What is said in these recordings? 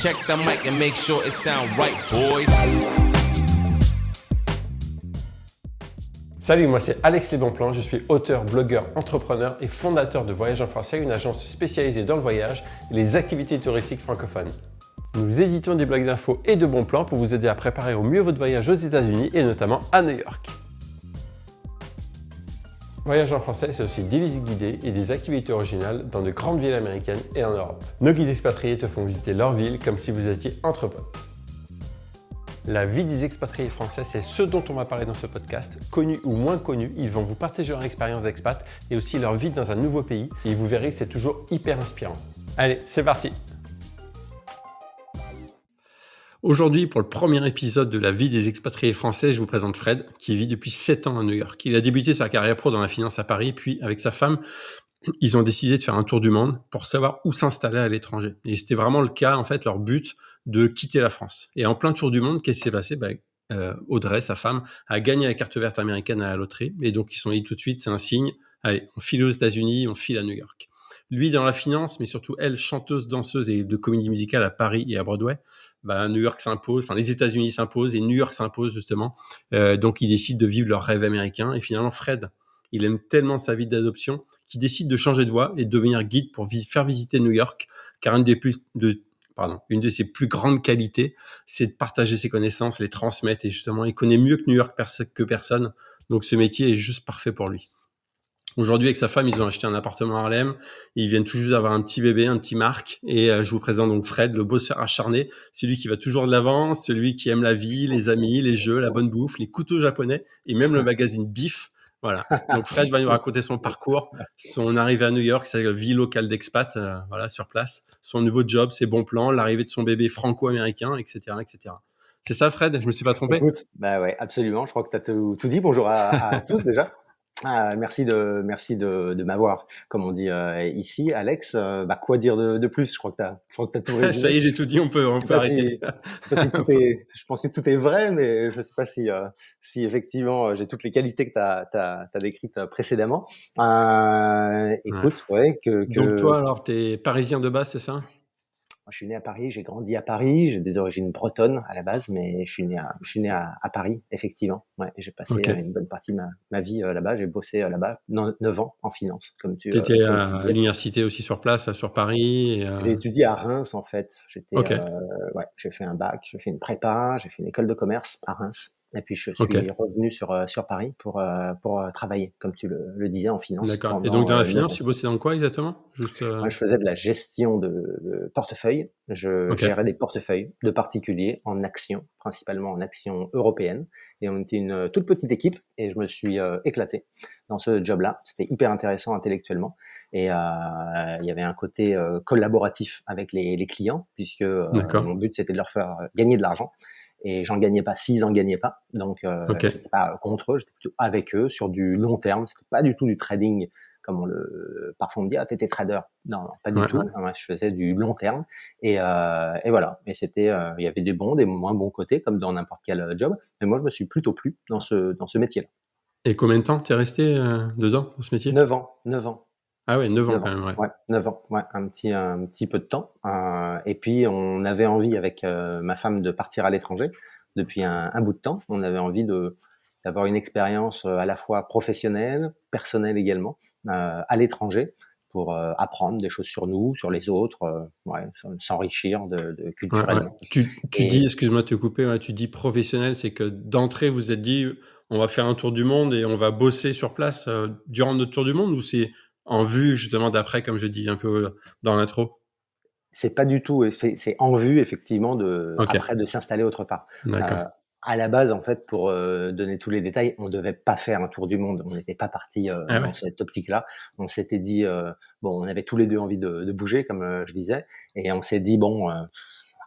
Check the mic and make sure it sound right, boys. Salut, moi c'est Alex Les Bons Plans, je suis auteur, blogueur, entrepreneur et fondateur de Voyage en Français, une agence spécialisée dans le voyage et les activités touristiques francophones. Nous éditons des blogs d'infos et de bons plans pour vous aider à préparer au mieux votre voyage aux États-Unis et notamment à New York. Voyage en Français, c'est aussi des visites guidées et des activités originales dans de grandes villes américaines et en Europe. Nos guides expatriés te font visiter leur ville comme si vous étiez entre potes. La vie des expatriés français, c'est ce dont on va parler dans ce podcast. Connus ou moins connus, ils vont vous partager leur expérience d'expat et aussi leur vie dans un nouveau pays. Et vous verrez, c'est toujours hyper inspirant. Allez, c'est parti! Aujourd'hui, pour le premier épisode de la vie des expatriés français, je vous présente Fred, qui vit depuis 7 ans à New York. Il a débuté sa carrière pro dans la finance à Paris, puis avec sa femme, ils ont décidé de faire un tour du monde pour savoir où s'installer à l'étranger. Et c'était vraiment le cas, en fait, leur but de quitter la France. Et en plein tour du monde, qu'est-ce qui s'est passé? Audrey, sa femme, a gagné la carte verte américaine à la loterie. Et donc, ils se sont dit tout de suite, c'est un signe. Allez, on file aux États-Unis, on file à New York. Lui, dans la finance, mais surtout elle, chanteuse, danseuse et de comédie musicale à Paris et à Broadway, New York s'impose, enfin les États-Unis s'imposent et New York s'impose justement. Donc, ils décident de vivre leur rêve américain. Et finalement, Fred, il aime tellement sa vie d'adoption qu'il décide de changer de voie et de devenir guide pour faire visiter New York, car une de ses plus grandes qualités, c'est de partager ses connaissances, les transmettre, et justement, il connaît mieux que New York que personne, donc ce métier est juste parfait pour lui. Aujourd'hui, avec sa femme, ils ont acheté un appartement à Harlem, ils viennent tout juste d'avoir un petit bébé, un petit Marc, et je vous présente donc Fred, le bosseur acharné, celui qui va toujours de l'avant, celui qui aime la vie, les amis, les jeux, la bonne bouffe, les couteaux japonais, et même le magazine Bif. Voilà. Donc Fred va nous raconter son parcours, son arrivée à New York, sa vie locale d'expat, sur place, son nouveau job, ses bons plans, l'arrivée de son bébé franco-américain, etc., etc. C'est ça, Fred? Je me suis pas trompé? Écoute, ouais, absolument. Je crois que tu as tout dit. Bonjour à tous déjà. Merci de m'avoir, comme on dit ici, Alex. Quoi dire de plus? Je crois que t'as tout résumé. Ça y est, j'ai tout dit. On peut arrêter. Je pense que tout est vrai, mais je sais pas si effectivement j'ai toutes les qualités que t'as décrites précédemment. Écoute, ouais, Donc toi, alors, t'es parisien de base, c'est ça? Moi, je suis né à Paris, j'ai grandi à Paris, j'ai des origines bretonnes à la base, mais je suis né à Paris, effectivement. Ouais, et j'ai passé une bonne partie de ma vie là-bas. J'ai bossé là-bas 9 ans en finance, comme tu T'étais comme à tu disais. l'université aussi sur place, sur Paris. J'ai étudié à Reims, en fait. Ok. J'ai fait un bac, j'ai fait une prépa, j'ai fait une école de commerce à Reims. Et puis, je suis Ok. revenu sur Paris pour travailler, comme tu le disais, en finance. D'accord. Et Pendant donc dans la 9 finance, ans. tu bossais dans quoi exactement? Juste. Moi, je faisais de la gestion de portefeuille. Je Ok. gérais des portefeuilles de particuliers en actions, principalement en actions européennes. Et on était une toute petite équipe et je me suis éclaté dans ce job-là. C'était hyper intéressant intellectuellement. Et il y avait un côté collaboratif avec les clients, puisque D'accord. mon but, c'était de leur faire gagner de l'argent. Et j'en gagnais pas s'ils en gagnaient pas. Donc, Ok. j'étais pas contre eux, j'étais plutôt avec eux sur du long terme. C'était pas du tout du trading comme parfois on me dit, t'étais trader. Non, pas du tout. Ouais. Moi, je faisais du long terme. Et voilà. Et c'était, il y avait des bons, des moins bons côtés, comme dans n'importe quel job. Mais moi, je me suis plutôt plu dans ce métier-là. Et combien de temps t'es resté dedans, dans ce métier? 9 ans, 9 ans. Ah ouais, 9 ans 9 quand ans. même, ouais. Ouais, 9 ans. Ouais, un petit peu de temps. Et puis, on avait envie avec ma femme de partir à l'étranger depuis un bout de temps. On avait envie d'avoir une expérience à la fois professionnelle, personnelle également, à l'étranger pour apprendre des choses sur nous, sur les autres, s'enrichir culturellement. Ouais. Tu dis, excuse-moi de te couper, ouais, tu dis professionnel, c'est que d'entrée, vous êtes dit, on va faire un tour du monde et on va bosser sur place durant notre tour du monde, ou c'est en vue justement d'après, comme je dis un peu dans l'intro? C'est pas du tout, c'est en vue effectivement Ok, après de s'installer autre part. d'accord. À la base, en fait, pour donner tous les détails, on devait pas faire un tour du monde. On n'était pas parti Ah dans ouais. cette optique-là. On s'était dit, on avait tous les deux envie de bouger, comme je disais, et on s'est dit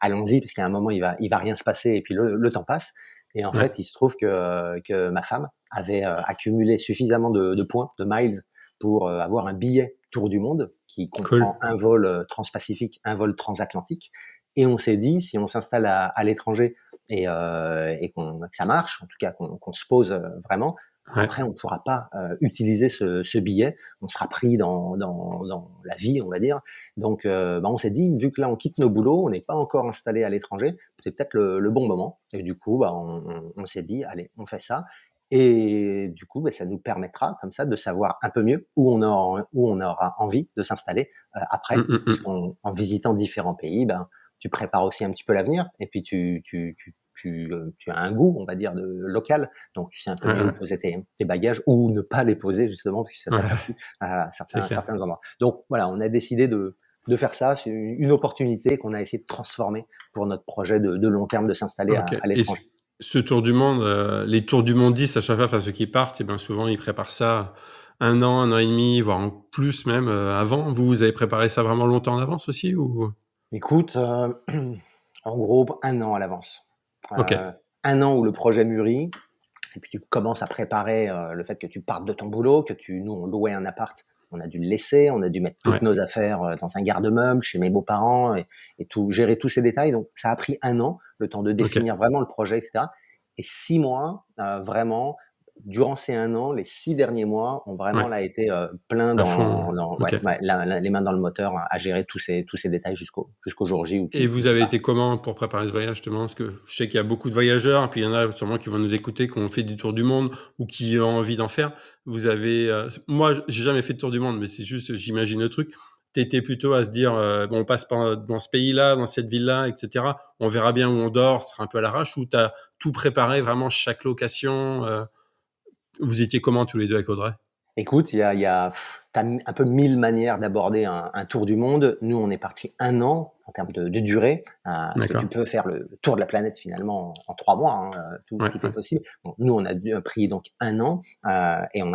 allons-y, parce qu'à un moment il va rien se passer, et puis le temps passe. Et en Ouais. fait, il se trouve que ma femme avait accumulé suffisamment de points, de miles, pour avoir un billet tour du monde qui Cool. comprend un vol transpacifique, un vol transatlantique. Et on s'est dit, si on s'installe à l'étranger et que ça marche, en tout cas qu'on se pose vraiment, Ouais. Après, on ne pourra pas utiliser ce billet. On sera pris dans la vie, on va dire. Donc, on s'est dit, vu que là, on quitte nos boulots, on n'est pas encore installé à l'étranger, c'est peut-être le bon moment. Et du coup, on s'est dit, allez, on fait ça. Et du coup, ça nous permettra, comme ça, de savoir un peu mieux où on aura envie de s'installer après. Puisqu'en visitant différents pays, tu prépares aussi un petit peu l'avenir. Et puis, tu as un goût, on va dire, local. Donc, tu sais un peu mieux où Ouais. poser tes bagages ou ne pas les poser, justement, parce que ça t'a pas plu à C'est clair. certains endroits. Donc, voilà, on a décidé de faire ça. C'est une opportunité qu'on a essayé de transformer pour notre projet de long terme de s'installer OK. à Et l'étranger. ce tour du monde, les tours du monde 10 à chaque fois, enfin ceux qui partent, et bien souvent ils préparent ça 1 an et demi, voire en plus même, avant. Vous avez préparé ça vraiment longtemps en avance aussi ou? Écoute, en gros, 1 an à l'avance. OK. 1 an où le projet mûrit, et puis tu commences à préparer le fait que tu partes de ton boulot, nous on louait un appart, on a dû le laisser, on a dû mettre toutes Ouais. nos affaires dans un garde-meuble chez mes beaux-parents et tout, gérer tous ces détails. Donc ça a pris 1 an, le temps de OK. définir vraiment le projet, etc. Et 6 mois, vraiment, durant ces 1 an, les 6 derniers mois ont vraiment Ouais. là été plein À fond, ouais, OK. les mains dans le moteur à gérer tous ces détails jusqu'au jour J où Et tu vous avez pars. été comment pour préparer ce voyage justement? Parce que je sais qu'il y a beaucoup de voyageurs et puis il y en a sûrement qui vont nous écouter, qui ont fait du tour du monde ou qui ont envie d'en faire. Vous avez, moi j'ai jamais fait de tour du monde, mais c'est juste, j'imagine le truc. Tu étais plutôt à se dire, bon on passe par dans ce pays-là, dans cette ville-là et cetera. On verra bien où on dort, ce sera un peu à l'arrache, ou tu as tout préparé vraiment chaque location, vous étiez comment tous les 2 avec Audrey? Écoute, t'as un peu 1000 manières d'aborder un tour du monde. Nous, on est parti 1 an en termes de durée, parce que tu D'accord. peux faire le tour de la planète finalement en 3 mois, hein, Ouais, tout est ouais. possible. Donc, nous, on a pris donc 1 an, et on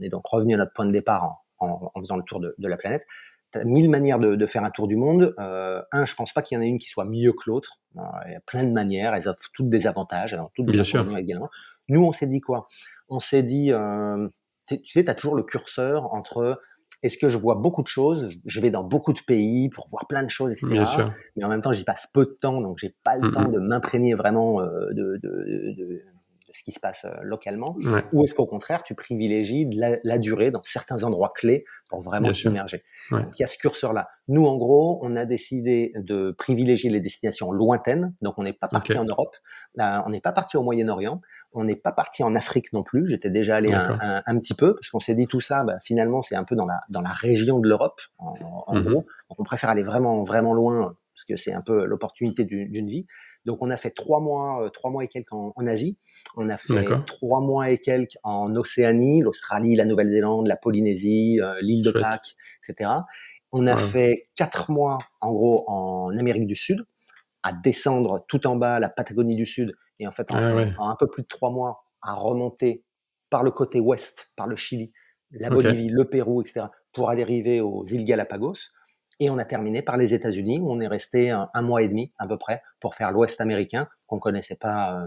est donc revenu à notre point de départ en faisant le tour de la planète. T'as 1000 manières de faire un tour du monde. Je pense pas qu'il y en ait une qui soit mieux que l'autre. Il y a plein de manières, elles offrent toutes des avantages, elles ont toutes des Bien sûr. inconvénients également. Nous, on s'est dit quoi? On s'est dit, tu sais, tu as toujours le curseur entre est-ce que je vois beaucoup de choses, je vais dans beaucoup de pays pour voir plein de choses, Bien etc. sûr. Mais en même temps, j'y passe peu de temps, donc j'ai pas le temps de m'imprégner vraiment de ce qui se passe localement. Ouais, Ou est-ce qu'au contraire, tu privilégies de la durée dans certains endroits clés pour vraiment bien sûr. t'immerger. Ouais. Donc il y a ce curseur-là. Nous, en gros, on a décidé de privilégier les destinations lointaines. Donc on n'est pas parti en OK. Europe, on n'est pas parti au Moyen-Orient, on n'est pas parti en Afrique non plus. J'étais déjà allé D'accord. un petit peu parce qu'on s'est dit tout ça, finalement, c'est un peu dans la région de l'Europe, en gros. Donc, on préfère aller vraiment, vraiment loin parce que c'est un peu l'opportunité d'une vie. Donc, on a fait 3 mois et quelques en Asie. On a fait D'accord. 3 mois et quelques en Océanie, l'Australie, la Nouvelle-Zélande, la Polynésie, l'île de Chouette. Pâques, etc. On a Waouh. fait 4 mois, en gros, en Amérique du Sud, à descendre tout en bas la Patagonie du Sud et en fait Ah ouais. en un peu plus de 3 mois à remonter par le côté ouest, par le Chili, la OK. Bolivie, le Pérou, etc. pour arriver aux îles Galapagos. Et on a terminé par les États-Unis où on est resté 1 mois et demi à peu près pour faire l'Ouest américain qu'on connaissait pas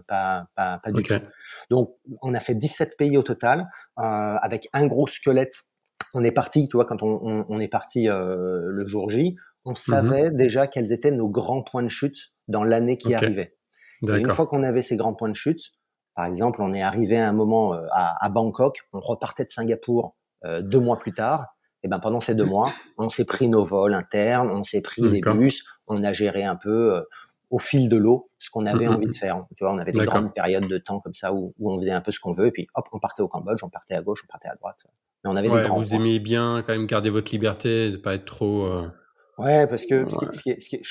du tout. OK. Donc on a fait 17 pays au total avec un gros squelette. On est parti, tu vois, quand on est parti le jour J, on savait déjà quels étaient nos grands points de chute dans l'année qui OK. arrivait. Et une D'accord. fois qu'on avait ces grands points de chute, par exemple, on est arrivé à un moment à Bangkok, on repartait de Singapour 2 mois plus tard. Et ben pendant ces 2 mois, on s'est pris nos vols internes, on s'est pris des D'accord. bus, on a géré un peu au fil de l'eau ce qu'on avait envie de Mmh. faire. Tu vois, on avait des D'accord. grandes périodes de temps comme ça où on faisait un peu ce qu'on veut, et puis hop, on partait au Cambodge, on partait à gauche, on partait à droite. Mais on avait des Ouais, grands vous points. aimiez bien quand même garder votre liberté, de pas être trop, Ouais, parce que ouais.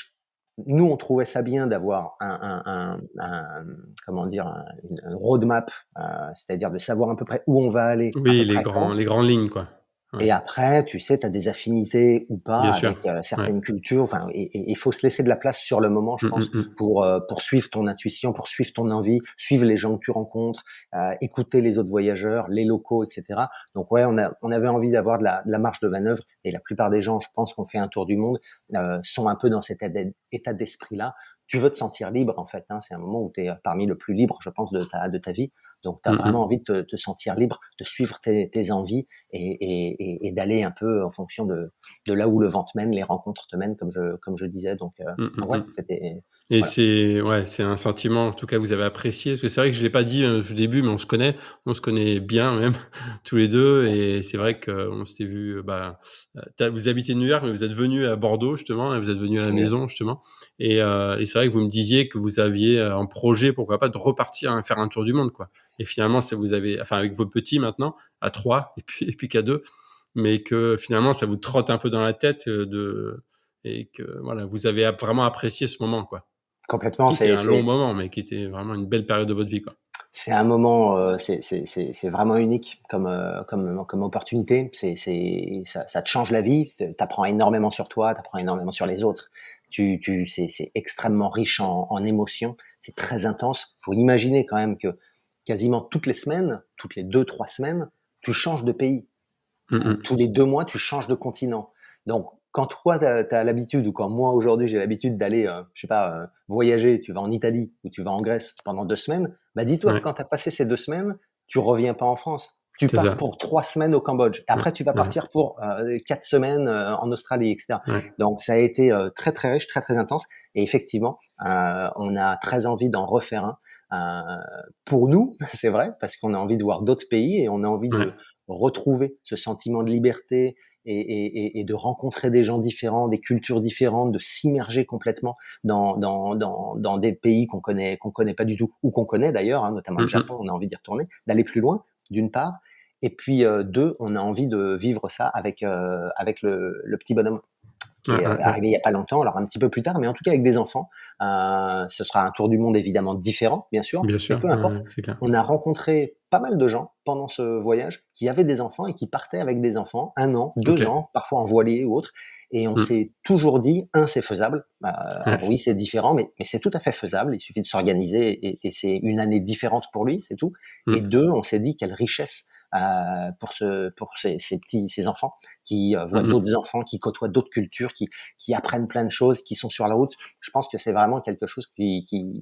nous, on trouvait ça bien d'avoir comment dire, une roadmap, c'est-à-dire de savoir à peu près où on va aller, à Oui, peu près quand. les grandes lignes, quoi. Ouais, Et après, tu sais, tu as des affinités ou pas bien sûr. avec Ouais. certaines cultures. Enfin, et il faut se laisser de la place sur le moment, je pense, Mmh. pour suivre ton intuition, pour suivre ton envie, suivre les gens que tu rencontres, écouter les autres voyageurs, les locaux, etc. Donc ouais, on avait envie d'avoir de la marge de manœuvre. Et la plupart des gens, je pense, qu'on fait un tour du monde, sont un peu dans cet état d'esprit-là. Tu veux te sentir libre, en fait. Hein, c'est un moment où tu es parmi le plus libre, je pense, de ta vie. Donc, tu as vraiment envie de te sentir libre, de suivre tes envies et d'aller un peu en fonction de là où le vent te mène, les rencontres te mènent, comme je disais. Donc ouais, Mmh. c'était. Et Voilà. c'est un sentiment, en tout cas, que vous avez apprécié. Parce que c'est vrai que je l'ai pas dit au début, mais on se connaît bien même tous les deux. Et c'est vrai qu'on s'était vu. Vous habitez New York, mais vous êtes venu à Bordeaux justement, et vous êtes venu à la Exact. maison justement. Et c'est vrai que vous me disiez que vous aviez un projet, pourquoi pas, de repartir faire un tour du monde, quoi. Et finalement, ça vous avez, enfin, avec vos petits maintenant à 3 et puis qu'à 2, mais que finalement, ça vous trotte un peu dans la tête et que voilà, vous avez vraiment apprécié ce moment, quoi. Complètement, Qui était un long moment, mais qui était vraiment une belle période de votre vie, quoi. c'est un moment, c'est vraiment unique comme opportunité. Ça te change la vie. Tu apprends énormément sur toi, tu apprends énormément sur les autres. C'est extrêmement riche en émotions. C'est très intense. Faut imaginer quand même que quasiment toutes les semaines, toutes les 2, 3 semaines, tu changes de pays. Mmh. Tous les 2 mois, tu changes de continent. Donc, quand toi, tu as l'habitude, ou quand moi, aujourd'hui, j'ai l'habitude d'aller, je sais pas, voyager, tu vas en Italie ou tu vas en Grèce pendant 2 semaines, bah, dis-toi que Ouais, quand tu as passé ces 2 semaines, tu reviens pas en France. Tu c'est pars ça. pour 3 semaines au Cambodge. Ouais, Après, tu vas ouais, partir pour 4 semaines en Australie, etc. ouais. Donc, ça a été très, très riche, très, très intense. Et effectivement, on a très envie d'en refaire un. Pour nous, c'est vrai, parce qu'on a envie de voir d'autres pays et on a envie Ouais. de retrouver ce sentiment de liberté et de rencontrer des gens différents, des cultures différentes, de s'immerger complètement dans des pays qu'on connaît pas du tout, ou qu'on connaît d'ailleurs, hein, notamment le Mmh Japon, mh. on a envie d'y retourner, d'aller plus loin, d'une part, et puis deux, on a envie de vivre ça avec le petit bonhomme qui Ouais, est ouais, ouais. arrivé il y a pas longtemps, alors un petit peu plus tard, mais en tout cas avec des enfants. Ce sera un tour du monde évidemment différent, bien sûr, Bien mais sûr, peu ouais, ouais, importe. c'est clair. On a rencontré pas mal de gens pendant ce voyage qui avaient des enfants et qui partaient avec des enfants, 1 an, deux OK. ans, parfois en voilier ou autre. Et on Mmh. s'est toujours dit, c'est faisable. Ouais. Alors oui, c'est différent, mais c'est tout à fait faisable. Il suffit de s'organiser et c'est une année différente pour lui, c'est tout. Et Mmh. deux, on s'est dit quelle richesse pour ces enfants qui voient Mmh mh. d'autres enfants, qui côtoient d'autres cultures, qui apprennent plein de choses, qui sont sur la route. Je pense que c'est vraiment quelque chose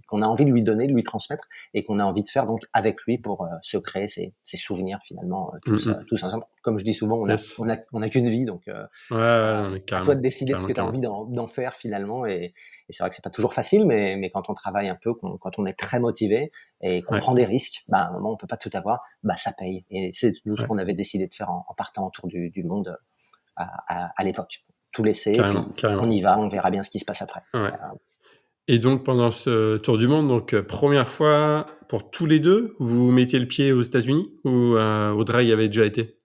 qu'on a envie de lui donner, de lui transmettre, et qu'on a envie de faire donc avec lui pour se créer ces souvenirs finalement Mmh mh. tous ensemble. Comme je dis souvent, Yes. on a qu'une vie, donc Ouais, ouais, non, mais à toi de carrément, décider de ce carrément, que tu as carrément. envie d'en faire finalement. Et c'est vrai que c'est pas toujours facile, mais quand on travaille un peu, quand on est très motivé et qu'on Ouais, prend des risques, bah, à un moment on peut pas tout avoir, bah ça paye. Et c'est nous ce ouais, qu'on avait décidé de faire en partant autour du monde à l'époque. Tout laisser, et carrément, puis carrément. on y va, on verra bien ce qui se passe après. Ouais. Et donc pendant ce tour du monde, donc 1re fois pour tous les 2, vous mettiez le pied aux États-Unis ou Audrey y avait déjà été?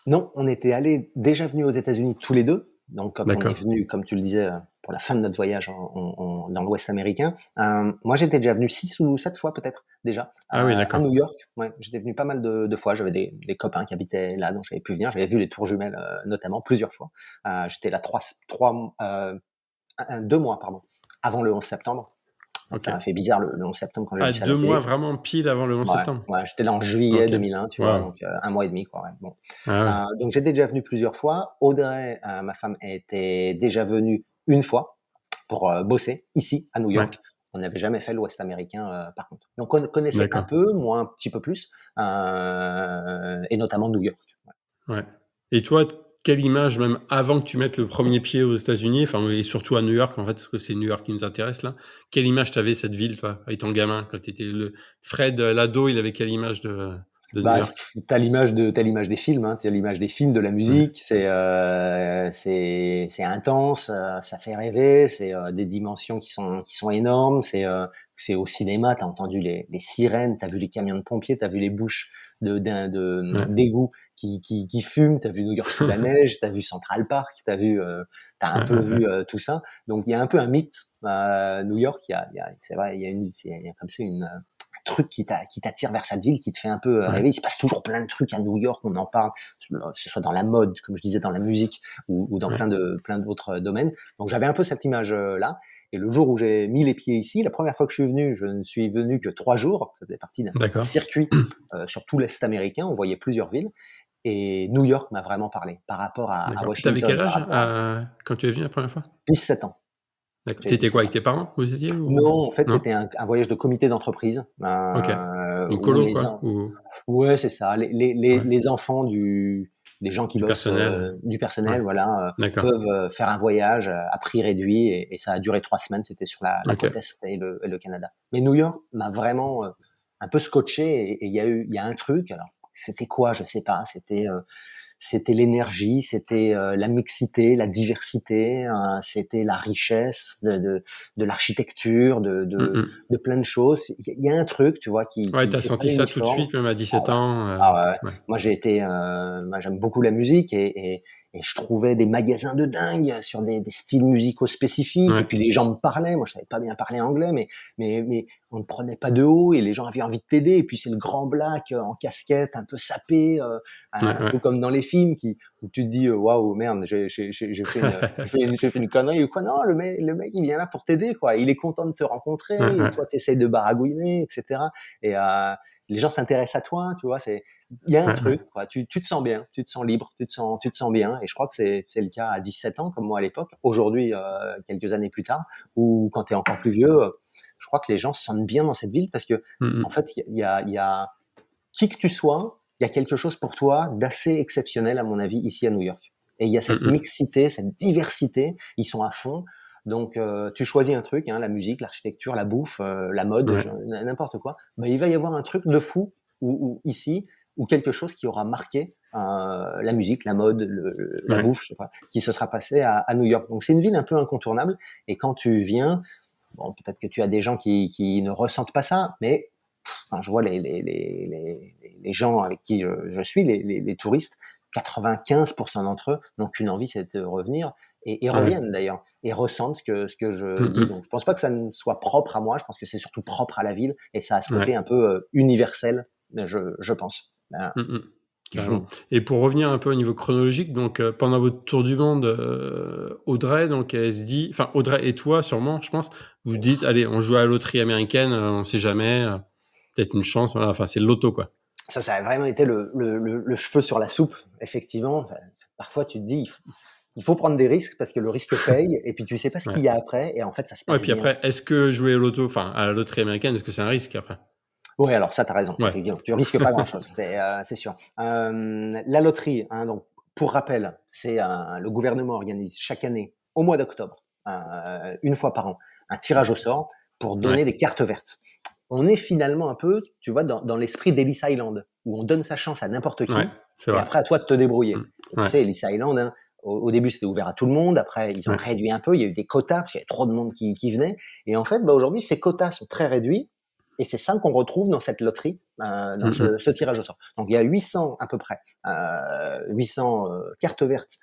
Non, on était déjà venus aux États-Unis tous les deux. Donc, quand on est D'accord. venu, comme tu le disais, pour la fin de notre voyage dans l'Ouest américain, moi j'étais déjà venu 6 ou 7 fois peut-être déjà Ah oui, à d'accord. New York. Ouais, j'étais venu pas mal de fois. J'avais des copains qui habitaient là, donc j'avais pu venir. J'avais vu les tours jumelles notamment plusieurs fois. J'étais là 2 mois pardon, avant le 11 septembre. Donc ça m'a OK. fait bizarre le 11 septembre quand j'ai Ah, vu ça à la 2 mois télé. vraiment pile avant le 11 Ouais, septembre? ouais, j'étais là en juillet OK. 2001, tu vois, Waouh! donc 1 mois et demi, quoi, ouais, bon. Ah ouais. Donc j'étais déjà venu plusieurs fois. Audrey, ma femme, était déjà venue une fois pour bosser ici à New Ouais, York. On n'avait jamais fait l'Ouest américain, par contre. Donc on connaissait un d'accord. peu, moi un petit peu plus, et notamment New York. Ouais. Et toi, quelle image, même avant que tu mettes le premier pied aux États-Unis, enfin et surtout à New York, en fait, parce que c'est New York qui nous intéresse là, quelle image tu avais cette ville, toi, avec ton gamin, quand tu étais Fred, l'ado, il avait quelle image de New Bah, York? t'as l'image des films, hein, tu l'image des films, de la Ouais, musique, c'est intense, ça fait rêver, c'est des dimensions qui sont énormes, c'est au cinéma, t'as entendu les sirènes, t'as vu les camions de pompiers, t'as vu les bouches ouais. d'égouts qui fument, t'as vu New York sous la neige, t'as vu Central Park, t'as un Ouais, peu ouais, ouais. vu tout ça. Donc il y a un peu un mythe New York, c'est vrai, il y a comme ça une truc qui t'attire vers cette ville, qui te fait un peu Ouais, rêver. Il se passe toujours plein de trucs à New York, on en parle, que ce soit dans la mode, comme je disais, dans la musique ou dans ouais. plein d'autres domaines. Donc j'avais un peu cette image là. Et le jour où j'ai mis les pieds ici, la première fois que je suis venu, je ne suis venu que 3 jours. Ça faisait partie d'un D'accord. circuit sur tout l'Est américain. On voyait plusieurs villes. Et New York m'a vraiment parlé par rapport à D'accord. Tu avais Washington, quel par âge, rapport à quand tu es venu la première fois? 17 ans. D'accord. Tu J'avais étais quoi, 17 avec ans. tes parents, vous étiez ou? Non, en fait, Non? c'était un voyage de comité d'entreprise OK. Une où colo quoi? Ou ouais, c'est ça. ouais, Les enfants des gens qui Du bossent personnel. du personnel, Ouais. voilà, D'accord. peuvent faire un voyage à prix réduit et ça a duré 3 semaines. C'était sur la Ok. côte est et le Canada. Mais New York m'a vraiment un peu scotché et il y a un truc. Alors, c'était quoi? Je sais pas. C'était l'énergie, c'était la mixité, la diversité, c'était la richesse de l'architecture, Mm. de plein de choses. Il y a un truc, tu vois, Ouais, qui t'as c'est pas senti ça tout de uniforme. suite, même à Ah 17 ouais. ans. Ah ouais, ouais. Ouais. Moi j'aime beaucoup la musique et je trouvais des magasins de dingue sur des styles musicaux spécifiques. Et Ouais. puis les gens me parlaient. Moi je savais pas bien parler anglais, mais on ne prenait pas de haut et les gens avaient envie de t'aider. Et puis c'est le grand black en casquette, un peu sapé, Ouais. un Ouais. peu comme dans les films où tu te dis waouh merde, j'ai fait une connerie ou quoi. Non, le mec il vient là pour t'aider quoi. Il est content de te rencontrer Ouais. et toi t'essayes de baragouiner, etc. Et les gens s'intéressent à toi, tu vois. Il y a un Ouais. truc, quoi. Tu te sens bien, tu te sens libre, tu te sens bien. Et je crois que c'est le cas à 17 ans, comme moi à l'époque. Aujourd'hui, quelques années plus tard, ou quand tu es encore plus vieux, je crois que les gens se sentent bien dans cette ville parce que, en Mm. fait, il y a qui que tu sois, il y a quelque chose pour toi d'assez exceptionnel, à mon avis, ici à New York. Et il y a cette Mm. mixité, cette diversité. Ils sont à fond. Donc, tu choisis un truc, hein, la musique, l'architecture, la bouffe, la mode, Ouais. n'importe quoi. Ben, il va y avoir un truc de fou ici, ou quelque chose qui aura marqué la musique, la mode, la Ouais. bouffe, je sais pas, qui se sera passé à New York. Donc, c'est une ville un peu incontournable. Et quand tu viens, bon, peut-être que tu as des gens qui ne ressentent pas ça, mais enfin, je vois les gens avec qui je suis, les touristes, 95% d'entre eux n'ont qu'une envie, c'est de revenir et Ah ouais. reviennent d'ailleurs et ressentent ce que je dis. Mm. Donc, je pense pas que ça ne soit propre à moi. Je pense que c'est surtout propre à la ville et ça a ce côté Ouais. un peu universel, je pense. Mm. Carrément. Et pour revenir un peu au niveau chronologique, donc pendant votre tour du monde, Audrey, donc elle se dit, enfin Audrey et toi sûrement, je pense, vous dites, allez, on joue à la loterie américaine, on sait jamais, peut-être une chance, voilà, enfin c'est le loto quoi. Ça a vraiment été le cheveu sur la soupe, effectivement. Enfin, parfois, tu te dis, il faut prendre des risques parce que le risque paye et puis tu sais pas ce Ouais. qu'il y a après et en fait, ça se Ouais, passe puis bien. après, est-ce que jouer au loto, enfin à la loterie américaine, est-ce que c'est un risque après? Oui, alors ça, tu as raison, Ouais. effectivement. Tu risques pas grand-chose, c'est sûr. La loterie, hein, donc, pour rappel, le gouvernement organise chaque année, au mois d'octobre, une fois par an, un tirage au sort pour Ouais. donner des cartes vertes. On est finalement un peu, tu vois, dans l'esprit d'Ellis Island, où on donne sa chance à n'importe Ouais, qui, c'est et vrai. après à toi de te débrouiller. Et tu Ouais. sais, Ellis Island, hein, au début c'était ouvert à tout le monde, après ils ont Ouais. réduit un peu, il y a eu des quotas, parce qu'il y avait trop de monde qui venait, et en fait, bah, aujourd'hui, ces quotas sont très réduits, et c'est ça qu'on retrouve dans cette loterie, dans ce tirage au sort. Donc il y a 800 à peu près, 800 cartes vertes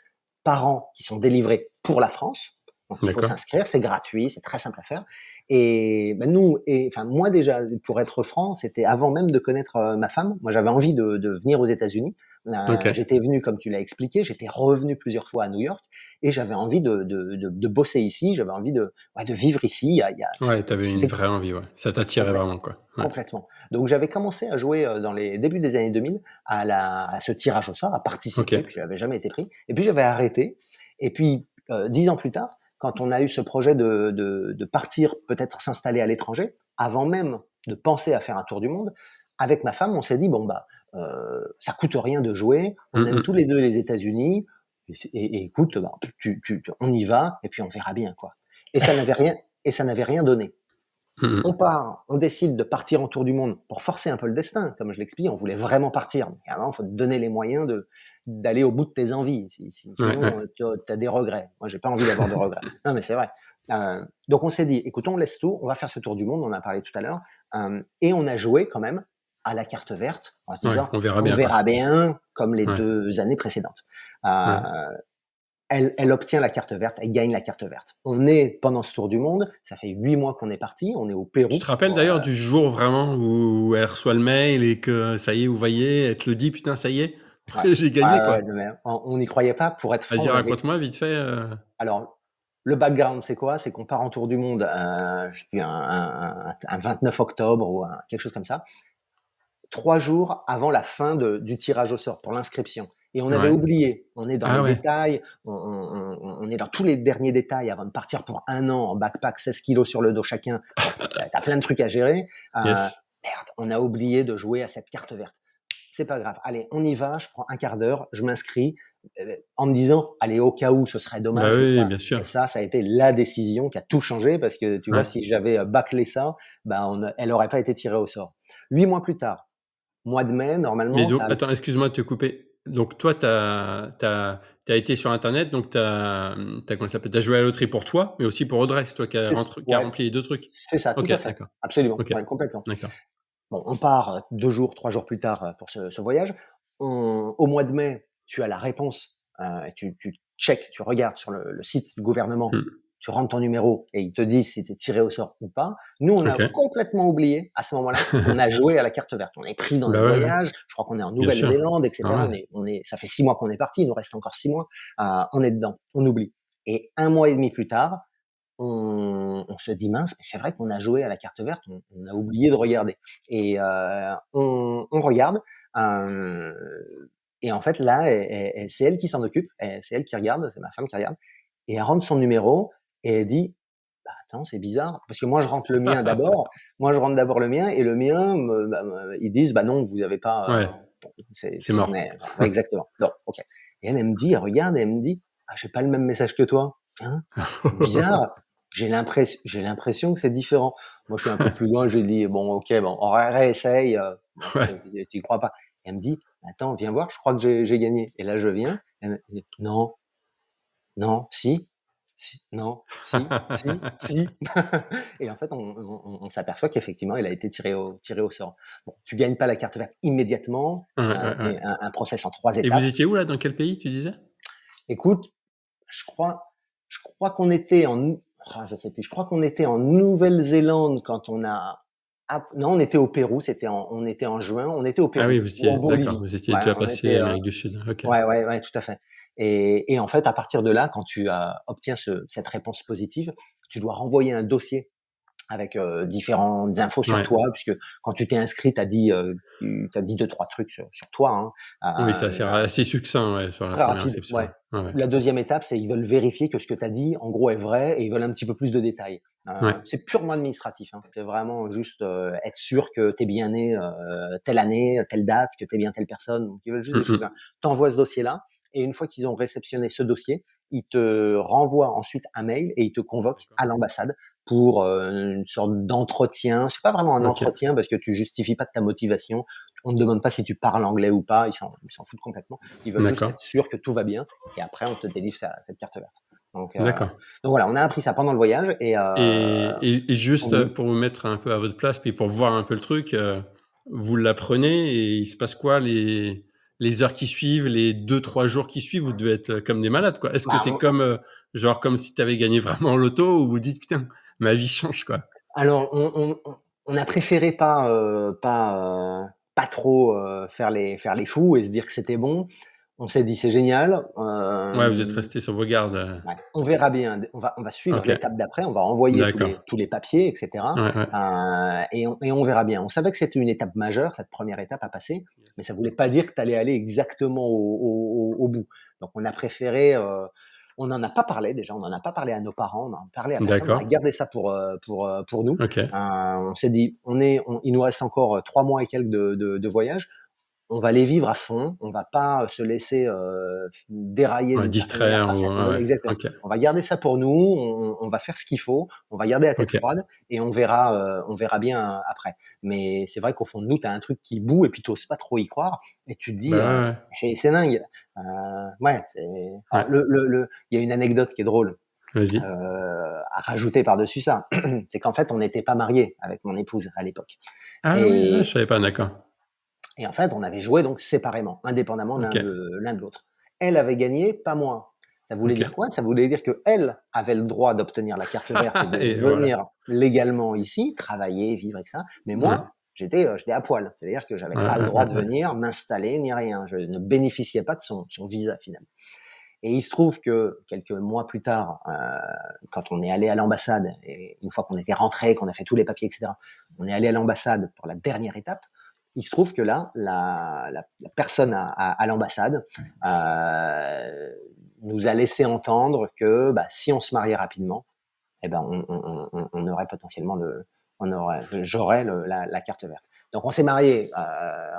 par an qui sont délivrées pour la France. Donc il faut D'accord. s'inscrire, c'est gratuit, c'est très simple à faire. Et ben nous, enfin moi déjà, pour être franc, c'était avant même de connaître ma femme. Moi, j'avais envie de venir aux États-Unis. OK. J'étais venu, comme tu l'as expliqué, j'étais revenu plusieurs fois à New York et j'avais envie de bosser ici. J'avais envie de vivre ici. Ouais, t'avais une C'était vraie envie, ouais. Ça t'attirait complètement. vraiment, quoi. Ouais. Complètement. Donc j'avais commencé à jouer dans les débuts des années 2000 à ce tirage au sort, à participer, OK. puis j'avais jamais été pris. Et puis j'avais arrêté. Et puis 10 ans plus tard, quand on a eu ce projet de partir peut-être s'installer à l'étranger, avant même de penser à faire un tour du monde, avec ma femme, on s'est dit bon bah ça coûte rien de jouer, on aime tous les deux les États-Unis, et écoute, bah, on y va et puis on verra bien quoi. Et ça n'avait rien donné. On part, on décide de partir en tour du monde pour forcer un peu le destin, comme je l'explique, on voulait vraiment partir. Mais avant, il faut te donner les moyens d'aller au bout de tes envies. Ouais, ouais. Sinon, tu as des regrets. Moi, j'ai pas envie d'avoir de regrets. Non, mais c'est vrai. Donc, on s'est dit, écoute, on laisse tout, on va faire ce tour du monde, on en a parlé tout à l'heure, et on a joué quand même à la carte verte en se Ouais, disant, on verra on bien, quoi. verra bien, comme les Ouais, 2 années précédentes. ouais. Elle obtient la carte verte, elle gagne la carte verte. On est pendant ce tour du monde, ça fait 8 mois qu'on est parti, on est au Tu te Pérou. rappelles d'ailleurs du jour vraiment où elle reçoit le mail et que ça y est, vous voyez, elle te le dit: «Putain, ça y est, Ouais, j'ai gagné, ouais, ouais, quoi». non, mais on n'y croyait pas. Pour être franc, Vas-y, on avait. raconte-moi vite fait, Alors, le background, c'est quoi? C'est qu'on part en tour du monde, je sais plus, un 29 octobre ou quelque chose comme ça, 3 jours avant la fin du tirage au sort pour l'inscription. Et on avait Ouais. oublié. On est dans Ah les ouais. détails, on est dans tous les derniers détails avant de partir pour un an en backpack, 16 kilos sur le dos chacun. Bon, t'as plein de trucs à gérer. Yes. Merde, on a oublié de jouer à cette carte verte. c'est pas grave. Allez, on y va, je prends un quart d'heure, je m'inscris, en me disant, allez, au cas où, ce serait Bah dommage. oui, Voilà. bien sûr. Et ça a été la décision qui a tout changé parce que tu vois, Ouais. si j'avais bâclé ça, bah, elle aurait pas été tirée au sort. 8 mois plus tard, mois de mai, Mais normalement, donc, attends, excuse-moi de te couper. Donc, toi, t'as été sur Internet, donc comment ça s'appelle? T'as joué à la loterie pour toi, mais aussi pour Audrey, c'est toi qui a ouais, rempli les deux trucs. c'est ça, tout Ok, à fait. d'accord. Absolument, Ok, ouais, complètement. d'accord. Bon, on part 2 jours, 3 jours plus tard pour ce voyage. Au mois de mai, tu as la réponse, tu checkes, tu regardes sur le site du gouvernement, Hmm. tu rentres ton numéro et ils te disent si tu es tiré au sort ou pas. Nous, on a Ok. complètement oublié à ce moment-là qu'on a joué à la carte verte. On est pris dans Bah notre ouais, ouais, voyage. Je crois qu'on est en bien sûr. Nouvelle-Zélande, etc. Normal. Ça fait 6 mois qu'on est parti. Il nous reste encore 6 mois. On est dedans. On oublie. Et 1 mois et demi plus tard, on se dit mince, mais c'est vrai qu'on a joué à la carte verte, on a oublié de regarder. Et on regarde. euh, et en fait, là, c'est elle qui s'en occupe. C'est elle qui regarde, c'est ma femme qui regarde. Et elle rentre son numéro et elle dit, bah, attends, c'est bizarre. Parce que moi, je rentre le mien d'abord. Moi, je rentre d'abord le mien et le mien, ils disent, bah non, vous avez pas. Ouais, c'est mort. Ouais, exactement. Non, ok. Et elle me dit, elle regarde et elle me dit, ah, j'ai pas le même message que toi. Hein, bizarre. J'ai l'impression que c'est différent. Moi, je suis un peu plus loin. Je dis bon, ok, bon, on réessaye. Bon, Ouais. tu y crois pas. Et elle me dit, attends, viens voir. Je crois que j'ai gagné. Et là, je viens. Elle me dit, non, non, si, non, si. Et en fait, on s'aperçoit qu'effectivement, il a été tiré au sort. Bon, tu gagnes pas la carte verte immédiatement. Ouais, C'est ouais, ouais. un process en 3 Et vous étapes. étiez où là? Dans quel pays, tu disais? Écoute, je crois qu'on était je sais plus. Je crois qu'on était en Nouvelle-Zélande quand non, on était au Pérou. On était en juin. On était au Ah oui, Pérou ou en d'accord, Bolivie. vous étiez Ouais, déjà on passé était. Amérique du Sud. Ok. Ouais, tout à fait. Et en fait, à partir de là, quand tu obtiens cette réponse positive, tu dois renvoyer un dossier avec différentes infos sur Ouais. toi, puisque quand tu t'es inscrit, t'as dit 2-3 trucs sur toi. Oui, Hein. c'est assez succinct, ouais, sur C'est la très première rapide, réception. ouais. Ouais, ouais. La deuxième étape, c'est ils veulent vérifier que ce que tu as dit, en gros, est vrai et ils veulent un petit peu plus de détails. Ouais. C'est purement administratif. Hein. C'est vraiment juste être sûr que tu es bien né telle année, telle date, que tu es bien telle personne. Donc, ils veulent juste des choses. T'envoies ce dossier-là et une fois qu'ils ont réceptionné ce dossier, ils te renvoient ensuite un mail et ils te convoquent à l'ambassade pour une sorte d'entretien. C'est pas vraiment un Ok. entretien parce que tu justifies pas de ta motivation. On ne demande pas si tu parles anglais ou pas. Ils s'en foutent complètement. Ils veulent juste D'accord. être sûrs que tout va bien. Et après, on te délivre cette carte verte. D'accord. Donc voilà, on a appris ça pendant le voyage. Et juste Oui. pour vous mettre un peu à votre place, puis pour voir un peu le truc, vous l'apprenez et il se passe quoi les heures qui suivent, les 2-3 jours qui suivent, vous devez être comme des malades, quoi. Est-ce que Bah, c'est comme, genre comme si tu avais gagné vraiment au loto ou vous dites putain, ma vie change, quoi? alors, on a préféré pas trop faire les fous et se dire que c'était bon. On s'est dit c'est génial. Ouais, vous êtes resté sur vos gardes. Ouais, on verra bien. On va suivre Ok, l'étape d'après. On va envoyer d'accord. tous les papiers, etc. Ouais, ouais. Et on verra bien. On savait que c'était une étape majeure, cette première étape à passer, mais ça voulait pas dire que tu allais aller exactement au bout. Donc, on a préféré. On n'en a pas parlé déjà. On n'en a pas parlé à nos parents. On n'en a parlé à personne. On a D'accord. gardé ça pour nous. Ok. On s'est dit, il nous reste encore 3 mois et quelques de voyage. On va les vivre à fond, on va pas se laisser dérailler Ouais, d'une certaine manière distraire par ou ouais, ouais. exactement. Ok. On va garder ça pour nous, on va faire ce qu'il faut, on va garder la tête Ok. froide et on verra bien après. Mais c'est vrai qu'au fond de nous, tu as un truc qui boue et puis tu oses pas trop y croire et tu te dis Bah ouais, c'est dingue. Ouais, ouais. alors, il y a une anecdote qui est drôle Vas-y. à rajouter par-dessus ça. C'est qu'en fait, on n'était pas mariés avec mon épouse à l'époque. Ah oui, ouais, je Et savais pas, d'accord. Et en fait, on avait joué donc séparément, indépendamment Ok. l'un de l'autre. Elle avait gagné, pas moi. Ça voulait Ok. dire quoi? Ça voulait dire que elle avait le droit d'obtenir la carte verte et de Et voilà. venir légalement ici, travailler, vivre, etc. Mais Ouais. moi, j'étais à poil. C'est-à-dire que j'avais Ouais, pas le ouais, droit ouais, de ouais. venir m'installer ni rien. Je ne bénéficiais pas de son visa finalement. Et il se trouve que quelques mois plus tard, quand on est allé à l'ambassade, et une fois qu'on était rentré, qu'on a fait tous les papiers, etc., on est allé à l'ambassade pour la dernière étape. Il se trouve que là, la personne à l'ambassade nous a laissé entendre que si on se mariait rapidement, eh ben on aurait potentiellement j'aurais la carte verte. Donc on s'est marié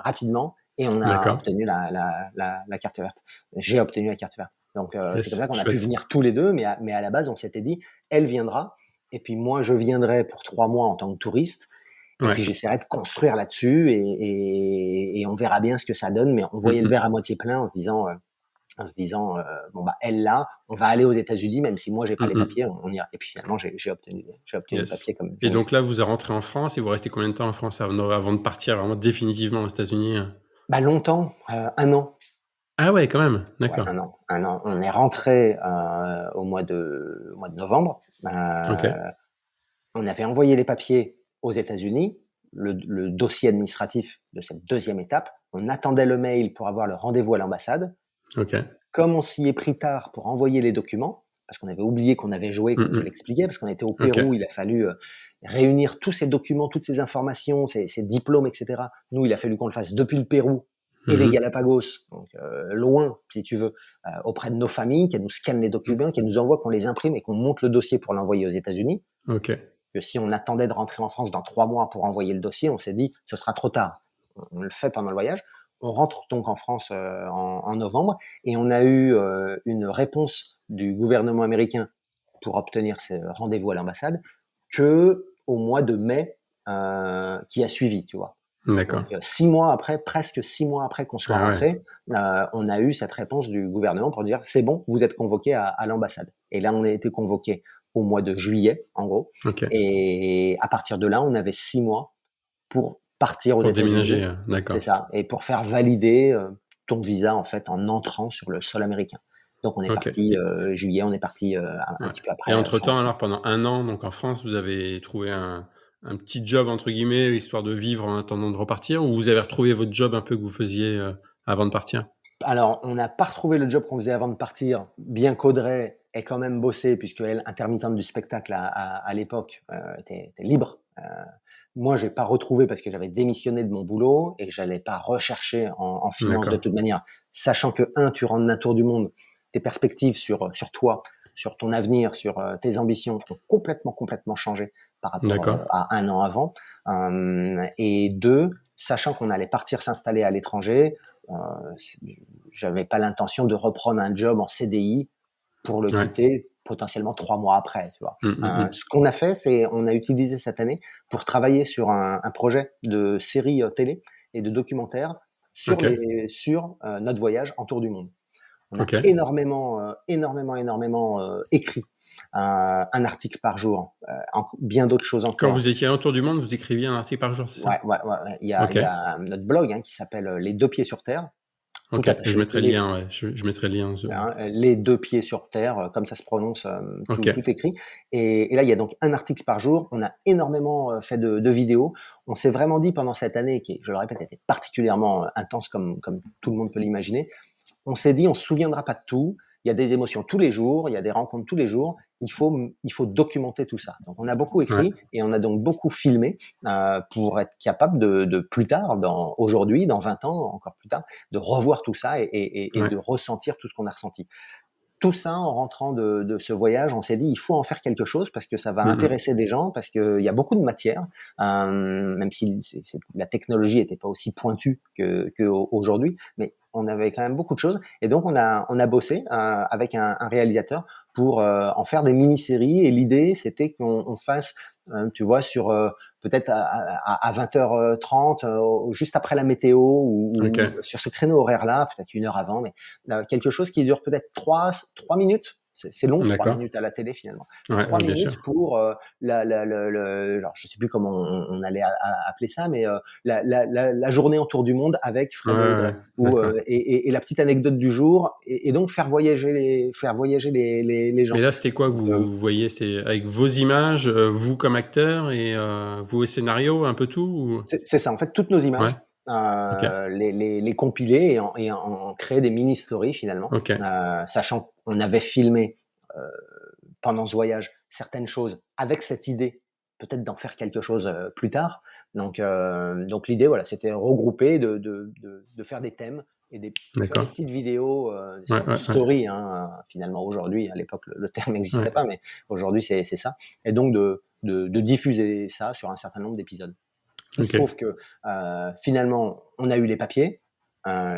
rapidement et on a D'accord. obtenu la carte verte. J'ai obtenu la carte verte. Donc, c'est comme ça qu'on a pu Chouette. venir tous les deux, mais à la base, on s'était dit, elle viendra, et puis moi, je viendrai pour 3 mois en tant que touriste, et Ouais. puis j'essaierai de construire là-dessus, et on verra bien ce que ça donne, mais on voyait le verre à moitié plein en se disant, bon, bah, elle là, on va aller aux États-Unis, même si moi, j'ai pas les papiers, on ira. Et puis finalement, j'ai obtenu les Yes. papiers comme je Et viens donc là, d'expliquer. vous êtes rentré en France et vous restez combien de temps en France avant de partir vraiment définitivement aux États-Unis? Bah, longtemps, 1 an. Ah ouais, quand même. Ouais, D'accord. 1 an, 1 an. On est rentré au mois de novembre. OK. On avait envoyé les papiers aux États-Unis, le dossier administratif de cette deuxième étape. On attendait le mail pour avoir le rendez-vous à l'ambassade. OK. Comme on s'y est pris tard pour envoyer les documents, parce qu'on avait oublié qu'on avait joué, Mmh comme je mh. l'expliquais, parce qu'on était au OK. Pérou, il a fallu réunir tous ces documents, toutes ces informations, ces diplômes, etc. Nous, il a fallu qu'on le fasse depuis le Pérou et les Mmh. Galapagos, donc loin, si tu veux, auprès de nos familles, qu'elles nous scannent les Mmh. documents, qu'elles nous envoient, qu'on les imprime et qu'on monte le dossier pour l'envoyer aux États-Unis. OK. Que si on attendait de rentrer en France dans 3 mois pour envoyer le dossier, on s'est dit ce sera trop tard. On le fait pendant le voyage. On rentre donc en France en novembre, et on a eu une réponse du gouvernement américain pour obtenir ce rendez-vous à l'ambassade que au mois de mai qui a suivi, tu vois. Donc D'accord. 6 mois après, presque 6 mois après qu'on soit Ah ouais. rentré, on a eu cette réponse du gouvernement pour dire c'est bon, vous êtes convoqué à l'ambassade. Et là, on a été convoqué au mois de juillet, en gros. OK. Et à partir de là, on avait 6 mois pour partir aux Pour États-Unis. déménager, C'est d'accord. ça. Et pour faire valider ton visa, en fait, en entrant sur le sol américain. Donc, on est OK. parti juillet, on est parti un Ouais. petit peu Et après, fin entre-temps, juillet. alors pendant 1 an, donc en France, vous avez trouvé un petit job entre guillemets, histoire de vivre en attendant de repartir? Ou vous avez retrouvé votre job un peu que vous faisiez, avant de partir? Alors, on n'a pas retrouvé le job qu'on faisait avant de partir, bien qu'Audrey ait quand même bossé, puisqu'elle, intermittente du spectacle à l'époque, était libre. Moi, j'ai pas retrouvé parce que j'avais démissionné de mon boulot et j'allais pas rechercher en finance de D'accord. toute manière, sachant que, tu rentres d'un tour du monde, tes perspectives sur toi, sur ton avenir, sur tes ambitions ont complètement changé par rapport D'accord. à 1 an avant. Et deux, sachant qu'on allait partir s'installer à l'étranger, euh, j'avais pas l'intention de reprendre un job en CDI pour le Ouais. quitter potentiellement 3 mois après, tu vois. Mmh mh, Ce qu'on a fait, c'est on a utilisé cette année pour travailler sur un projet de série télé et de documentaire OK. sur notre voyage en tour du monde. On a OK. énormément écrit un article par jour, bien d'autres choses Quand encore. vous étiez autour du monde, vous écriviez un article par jour, c'est ça? Ouais. Il OK. y a notre blog notre blog qui s'appelle Les Deux Pieds sur Terre, tout OK. Je attaché. mettrai le lien, ouais. Je mettrai le lien Les deux pieds sur terre, comme ça se prononce, OK. tout écrit. Et là, il y a donc un article par jour. On a énormément fait de vidéos. On s'est vraiment dit pendant cette année, qui, je le répète, était particulièrement intense comme tout le monde peut l'imaginer, on s'est dit, on se souviendra pas de tout. Il y a des émotions tous les jours, il y a des rencontres tous les jours. Il faut documenter tout ça. Donc, on a beaucoup Ouais. écrit et on a donc beaucoup filmé pour être capable de plus tard, aujourd'hui, dans 20 ans, encore plus tard, de revoir tout ça et Ouais. de ressentir tout ce qu'on a ressenti. Tout ça, en rentrant de ce voyage, on s'est dit, il faut en faire quelque chose parce que ça va Mmh mh. intéresser des gens, parce qu'il y a beaucoup de matière, même si la technologie n'était pas aussi pointue qu'aujourd'hui, mais on avait quand même beaucoup de choses. Et donc, on a bossé avec un réalisateur pour en faire des mini-séries. Et l'idée, c'était qu'on fasse, tu vois, sur peut-être à 20h30, juste après la météo, ou OK. sur ce créneau horaire-là, peut-être 1 heure avant, mais quelque chose qui dure peut-être 3 minutes. C'est long, 3 D'accord. minutes à la télé finalement. Mais Ouais, 3 ouais, bien sûr. minutes pour genre, je sais plus comment on allait appeler ça, mais la journée en tour du monde avec Ouais, Fred et ouais, Audrey, ouais. D'accord. et la petite anecdote du jour, et donc faire voyager les Mais gens. là, c'était quoi que Donc, vous voyez? C'est avec vos images, vous comme acteur et vous au scénario, un peu tout ou? c'est ça, en fait, toutes nos Ouais, images, OK, les compiler et en créer des mini stories finalement, OK, sachant qu'on avait filmé pendant ce voyage certaines choses avec cette idée peut-être d'en faire quelque chose plus tard. Donc l'idée, voilà, c'était regrouper, de faire des thèmes et de faire des d'accord. petites vidéos, des Ouais, sortes de ouais, ouais, stories, finalement aujourd'hui. À l'époque, le terme n'existait ouais. pas, mais aujourd'hui c'est ça. Et donc de diffuser ça sur un certain nombre d'épisodes. Il se OK. trouve que finalement, on a eu les papiers.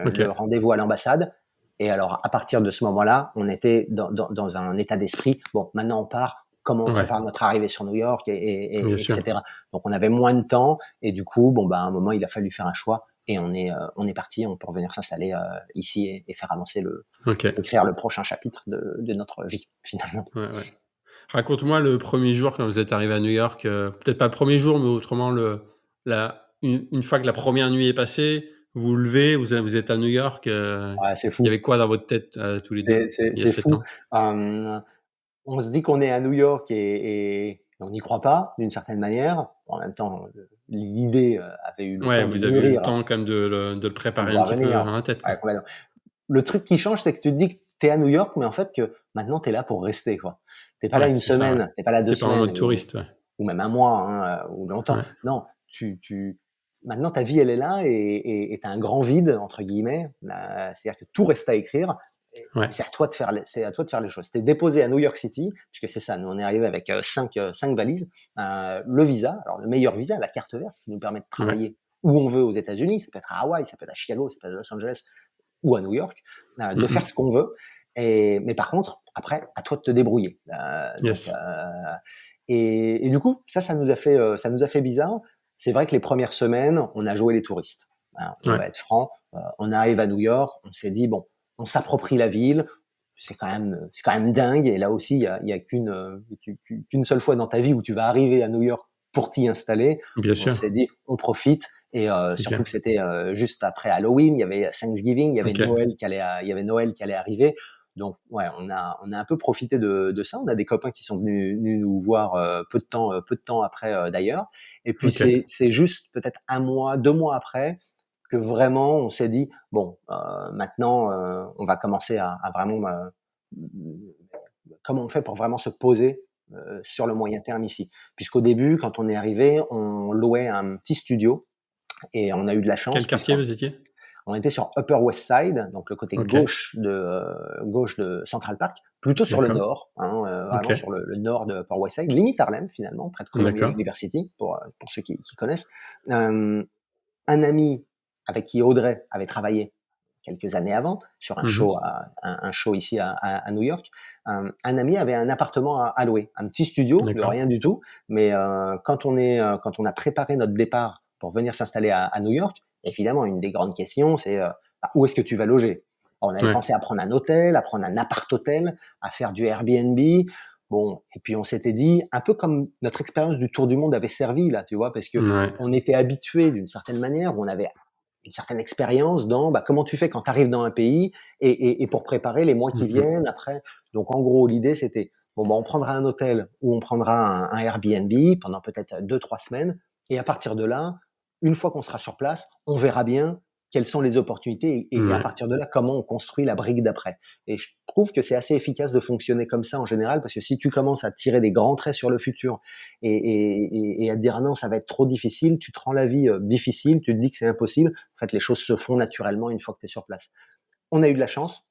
Ok. le rendez-vous à l'ambassade. Et alors, à partir de ce moment-là, on était dans un état d'esprit. Bon, maintenant on part. Comment on Ouais, prépare notre arrivée sur New York, bien sûr. etc. Donc, on avait moins de temps. Et du coup, bon, bah, à un moment, il a fallu faire un choix. Et on est parti pour venir s'installer ici et faire avancer Ok. écrire le prochain chapitre de notre vie, finalement. Ouais, ouais. Raconte-moi le premier jour quand vous êtes arrivé à New York, peut-être pas le premier jour, mais autrement une fois que la première nuit est passée, vous vous levez, vous êtes à New York, Ouais, c'est il y fou. avait quoi dans votre tête, tous les 2 il y a C'est 7 fou. ans? On se dit qu'on est à New York et on n'y croit pas, d'une certaine manière. En même temps, l'idée avait eu le Ouais, temps de vous avez eu le mûrir temps quand même de le pour le préparer un voir petit peu venir. dans la tête, Ouais, quoi. complètement. Le truc qui change, c'est que tu te dis que tu es à New York, mais en fait que maintenant tu es là pour rester, quoi. Tu pas là Ouais, une c'est ça, ouais. semaine, tu pas là 2 Tu pas en semaines mode touriste, ouais. ou même un mois, hein, ou longtemps. Ouais, Non, maintenant ta vie elle est là et tu as un grand vide entre guillemets. C'est-à-dire que tout reste à écrire et ouais. c'est à toi de faire les choses. Tu déposé à New York City, puisque c'est ça, nous on est arrivé avec 5 valises, le visa, alors le meilleur visa, la carte verte qui nous permet de Ouais. travailler où on veut aux États-Unis, ça peut être à Hawaï, ça peut être à Chicago, ça peut être à Los Angeles ou à New York, de Mmh faire mh. ce qu'on veut. Mais par contre, après, à toi de te débrouiller. Yes. Et du coup, ça nous a fait bizarre. C'est vrai que les premières semaines, on a joué les touristes. Hein, on Ouais. va être franc. On arrive à New York, on s'est dit bon, on s'approprie la ville. C'est quand même dingue. Et là aussi, il y a qu'une seule fois dans ta vie où tu vas arriver à New York pour t'y installer. Bien On sûr, s'est dit, on profite. Et c'est surtout clair. que c'était juste après Halloween, il y avait Thanksgiving, OK. il y avait Noël qui allait arriver. Donc ouais, on a un peu profité de ça. On a des copains qui sont venus nous voir peu de temps après d'ailleurs. Et puis OK. c'est juste peut-être un mois, 2 mois après que vraiment on s'est dit bon, maintenant on va commencer à vraiment comment on fait pour vraiment se poser sur le moyen terme ici. Puisqu'au début, quand on est arrivé, on louait un petit studio et on a eu de la Quel chance quartier puisqu'on vous étiez? on était sur Upper West Side, donc le côté OK. gauche de Central Park, plutôt sur le D'accord. nord, hein, vraiment OK. sur le nord de Upper West Side, limite Harlem finalement, près de Columbia D'accord. University, pour ceux qui connaissent. Euh, un ami avec qui Audrey avait travaillé quelques années avant sur Mmh mh. un show ici à New York, un ami avait un appartement à louer, un petit studio de D'accord. rien du tout, mais quand on a préparé notre départ pour venir s'installer à New York, évidemment une des grandes questions c'est où est-ce que tu vas loger. On avait Ouais. pensé à prendre un hôtel, à prendre un appart-hôtel, à faire du Airbnb. Bon, et puis on s'était dit, un peu comme notre expérience du tour du monde avait servi là, tu vois, parce que Ouais. on était habitué d'une certaine manière, où on avait une certaine expérience dans bah, comment tu fais quand tu arrives dans un pays et pour préparer les mois qui Mmh mh. viennent après. Donc en gros, l'idée c'était bon, bah, on prendra un hôtel ou on prendra un Airbnb pendant peut-être 2, 3 semaines et à partir de là, une fois qu'on sera sur place, on verra bien quelles sont les opportunités et à Ouais. partir de là, comment on construit la brique d'après. Et je trouve que c'est assez efficace de fonctionner comme ça en général parce que si tu commences à tirer des grands traits sur le futur et à te dire ah non, ça va être trop difficile, tu te rends la vie difficile, tu te dis que c'est impossible. En fait, les choses se font naturellement une fois que tu es sur place. On a eu de la chance.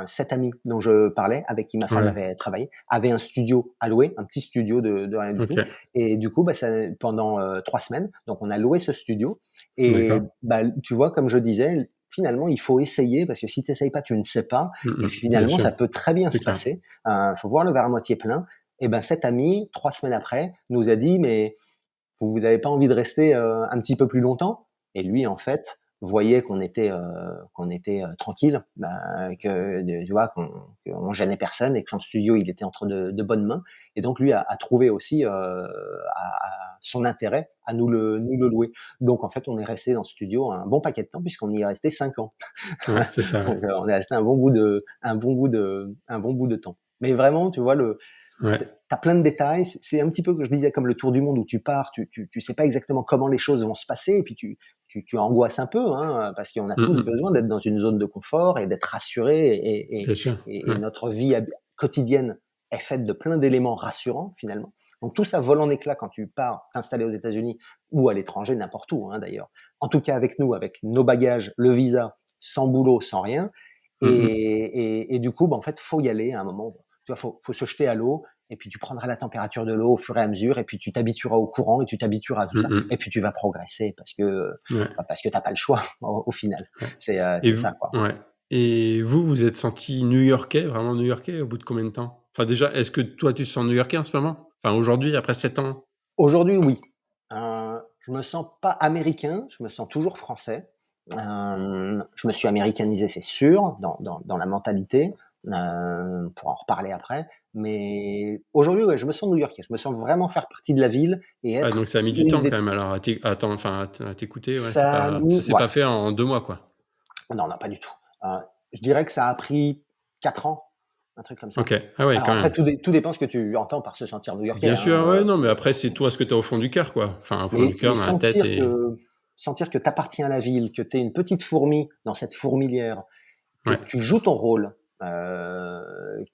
Cet ami dont je parlais, avec qui ma femme Ouais. avait travaillé, avait un studio à louer, un petit studio de rien du tout. OK. Et du coup, bah, pendant 3 semaines, donc on a loué ce studio. Et D'accord. bah, tu vois, comme je disais, finalement, il faut essayer parce que si tu n'essayes pas, tu ne sais pas. Mmh Et mh. Bien finalement, sûr, ça peut très bien c'est se clair. passer. Il faut voir le verre à moitié plein. Et ben cet ami, 3 semaines après, nous a dit, mais vous n'avez pas envie de rester un petit peu plus longtemps? Et lui, en fait, voyait qu'on était tranquille, bah, tu vois, qu'on gênait personne et que son studio, il était entre de bonnes mains. Et donc lui a trouvé aussi son intérêt à nous le louer. Donc en fait, on est resté dans ce studio un bon paquet de temps puisqu'on y est resté 5 ans. Ouais, c'est ça, ouais. Donc on est resté un bon bout de temps. Mais vraiment, tu vois, Ouais. t'as plein de détails. C'est un petit peu que je disais comme le tour du monde où tu pars, tu sais pas exactement comment les choses vont se passer et puis tu angoisses un peu, hein, parce qu'on a Mmh tous mh. besoin d'être dans une zone de confort et d'être rassuré Bien sûr. et Ouais. notre vie quotidienne est faite de plein d'éléments rassurants finalement. Donc tout ça vole en éclats quand tu pars t'installer aux États-Unis ou à l'étranger, n'importe où hein, d'ailleurs. En tout cas avec nous, avec nos bagages, le visa, sans boulot, sans rien. Mmh mh. Et du coup, bah, en fait, faut y aller à un moment. Tu vois, faut se jeter à l'eau et puis tu prendras la température de l'eau au fur et à mesure, et puis tu t'habitueras au courant et tu t'habitueras à tout ça, et puis tu vas progresser Ouais, parce que t'as pas le choix au final. ouais. Et C'est vous ça, quoi. ouais. Et vous, vous êtes senti new-yorkais, vraiment new-yorkais, au bout de combien de temps? Enfin, déjà, est-ce que toi, tu te sens new-yorkais en ce moment? Enfin, aujourd'hui, après 7 ans? Aujourd'hui, oui. Je me sens pas américain, je me sens toujours français. Je me suis américanisé, c'est sûr, dans la mentalité. On pourra en reparler après. Mais aujourd'hui, ouais, je me sens new-yorkais. Je me sens vraiment faire partie de la ville et Ah, être donc ça a mis du une temps des. quand même alors à t'écouter, ouais, Ça a ça mis, s'est ouais. pas fait en 2 mois, quoi? Non, non, pas du tout. Je dirais que ça a pris 4 ans, un truc comme ça. OK. Ah ouais, Alors quand après, même. tout dépend ce que tu entends par se sentir new-yorkais, Bien hein. sûr, ouais, non, mais après, c'est toi ce que tu as au fond du cœur, quoi. Enfin, au fond du Mais cœur, dans la tête sentir que tu appartiens à la ville, que tu es une petite fourmi dans cette fourmilière, que ouais, tu joues ton rôle,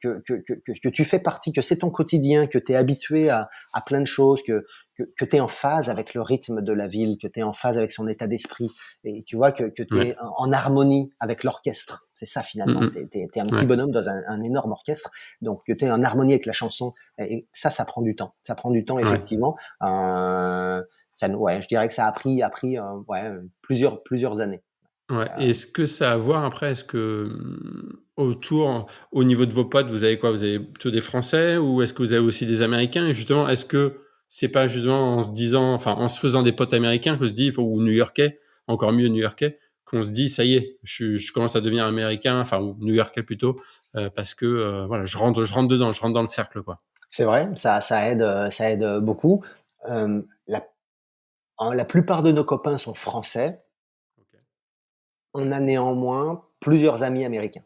que tu fais partie, que c'est ton quotidien, que tu es habitué à plein de choses, que tu es en phase avec le rythme de la ville, que tu es en phase avec son état d'esprit, et tu vois que tu ouais. es en harmonie avec l'orchestre. C'est ça Mmh finalement, mh. tu es un petit Ouais, bonhomme dans un énorme orchestre, donc que tu es en harmonie avec la chanson, et ça prend du temps. Ça prend du temps ouais, effectivement. Ouais, je dirais que ça a pris ouais, plusieurs années. ouais. Et est-ce que ça a à voir après, est-ce que, autour, au niveau de vos potes, vous avez quoi? Vous avez plutôt des Français ou est-ce que vous avez aussi des Américains? Et justement, est-ce que c'est pas justement en se disant enfin, en se faisant des potes américains qu'on se dit ou new-yorkais, encore mieux new-yorkais, qu'on se dit: «Ça y est, je commence à devenir américain», enfin ou new-yorkais plutôt, parce que, voilà, je rentre dedans, je rentre dans le cercle, quoi? C'est vrai, ça aide beaucoup. Hem, la la plupart de nos copains sont français. OK. On a néanmoins plusieurs amis américains.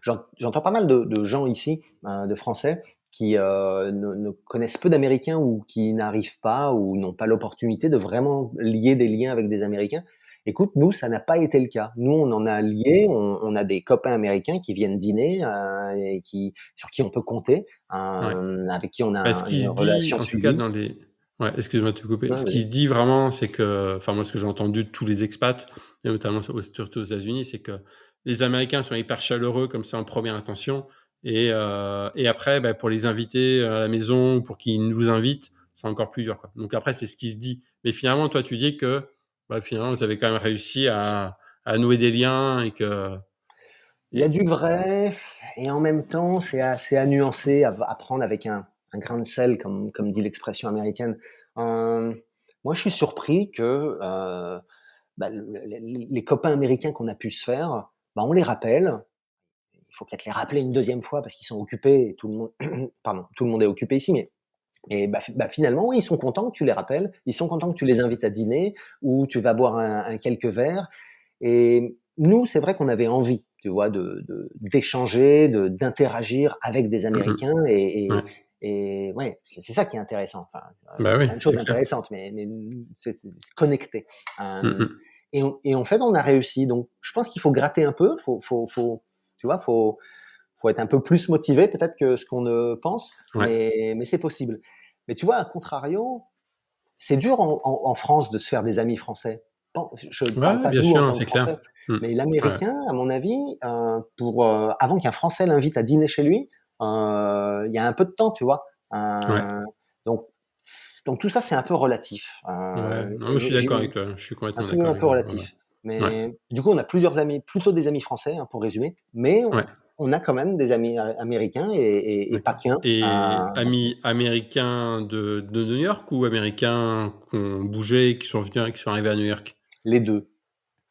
J'entends pas mal de gens ici, de Français qui, ne connaissent peu d'Américains ou qui n'arrivent pas ou n'ont pas l'opportunité de vraiment lier des liens avec des Américains. Écoute, nous, ça n'a pas été le cas. Nous, on en a lié, on a des copains américains qui viennent dîner, et sur qui on peut compter, Ouais. avec qui on a Bah, ce qui une se dit, relation en tout cas suivie. dans les ouais, excuse-moi de te couper. Ouais, Ce qui vas-y. se dit vraiment, c'est que enfin moi, ce que j'ai entendu de tous les expats et notamment surtout aux États-Unis, c'est que les Américains sont hyper chaleureux comme ça en première intention et après, bah, pour les inviter à la maison, pour qu'ils nous invitent, c'est encore plus dur, quoi. Donc après, c'est ce qui se dit. Mais finalement, toi, tu dis que, bah, finalement, vous avez quand même réussi à nouer des liens et que Il y a et du vrai et en même temps, c'est à nuancer, à prendre avec un grain de sel, comme dit l'expression américaine. Moi, je suis surpris que, bah, les copains américains qu'on a pu se faire, bah, on les rappelle. Il faut peut-être les rappeler une deuxième fois parce qu'ils sont occupés et tout le monde pardon, tout le monde est occupé ici, mais finalement, oui, ils sont contents que tu les rappelles. Ils sont contents que tu les invites à dîner ou tu vas boire un quelques verres. Et nous, c'est vrai qu'on avait envie, tu vois, d'échanger, d'interagir avec des mmh mh. Américains Ouais. et ouais, c'est ça qui est intéressant. Enfin, Bah, il y a oui, plein de c'est choses clair. intéressantes, mais c'est connecté. Mmh Hem mh. et en fait, on a réussi. Donc, je pense qu'il faut gratter un peu. Tu vois, faut être un peu plus motivé peut-être que ce qu'on ne pense, Ouais. mais c'est possible. Mais tu vois, à contrario, c'est dur en France de se faire des amis français. Je ne Ouais, parle ouais, pas de bien nous en sûr, tant que c'est clair. Français, Mmh. mais Ouais, l'Américain, à mon avis, avant qu'un Français l'invite à dîner chez lui, il y a un peu de temps, tu vois. ouais, Donc, donc tout ça, c'est un peu relatif. ouais. Non, mais je suis d'accord avec toi, je suis complètement d'accord Un avec peu toi. Ouais, ouais. relatif. Ouais, Mais du coup, on a plusieurs amis, plutôt des amis français, hein, pour résumer, mais ouais, on a quand même des amis américains et pas d'accord. qu'un. Et amis américains de New York ou américains qui ont bougé et qui sont venus qui sont arrivés à New York? Les deux.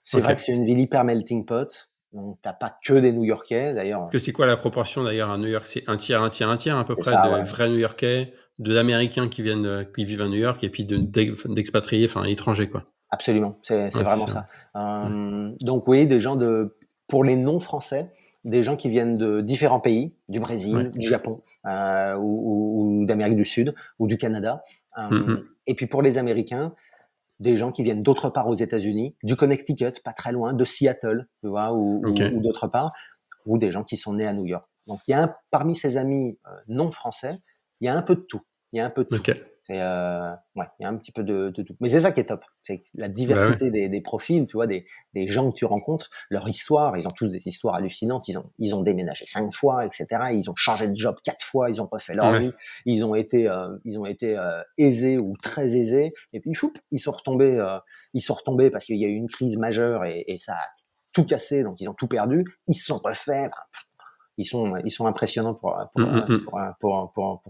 C'est vrai que OK. c'est une ville hyper melting pot, donc t'as pas que des New-Yorkais. D'ailleurs, Que c'est quoi la proportion d'ailleurs à New York? C'est un tiers, un tiers, un tiers à peu c'est près ça, de ouais, vrais New-Yorkais, d'Américains qui viennent, qui vivent à New York et puis d'expatriés, enfin étrangers, quoi? absolument, c'est Ouais, c'est vraiment ça. ça. Ouais. Donc oui, des gens pour les non-français, des gens qui viennent de différents pays, du Ouais. Brésil, du Japon, ou d'Amérique du Sud ou du Canada. Mmh mh. Et puis pour les Américains, des gens qui viennent d'autre part aux États-Unis, du Connecticut, pas très loin, de Seattle, tu vois, ou OK. d'autre part, ou des gens qui sont nés à New York. Donc parmi ces amis non français, il y a un peu de tout. Il y a un peu de tout. OK. Ouais, il y a un petit peu de tout. Mais c'est ça qui est top. C'est la Bah ouais. diversité des profils, tu vois, des gens que tu rencontres, leur histoire. Ils ont tous des histoires hallucinantes. Ils ont déménagé 5 fois, etc. Ils ont changé de job 4 fois. Ils ont refait leur Ouais. vie. Ils ont été aisés ou très aisés. Et puis, fou, ils sont retombés. Ils sont retombés parce qu'il y a eu une crise majeure et ça a tout cassé. Donc, ils ont tout perdu. Ils se sont refaits. Ils sont impressionnants pour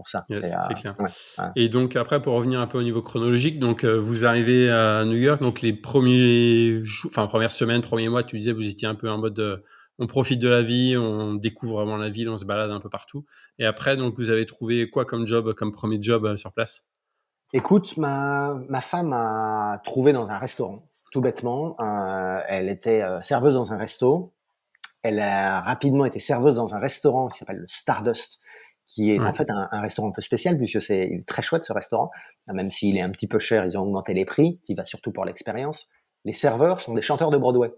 ça. Yes, c'est clair. Ouais, ouais. Et donc après, pour revenir un peu au niveau chronologique, donc vous arrivez à New York, donc les premiers jours, enfin première semaine, premiers mois, tu disais vous étiez un peu en mode on profite de la vie, on découvre vraiment la ville, on se balade un peu partout. Et après, donc vous avez trouvé quoi comme job, comme premier job sur place? Écoute, ma femme a trouvé dans un restaurant, tout bêtement. Elle était serveuse dans un resto. Elle a rapidement été serveuse dans un restaurant qui s'appelle le Stardust, qui est en Ouais, fait un restaurant un peu spécial puisque il est très chouette ce restaurant. Même s'il est un petit peu cher, ils ont augmenté les prix. Tu y vas surtout pour l'expérience. Les serveurs sont des chanteurs de Broadway.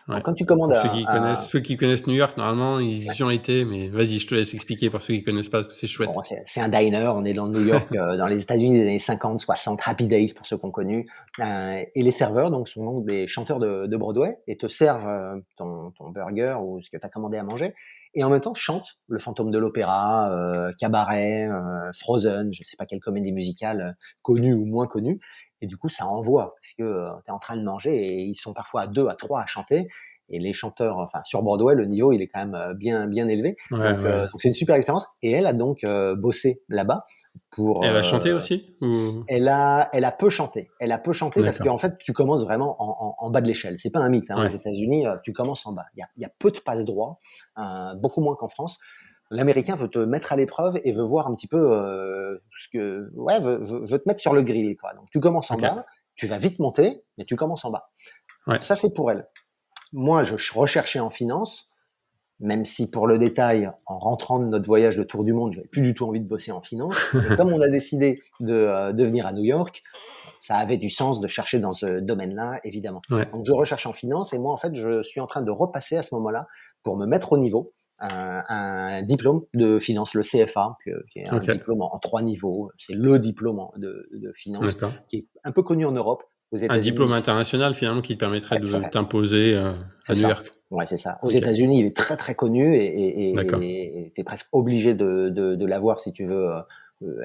ouais. Donc quand tu commandes Pour ceux qui connaissent New York, normalement ils y ont été, mais vas-y, je te laisse expliquer pour ceux qui connaissent pas, parce que c'est chouette. bon, c'est un diner, on est dans New York, dans les États-Unis des années 50, 60, Happy Days pour ceux qu'on connu. Et les serveurs donc sont donc des chanteurs de Broadway et te servent ton burger ou ce que tu as commandé à manger et en même temps chantent le Fantôme de l'Opéra, Cabaret, Frozen, je sais pas quelle comédie musicale connue ou moins connue. Et du coup, ça envoie parce que tu es en train de manger et ils sont parfois à 2, à 3 à chanter. Et les chanteurs, enfin sur Broadway, le niveau il est quand même bien élevé. Ouais, ouais. Donc c'est une super expérience. Et elle a donc bossé là-bas pour. Et elle a chanté aussi ou... Elle a peu chanté. Elle a peu chanté parce D'accord. qu'en fait tu commences vraiment en bas de l'échelle. C'est pas un mythe. Aux Ouais. États-Unis, tu commences en bas. Il y a peu de passe droit, beaucoup moins qu'en France. L'Américain veut te mettre à l'épreuve et veut voir un petit peu veut te mettre sur le grill, quoi. Donc tu commences en Ok. bas, tu vas vite monter, mais tu commences en bas. Ouais. Ça c'est pour elle. Moi, je recherchais en finance, même si pour le détail, en rentrant de notre voyage de tour du monde, j'avais plus du tout envie de bosser en finance. Mais comme on a décidé de venir à New York, ça avait du sens de chercher dans ce domaine-là, évidemment. Ouais. Donc, je recherche en finance et moi, en fait, je suis en train de repasser à ce moment-là pour me mettre au niveau un diplôme de finance, le CFA, qui est un Ok. diplôme en 3 niveaux. C'est le diplôme de finance D'accord. qui est un peu connu en Europe. Aux Un diplôme États-Unis, international finalement qui te permettrait ouais, tout à de fait. t'imposer C'est à New ça. York. Ouais, c'est ça. Aux Ok. États-Unis, il est très très connu D'accord. et t'es presque obligé de l'avoir si tu veux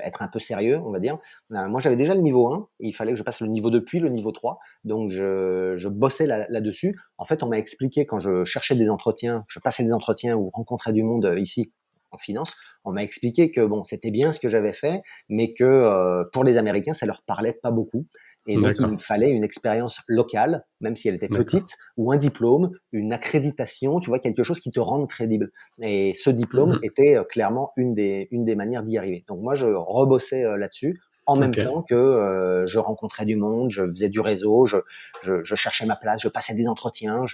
être un peu sérieux, on va dire. Moi, j'avais déjà le niveau 1, et il fallait que je passe le niveau 2 puis le niveau 3. Donc, je bossais là-dessus. En fait, on m'a expliqué quand je cherchais des entretiens, je passais des entretiens ou rencontrais du monde ici en finance, on m'a expliqué que bon, c'était bien ce que j'avais fait, mais que pour les Américains, ça leur parlait pas beaucoup. Et donc, il D'accord. me fallait une expérience locale, même si elle était D'accord. petite, ou un diplôme, une accréditation, tu vois, quelque chose qui te rende crédible. Et ce diplôme Mhm. était clairement une des manières d'y arriver. Donc moi, je rebossais là-dessus en même Ok. temps que je rencontrais du monde, je faisais du réseau, je cherchais ma place, je passais des entretiens,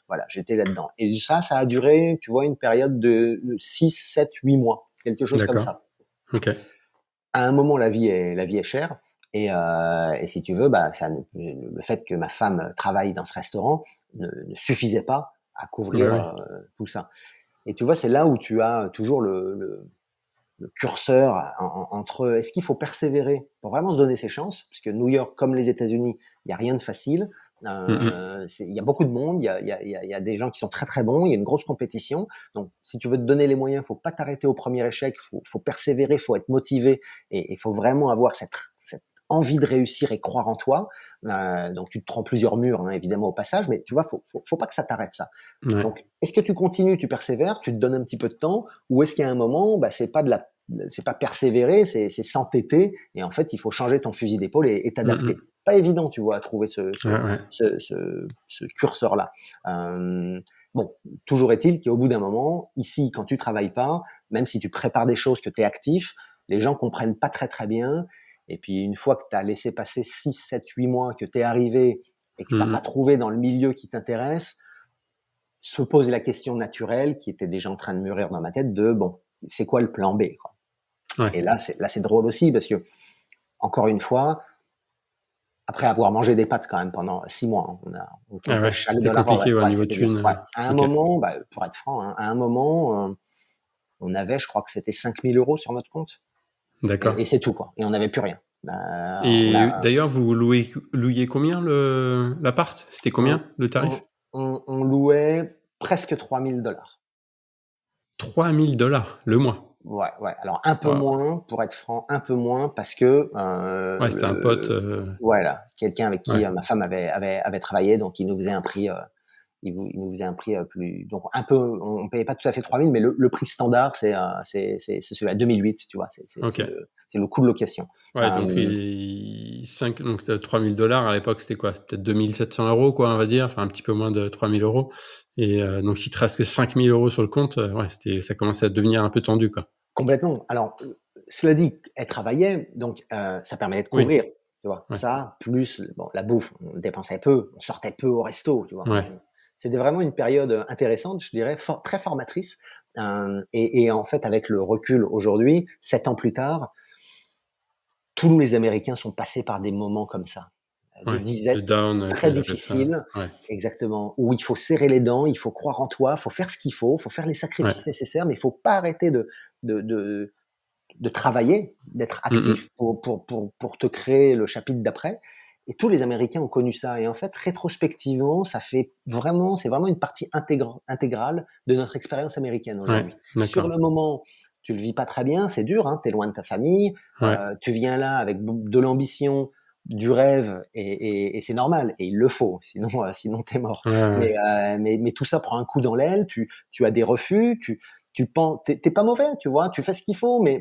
voilà, j'étais là-dedans. Et ça a duré, tu vois, une période de 6, 7, 8 mois, quelque chose comme D'accord. ça. Ok. À un moment, la vie est chère. Et si tu veux, le fait que ma femme travaille dans ce restaurant ne suffisait pas à Bah couvrir oui. tout ça. Et tu vois, c'est là où tu as toujours le curseur entre est-ce qu'il faut persévérer pour vraiment se donner ses chances, puisque New York, comme les États-Unis, il n'y a rien de facile. Mhm. Il y a beaucoup de monde, il y a des gens qui sont très très bons, il y a une grosse compétition. Donc, si tu veux te donner les moyens, faut pas t'arrêter au premier échec, faut persévérer, faut être motivé, et il faut vraiment avoir cette envie de réussir et croire en toi. Donc, tu te prends plusieurs murs, hein, évidemment, au passage, mais tu vois, faut pas que ça t'arrête, ça. Ouais. Donc, est-ce que tu continues, tu persévères, tu te donnes un petit peu de temps, ou est-ce qu'il y a un moment, c'est pas persévérer, c'est s'entêter, et en fait, il faut changer ton fusil d'épaule et t'adapter. Mhm. Pas évident, tu vois, à trouver ce, ce, Ouais, ouais. ce, ce curseur-là. Bon, toujours est-il qu'au bout d'un moment, ici, quand tu travailles pas, même si tu prépares des choses, que tu es actif, les gens comprennent pas très très bien. Et puis, une fois que tu as laissé passer 6, 7, 8 mois, que tu es arrivé et que tu n'as pas Mhm. trouvé dans le milieu qui t'intéresse, se pose la question naturelle qui était déjà en train de mûrir dans ma tête de, bon, c'est quoi le plan B, quoi. Ouais. Et là, c'est drôle aussi parce que, encore une fois, après avoir mangé des pâtes quand même pendant 6 mois, hein, on Ah comptait ouais. chaque C'était dollar. Ouais, compliqué ouais, au ouais, niveau c'était dur. thune. Ouais. À un Ok. moment, pour être franc, hein, à un moment, on avait, je crois que c'était 5 000 € sur notre compte. Et D'accord. c'est tout, quoi. Et on n'avait plus rien. On Et a, d'ailleurs, vous louiez combien l'appart? C'était on, combien le on, tarif? on louait presque $3 000. 3 000 $ le mois. Ouais, ouais. Alors un peu Waouh! moins, pour être franc, un peu moins parce que Ouais, c'était un pote. voilà, quelqu'un avec qui Ouais, ma femme avait travaillé, donc il nous faisait un prix, il nous faisait un prix plus, donc un peu, on payait pas tout à fait 3000, mais le prix standard c'est celui-là 2008, tu vois, OK. c'est le coût de location. Ouais, donc Euh, 5 donc 3 000 $ à l'époque, c'était quoi? C'était peut-être 2 700 € quoi, on va dire, enfin un petit peu moins de 3 000 €. Et donc s'il te reste que 5 000 € sur le compte, ouais, ça commençait à devenir un peu tendu, quoi. Complètement. Alors, cela dit, elle travaillait, donc ça permettait de Oui, couvrir, tu vois. ouais, Ça, plus bon, la bouffe, on dépensait peu, on sortait peu au resto, tu vois. ouais. C'était vraiment une période intéressante, je dirais, très formatrice. Et en fait, avec le recul aujourd'hui, 7 ans plus tard, tous les Américains sont passés par des moments comme ça, de Ouais, le disette down, très qu'ils appellent ça. difficiles, Ouais, exactement, où il faut serrer les dents, il faut croire en toi, il faut faire ce qu'il faut faire les ouais. sacrifices nécessaires, mais il faut pas arrêter de, de, de travailler, d'être Mmh mh. actif pour te créer le chapitre d'après. Et tous les Américains ont connu ça. Et en fait, rétrospectivement, c'est vraiment une partie intégrale de notre expérience américaine Ouais, aujourd'hui. Sur d'accord. le moment, tu le vis pas très bien, c'est dur, hein, t'es loin de ta famille, Ouais, tu viens là avec de l'ambition, du rêve, et c'est normal, et il le faut, sinon, sinon t'es mort. ouais, ouais, Mais tout ça prend un coup dans l'aile, tu as des refus, tu penses, t'es pas mauvais, tu vois, tu fais ce qu'il faut, mais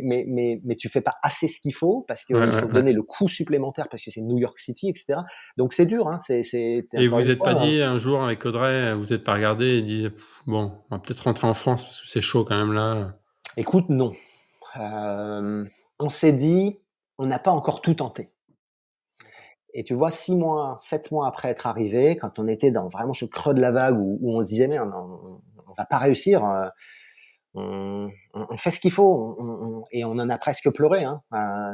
tu fais pas assez ce qu'il faut parce ouais, qu'il ouais, faut ouais. donner le coup supplémentaire parce que c'est New York City, etc. Donc c'est dur, hein, t'es Et encore vous une êtes pas fois. dit un jour avec Audrey, vous êtes pas regardés et dit: «Bon, on va peut-être rentrer en France parce que c'est chaud quand même là». Écoute, non. On s'est dit, on n'a pas encore tout tenté. Et tu vois, 6 mois, 7 mois après être arrivé, quand on était dans vraiment ce creux de la vague où on se disait, merde, on va pas réussir. On fait ce qu'il faut, et on en a presque pleuré. Hein.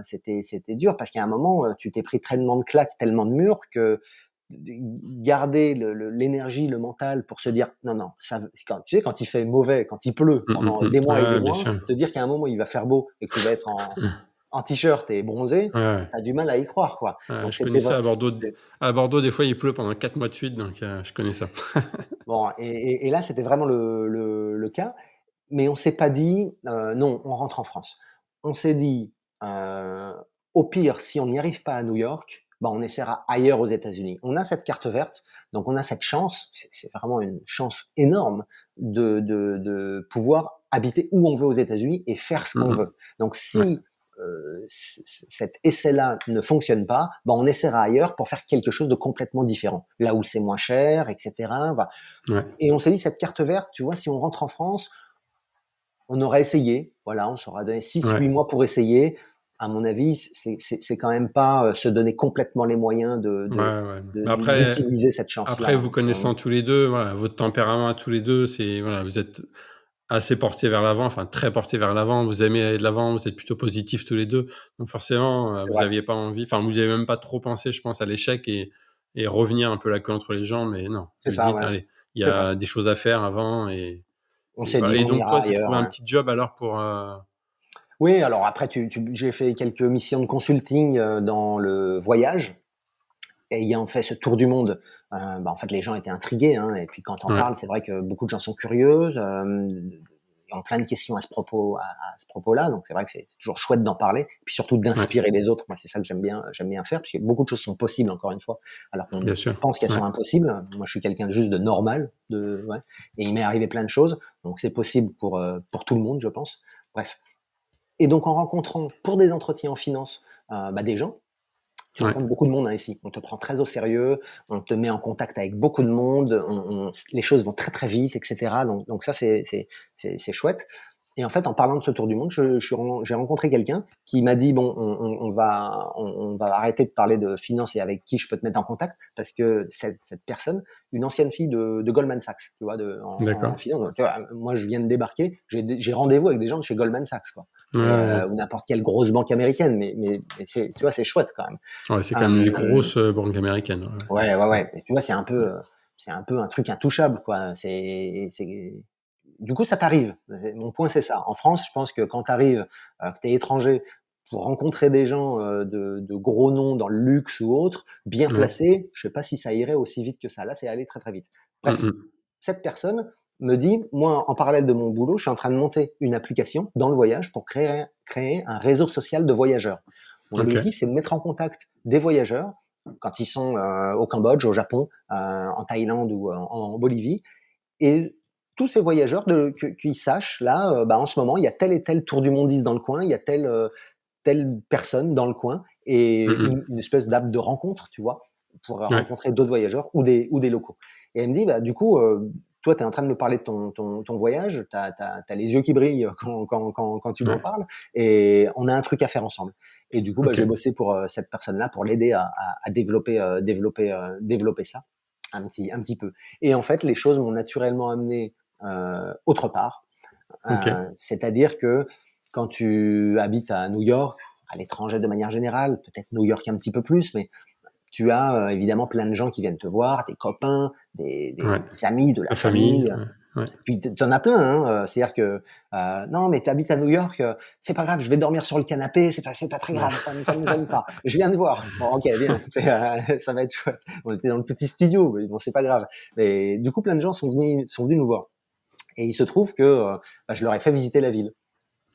C'était dur parce qu'à un moment, tu t'es pris tellement de claques, tellement de murs que garder l'énergie, le mental pour se dire non, non, tu sais, quand il fait mauvais, quand il pleut Mmh mh, pendant mmh. des mois et des Ouais, bien mois, sûr. te dire qu'à un moment il va faire beau et que tu vas être en t-shirt et bronzé, Ouais, ouais. t'as du mal à y croire, quoi. Ouais, Donc je connais c'était ça vrai. à Bordeaux. À Bordeaux, des fois, il pleut pendant 4 mois de suite, donc je connais ça. Bon, et là, c'était vraiment le cas. Mais on s'est pas dit, non, on rentre en France. On s'est dit, au pire, si on n'y arrive pas à New York, bah, on essaiera ailleurs aux États-Unis. On a cette carte verte, donc on a cette chance, c'est vraiment une chance énorme de pouvoir habiter où on veut aux États-Unis et faire ce Mmh qu'on mh. veut. Donc Ouais, si cet essai-là ne fonctionne pas, bah, on essaiera ailleurs pour faire quelque chose de complètement différent, là où c'est moins cher, etc. ouais, Et on s'est dit, cette carte verte, tu vois, si on rentre en France, on aurait essayé, voilà, on s'aura donné 6-8 ouais, mois pour essayer. À mon avis, c'est quand même pas se donner complètement les moyens ouais, ouais, non. Mais d'utiliser cette chance-là. après vous Hein. connaissant tous les 2, voilà, votre tempérament à tous les 2, c'est voilà, vous êtes assez portés vers l'avant, enfin très portés vers l'avant, vous aimez aller de l'avant, vous êtes plutôt positifs tous les 2. Donc forcément, C'est vous vrai, aviez pas envie, enfin vous avez même pas trop pensé, je pense, à l'échec et revenir un peu la queue entre les jambes, mais non, c'est vous ça, dites: ouais, «Allez, il y c'est vrai. a des choses à faire avant» On et s'est voilà. dit, Et on donc ira toi, tu as ailleurs. trouvé un Ouais. petit job alors pour, Oui, alors après, j'ai fait quelques missions de consulting dans le voyage. Ayant fait ce tour du monde, bah, en fait, les gens étaient intrigués, hein, et puis quand on ouais, parle, c'est vrai que beaucoup de gens sont curieux, ont plein de questions à ce propos-là, donc c'est vrai que c'est toujours chouette d'en parler, puis surtout ouais, d'inspirer les autres. Moi, c'est ça que j'aime bien faire, parce que beaucoup de choses sont possibles, encore une fois, alors qu'on bien sûr. pense qu'elles Ouais, sont impossibles. Moi, je suis quelqu'un de juste de normal, ouais, et il m'est arrivé plein de choses, donc c'est possible pour tout le monde, je pense. Bref. Et donc, en rencontrant, pour des entretiens en finance, bah, des gens, tu ouais, rencontres beaucoup de monde, hein, ici. On te prend très au sérieux, on te met en contact avec beaucoup de monde, les choses vont très très vite, etc. Donc ça, c'est chouette. Et en fait, en parlant de ce tour du monde, j'ai rencontré quelqu'un qui m'a dit, bon, on va arrêter de parler de finance et avec qui je peux te mettre en contact, parce que cette personne, une ancienne fille de Goldman Sachs, tu vois, en d'accord. finance. Donc, tu vois, moi, je viens de débarquer, j'ai rendez-vous avec des gens de chez Goldman Sachs, quoi. Ouais, ouais. Ou n'importe quelle grosse banque américaine, mais tu vois, c'est chouette quand même. Ouais, c'est quand même les Hem, grosses, banques américaines, ouais, ouais, ouais. ouais. Et tu vois, c'est un peu un truc intouchable, quoi. Du coup, ça t'arrive. Mon point, c'est ça. En France, je pense que quand tu arrives, que tu es étranger, pour rencontrer des gens de gros noms dans le luxe ou autre, bien Ouais. placés, je sais pas si ça irait aussi vite que ça. Là, c'est allé très très vite. Bref, Mmh. cette personne me dit, moi, en parallèle de mon boulot, je suis en train de monter une application dans le voyage pour créer un réseau social de voyageurs. Mon OK. objectif, c'est de mettre en contact des voyageurs quand ils sont au Cambodge, au Japon, en Thaïlande ou en Bolivie, et tous ces voyageurs qu'ils sachent, là, en ce moment, il y a tel et tel tour du mondiste dans le coin, il y a telle personne dans le coin, et Mmh. une espèce d'app de rencontre, tu vois, pour Ouais. rencontrer d'autres voyageurs ou des locaux. Et elle me dit, bah, du coup, toi, tu es en train de me parler de ton voyage, tu as les yeux qui brillent quand tu m'en Ouais. parles, et on a un truc à faire ensemble. Et du coup, bah, OK. j'ai bossé pour cette personne-là pour l'aider à développer ça un petit peu. Et en fait, les choses m'ont naturellement amené autre part. OK. C'est-à-dire que quand tu habites à New York, à l'étranger de manière générale, peut-être New York un petit peu plus, mais tu as évidemment plein de gens qui viennent te voir, des copains, Ouais. des amis, de la La famille, famille. ouais. Ouais. Puis t'en as plein, hein. C'est-à-dire que non, mais t'habites à New York, c'est pas grave, je vais dormir sur le canapé, c'est pas très Ouais. grave, ça me gêne pas. Je viens te voir. Bon, ok, viens, ça va être chouette. On était dans le petit studio, mais bon, c'est pas grave. Mais du coup, plein de gens sont venus nous voir. Et il se trouve que je leur ai fait visiter la ville.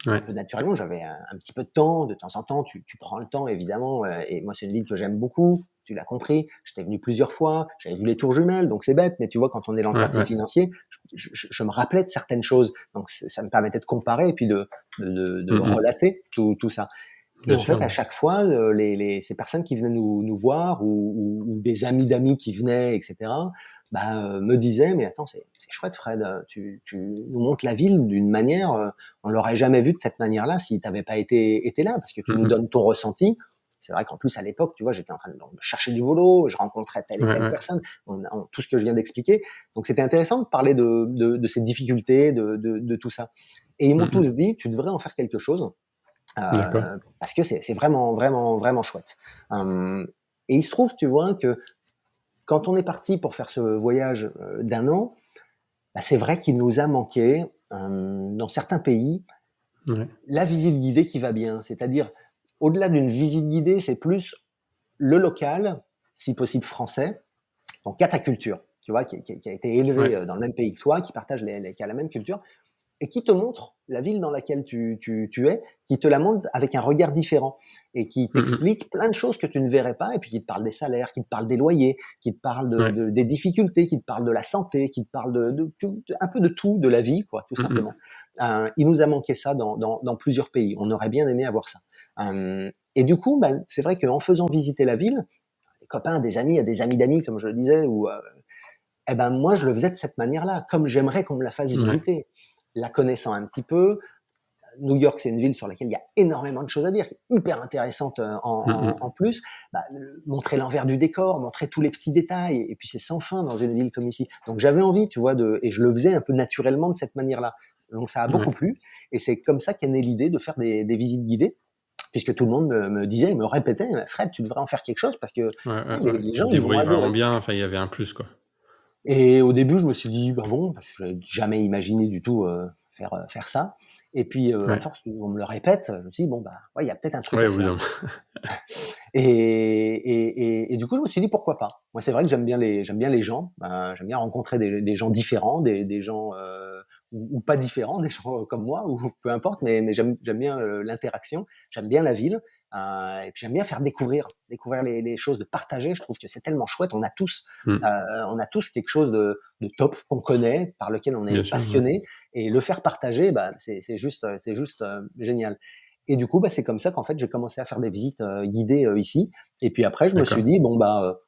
Ouais. Naturellement, j'avais un petit peu de temps en temps, tu prends le temps évidemment, et moi c'est une ville que j'aime beaucoup, tu l'as compris, j'étais venu plusieurs fois, j'avais vu les tours jumelles, donc c'est bête, mais tu vois, quand on est dans le Ouais, quartier ouais. financier, je me rappelais de certaines choses, donc ça me permettait de comparer et puis de Mmh. relater tout ça. Et Bien en fait, sûr, à ouais. chaque fois, ces personnes qui venaient nous voir ou des amis d'amis qui venaient, etc., me disaient, mais attends, c'est chouette, Fred, tu nous montres la ville d'une manière, on l'aurait jamais vu de cette manière-là si tu n'avais pas été là, parce que tu nous Mmh. donnes ton ressenti. C'est vrai qu'en plus, à l'époque, tu vois, j'étais en train de chercher du boulot, je rencontrais telle et Ouais, telle ouais. personne, tout ce que je viens d'expliquer. Donc, c'était intéressant de parler de ces difficultés, de tout ça. Et ils m'ont Mmh. tous dit, tu devrais en faire quelque chose. D'accord. Parce que c'est vraiment, vraiment, vraiment chouette. Et il se trouve, tu vois, que quand on est parti pour faire ce voyage d'un an, c'est vrai qu'il nous a manqué, dans certains pays, Ouais. la visite guidée qui va bien. C'est-à-dire, au-delà d'une visite guidée, c'est plus le local, si possible français, donc qui a ta culture, tu vois, qui a été élevé Ouais. dans le même pays que toi, qui partage qui a la même culture, et qui te montre la ville dans laquelle tu es, qui te la montre avec un regard différent et qui Mmh. t'explique plein de choses que tu ne verrais pas, et puis qui te parle des salaires, qui te parle des loyers, qui te parle Ouais. des difficultés, qui te parle de la santé, qui te parle un peu de tout, de la vie, quoi, tout Mmh. simplement. Il nous a manqué ça dans plusieurs pays. On aurait bien aimé avoir ça. Et du coup, c'est vrai qu'en faisant visiter la ville, des copains, des amis, à des amis d'amis, comme je le disais, ou moi, je le faisais de cette manière-là, comme j'aimerais qu'on me la fasse Ouais. visiter. La connaissant un petit peu, New York, c'est une ville sur laquelle il y a énormément de choses à dire, hyper intéressante Mmh. en plus. Montrer l'envers du décor, montrer tous les petits détails, et puis c'est sans fin dans une ville comme ici. Donc j'avais envie, tu vois, et je le faisais un peu naturellement de cette manière-là. Donc ça a beaucoup Ouais. plu, et c'est comme ça qu'est née l'idée de faire des visites guidées, puisque tout le monde me disait, me répétait, Fred, tu devrais en faire quelque chose parce que Ouais, ouais, ouais. les Tu gens, te ils vont débrouilles vraiment adorer. bien, enfin, il y avait un plus, quoi. Et au début, je me suis dit: «Bah bon», parce que j'avais jamais imaginé du tout, faire ça. Et puis, à Ouais. force on me le répète, je me suis dit: «Bon, ouais, il y a peut-être un truc Ouais, à au bout faire». d'un Et du coup, je me suis dit: «Pourquoi pas?» Moi, c'est vrai que j'aime bien les gens, j'aime bien rencontrer des gens différents, des gens, ou pas différents, des gens comme moi, ou peu importe, mais j'aime bien, l'interaction, j'aime bien la ville, et puis j'aime bien faire découvrir les choses, de partager. Je trouve que c'est tellement chouette. Mmh. On a tous quelque chose de top qu'on connaît, par lequel on est Bien sûr, ouais. passionné, et le faire partager, c'est juste, génial. Et du coup, c'est comme ça qu'en fait, j'ai commencé à faire des visites guidées ici. Et puis après, je me suis D'accord. dit, bon,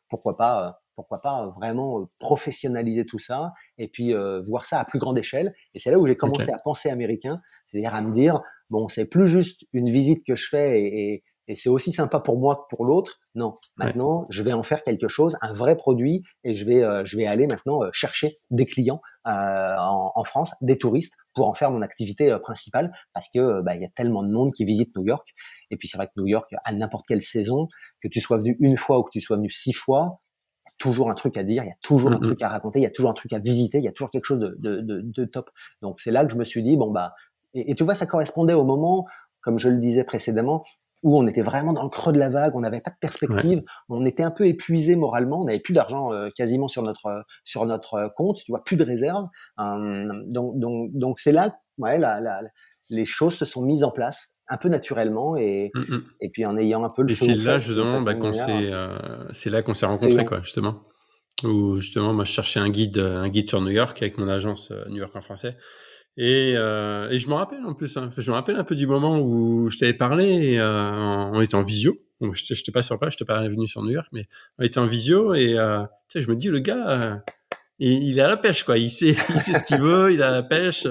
pourquoi pas vraiment professionnaliser tout ça, et puis voir ça à plus grande échelle. Et c'est là où j'ai OK. commencé à penser américain, c'est-à-dire à me dire, bon, c'est plus juste une visite que je fais, et c'est aussi sympa pour moi que pour l'autre. Non, Ouais. maintenant, je vais en faire quelque chose, un vrai produit, et je vais aller maintenant chercher des clients en France, des touristes, pour en faire mon activité principale, parce que il y a tellement de monde qui visite New York. Et puis c'est vrai que New York, à n'importe quelle saison, que tu sois venu une fois ou que tu sois venu 6 fois, il y a toujours un truc à dire, il y a toujours un Mmh truc mh. à raconter, il y a toujours un truc à visiter, il y a toujours quelque chose de top. Donc c'est là que je me suis dit, bon et tu vois, ça correspondait au moment, comme je le disais précédemment, où on était vraiment dans le creux de la vague, on n'avait pas de perspective, on était un peu épuisé moralement, on n'avait plus d'argent quasiment sur notre compte, tu vois, plus de réserve. Donc c'est là, les choses se sont mises en place un peu naturellement Mmh. et puis en ayant un peu le Et feu c'est aux là fesses, d'une justement, certaine manière. c'est là qu'on s'est rencontrés, Absolument. quoi, justement. Où justement, moi, je cherchais un guide sur New York avec mon agence New York en français. Et je me rappelle en plus, hein, je me rappelle un peu du moment où je t'avais parlé et on était en visio. Donc, j'étais pas sur place, j'étais pas venu sur New York, mais on était en visio et tu sais, je me dis, le gars, il est à la pêche, quoi. Il sait ce qu'il veut, il est à la pêche.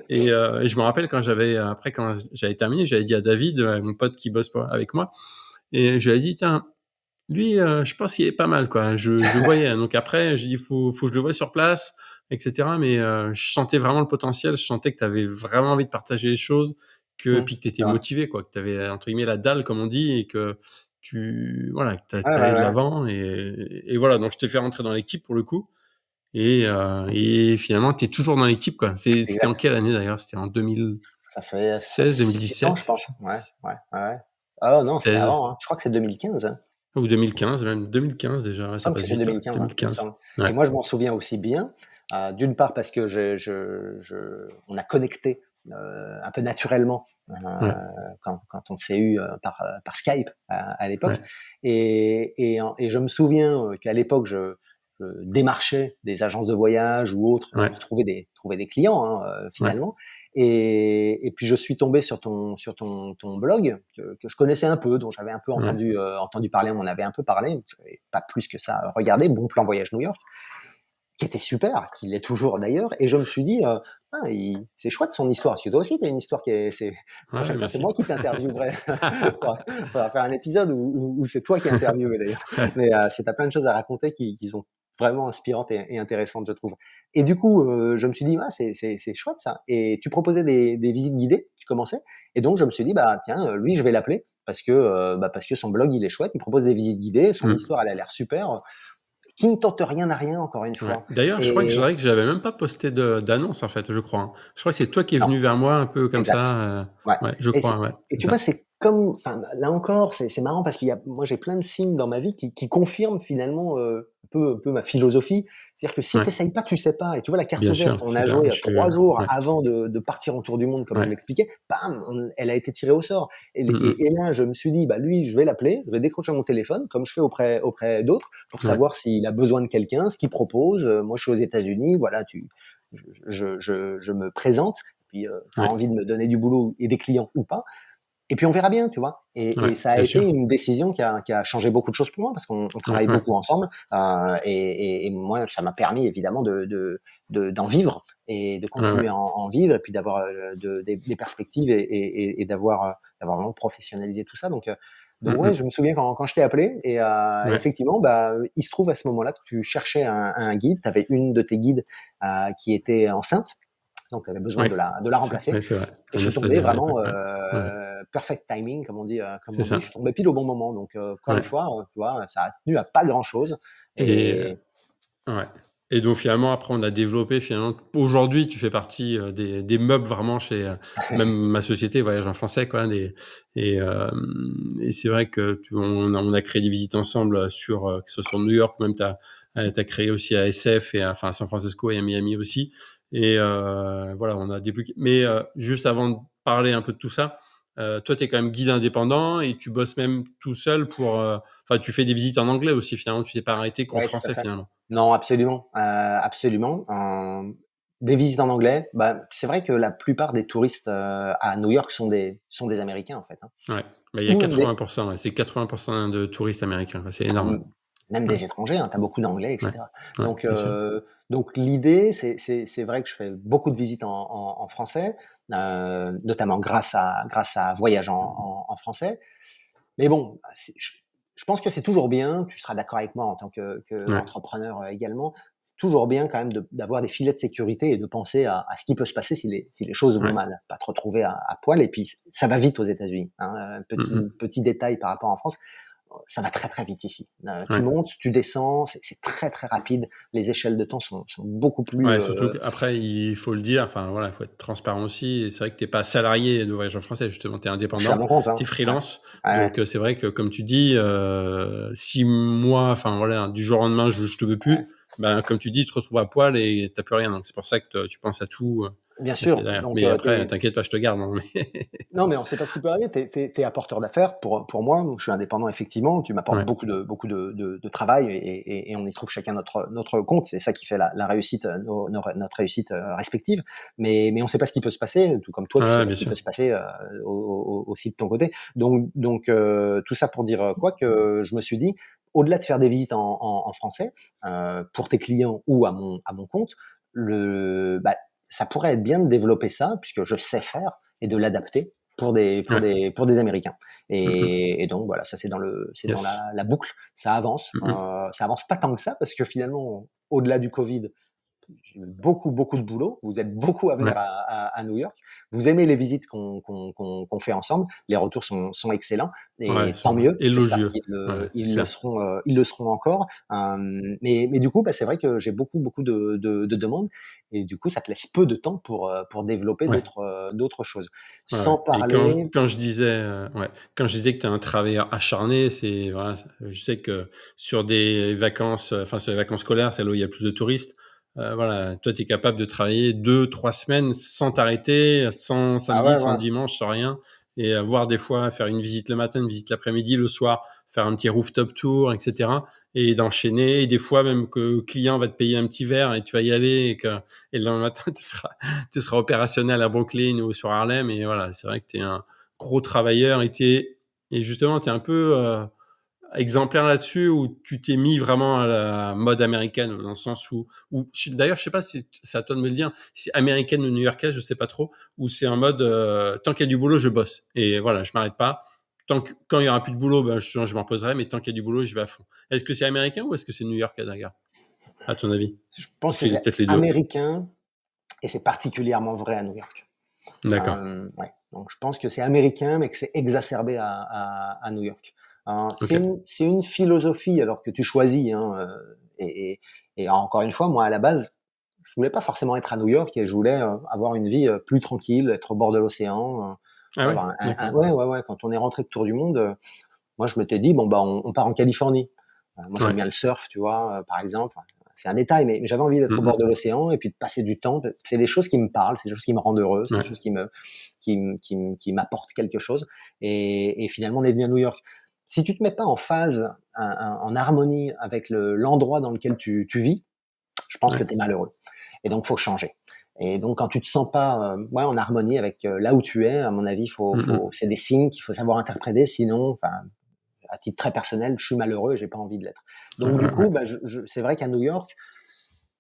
Et je me rappelle quand quand j'avais terminé, j'avais dit à David, mon pote qui bosse avec moi, et je lui ai dit, tiens, lui, je pense qu'il est pas mal, quoi. Je le voyais. Donc après, j'ai dit, faut que je le voie sur place, etc. Mais je sentais vraiment le potentiel. Je sentais que tu avais vraiment envie de partager les choses, puis que tu étais C'est vrai. motivé, quoi. Que tu avais, entre guillemets, la dalle, comme on dit, et que voilà, que Ouais, ouais, t'allais de ouais. l'avant. Et voilà. Donc je t'ai fait rentrer dans l'équipe pour le coup. Et finalement, tu es toujours dans l'équipe, quoi. C'était en Exact. quelle année d'ailleurs? C'était en Ça fait 2016, 7 ans, je 2017, pense. Ouais, ouais, ouais, ouais. Ah non, c'était 16 avant, hein. Je crois que c'est 2015, hein. ou 2015 même. 2015 déjà, ouais, Il me ça semble que passe c'est vite, ouais. 2015, hein, il me 2015. semble. Et Ouais, moi, je m'en souviens aussi bien, d'une part parce que on a connecté un peu naturellement ouais, quand on s'est eu par Skype à l'époque. ouais, Et je me souviens qu'à l'époque, je démarchais des agences de voyage ou autres ouais, pour trouver des clients, hein, ouais, finalement. Et puis je suis tombé sur ton blog que je connaissais un peu, dont j'avais un peu ouais. entendu parler, on en avait un peu parlé, je n'avais pas plus que ça regardé, Bon Plan Voyage New York, qui était super, qui l'est toujours d'ailleurs, et je me suis dit, c'est chouette son histoire, parce que toi aussi tu as une histoire Ouais, prochaine fois c'est merci. moi qui t'interviewerai, faudra faire un épisode où c'est toi qui es interviewé d'ailleurs, Ouais, mais parce que tu as plein de choses à raconter qui sont vraiment inspirantes et intéressantes, je trouve. Et du coup, je me suis dit, c'est chouette ça. Et tu proposais des visites guidées, tu commençais. Et donc, je me suis dit, bah, tiens, lui, je vais l'appeler parce que son blog, il est chouette. Il propose des visites guidées. Son mmh, histoire, elle a l'air super. Qui ne tente rien à rien, encore une ouais. fois. D'ailleurs, je crois Et que j'avais même pas posté d'annonce, en fait, je crois, hein. Je crois que c'est toi qui es non, venu vers moi un peu comme exact. ça, Ouais. ouais, je Et, crois, ouais, et c'est tu vois, ça. c'est comme, enfin, là encore, c'est marrant parce moi, j'ai plein de signes dans ma vie qui confirment finalement un peu ma philosophie. C'est-à-dire que si Ouais, tu n'essayes pas, tu sais pas. Et tu vois, la carte bien verte, sûr, on c'est a clair. joué 3 jours Ouais, avant de partir en tour du monde, comme je ouais. l'expliquais. Bam, elle a été tirée au sort. Et, Mmh mh. et, et là, je me suis dit, bah lui, je vais l'appeler, je vais décrocher mon téléphone, comme je fais auprès d'autres, pour Ouais, savoir s'il a besoin de quelqu'un, ce qu'il propose. Moi, je suis aux États-Unis, voilà, je me présente. Puis, tu as ouais, envie de me donner du boulot et des clients ou pas. Et puis on verra bien, tu vois. Et ouais, ça a bien été sûr. une décision qui a changé beaucoup de choses pour moi parce qu'on Ouais, travaille ouais, beaucoup ensemble. Et moi, ça m'a permis évidemment d'en vivre et de ouais, ouais. continuer à en vivre et puis d'avoir des perspectives et d'avoir vraiment professionnalisé tout ça. Donc Mmh ouais, mh. je me souviens quand je t'ai appelé et Ouais, effectivement, bah, il se trouve à ce moment-là que tu cherchais un guide. Tu avais une de tes guides qui était enceinte, donc tu avais besoin ouais, de la remplacer. c'est vrai. Et je On est suis tombé stagiaire à vraiment l'époque, ouais. Ouais, perfect timing, comme c'est on dit. ça. Je suis tombé pile au bon moment. Donc encore une Ouais. fois, tu vois, ça a tenu à pas grand chose. Et Et ouais. Et donc finalement, après, on a développé finalement aujourd'hui, tu fais partie, des meubles vraiment chez, même ma société Voyage en Français, quoi, et c'est vrai que on a créé des visites ensemble, que ce soit sur New York, même tu as créé aussi à SF enfin à San Francisco et à Miami aussi. Et voilà, on a débloqué. Mais juste avant de parler un peu de tout ça, toi, tu es quand même guide indépendant et tu bosses même tout seul enfin, tu fais des visites en anglais aussi finalement, tu t'es pas arrêté qu'en ouais, tout à français fait. finalement? Non, absolument, absolument. Des visites en anglais, bah, c'est vrai que la plupart des touristes à New York sont des Américains en fait, hein. Ouais, bah, il y a Ou même 80, ouais, c'est 80 de touristes américains, quoi, c'est énorme. Même même Ouais, des étrangers, hein, tu as beaucoup d'anglais, et ouais, cetera. ouais, Donc, bien sûr. heu, donc l'idée, c'est vrai que je fais beaucoup de visites en français, notamment grâce à Voyage en français. Mais bon, je pense que c'est toujours bien, tu seras d'accord avec moi en tant Ouais, qu'entrepreneur, également, c'est toujours bien quand même d'avoir des filets de sécurité et de penser à ce qui peut se passer si les choses vont ouais. mal. Pas te retrouver à poil et puis ça va vite aux États-Unis, hein, Mmh mh. petit détail par rapport en France. ça va très très vite ici. Tu Ouais. montes, tu descends, c'est très très rapide. Les échelles de temps sont beaucoup plus. Ouais, surtout qu'après, il faut le dire, enfin voilà, il faut être transparent aussi. Et c'est vrai que t'es pas salarié de Voyage en Français, justement, tu es Je suis à indépendant, mon compte, tu es hein. Ouais. freelance. Ouais. Donc c'est vrai que comme tu dis, si moi, enfin voilà, du jour au lendemain, je te veux plus, ben comme tu dis, tu te retrouves à poil et t'as plus rien. Donc c'est pour ça que tu penses à tout, Bien à ce qu'il y sûr. a derrière. Donc Mais après, t'inquiète pas, je te garde. Hein, mais... non, mais on sait pas ce qui peut arriver. T'es apporteur d'affaires pour moi. Je suis indépendant, effectivement. Tu m'apportes ouais. beaucoup de travail et on y trouve chacun notre compte. C'est ça qui fait la réussite, notre réussite respective. Mais on sait pas ce qui peut se passer. Tout comme toi, tu sais Ouais, pas bien ce qui peut sûr. se passer aussi de ton côté. Donc tout ça pour dire quoi que je me suis dit, au-delà de faire des visites en français pour tes clients ou à mon compte, ça pourrait être bien de développer ça puisque je sais faire et de l'adapter Ouais. pour des Américains. Mm-hmm. Et donc voilà, ça c'est dans Yes. la boucle, Mm-hmm. ça avance pas tant que ça parce que finalement, au-delà du Covid, j'ai eu beaucoup de boulot. Vous êtes beaucoup à venir Ouais. à New York. Vous aimez les visites qu'on fait ensemble. Les retours sont excellents Ouais, et ils tant sont mieux. J'espère élogieux. Ouais, clair. ils le seront encore. Mais du coup, c'est vrai que j'ai beaucoup de demandes et du coup, ça te laisse peu de temps pour développer Ouais. d'autres choses. Ouais, ouais. Sans Et parler, quand je disais, ouais, quand je disais que tu es un travailleur acharné, c'est voilà, je sais que sur des vacances, enfin sur les vacances scolaires, c'est là où il y a le plus de touristes. Voilà, toi, tu es capable de travailler 2, 3 semaines sans t'arrêter, sans ah samedi, ouais, sans ouais. dimanche, sans rien, et voir des fois faire une visite le matin, une visite l'après-midi, le soir, faire un petit rooftop tour, etc. Et d'enchaîner. Et des fois même que le client va te payer un petit verre et tu vas y aller et le lendemain matin tu seras opérationnel à Brooklyn ou sur Harlem. Et voilà, c'est vrai que tu es un gros travailleur et justement, tu es un peu exemplaire là-dessus où tu t'es mis vraiment à la mode américaine dans le sens d'ailleurs, je sais pas si c'est à toi de me le dire, si c'est américaine ou new-yorkaise, je sais pas trop, où c'est en mode tant qu'il y a du boulot, je bosse. Et voilà, je m'arrête pas. Quand il y aura plus de boulot, ben, je m'en poserai, mais tant qu'il y a du boulot, je vais à fond. Est-ce que c'est américain ou est-ce que c'est new-yorkais, d'ailleurs, à ton avis? Je pense que C'est c'est peut-être les deux. américain et c'est particulièrement vrai à New York. D'accord. Ouais. Donc je pense que c'est américain, mais que c'est exacerbé à New York. Ok. C'est une philosophie alors que tu choisis. Hein, et encore une fois, moi à la base, je voulais pas forcément être à New York et je voulais avoir une vie plus tranquille, être au bord de l'océan. Ah ouais, Avoir d'accord. ouais. Quand on est rentré de tour du monde, moi je m'étais dit bon bah on part en Californie. Moi j'aime Ouais. bien le surf, tu vois, par exemple. C'est un détail, mais j'avais envie d'être au bord de Mhm. l'océan et puis de passer du temps. C'est des choses qui me parlent, c'est des choses qui me rendent heureux, c'est des Ouais. choses qui m'apportent quelque chose. Et finalement, on est venu à New York. Si tu te mets pas en phase, en harmonie avec l'endroit dans lequel tu vis, je pense que Ouais. tu es malheureux. Et donc, faut changer. Et donc, quand tu te sens pas en harmonie avec là où tu es, à mon avis, Mhm. c'est des signes qu'il faut savoir interpréter. Sinon, enfin, à titre très personnel, je suis malheureux et j'ai pas envie de l'être. Ouais, Donc, du ouais, coup, ouais. c'est vrai qu'à New York,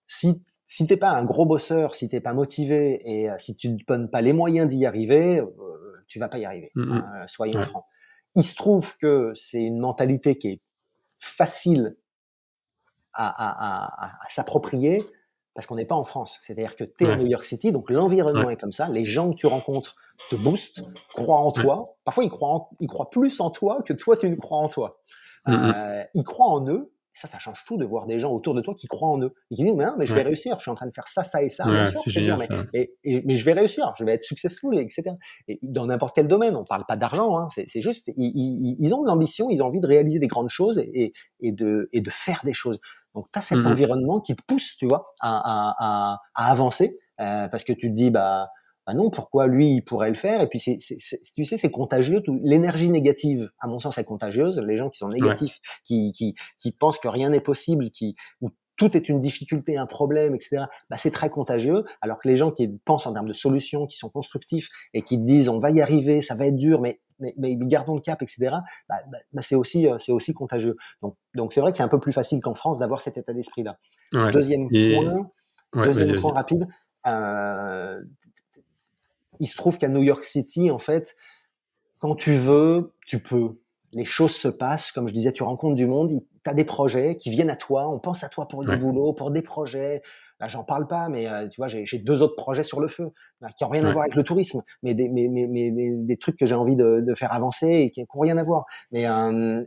si t'es pas un gros bosseur, si t'es pas motivé et si tu ne te donnes pas les moyens d'y arriver, tu vas pas y arriver. Mhm. Soyons Ouais. francs. Il se trouve que c'est une mentalité qui est facile à s'approprier parce qu'on n'est pas en France. C'est-à-dire que tu es à Ouais. New York City, donc l'environnement Ouais. est comme ça. Les gens que tu rencontres te boostent, croient en Ouais. toi. Parfois, ils croient plus en toi que toi, tu ne crois en toi. Mhm. Ils croient en eux. Ça change tout de voir des gens autour de toi qui croient en eux et qui disent mais non mais je vais Ouais. réussir, je suis en train de faire ça, ça et ça, bien Ouais, sûr c'est c'est bien génial ça. mais je vais réussir, je vais être successful etc. Et dans n'importe quel domaine, on parle pas d'argent, hein, c'est juste ils ont de l'ambition, ils ont envie de réaliser des grandes choses et de faire des choses. Donc tu as cet Mhm. environnement qui te pousse, tu vois, à avancer parce que tu te dis bah non, pourquoi lui il pourrait le faire? Et puis tu sais, c'est contagieux. L'énergie négative, à mon sens, est contagieuse. Les gens qui sont Ouais. négatifs, qui pensent que rien n'est possible, où tout est une difficulté, un problème, etc. Bah, c'est très contagieux. Alors que les gens qui pensent en termes de solutions, qui sont constructifs et qui te disent on va y arriver, ça va être dur, mais gardons le cap, etc. C'est aussi contagieux. Donc c'est vrai que c'est un peu plus facile qu'en France d'avoir cet état d'esprit-là. Ouais. Deuxième Et point, ouais, vas-y, deuxième vas-y. point rapide. Euh, il se trouve qu'à New York City, en fait, quand tu veux, tu peux. Les choses se passent, comme je disais, tu rencontres du monde. as des projets qui viennent à toi, on pense à toi pour du Ouais. boulot, pour des projets. Là, j'en parle pas, mais tu vois, j'ai 2 autres projets sur le feu, qui ont rien à Ouais. voir avec le tourisme, mais des trucs que j'ai envie de faire avancer et qui ont rien à voir. Mais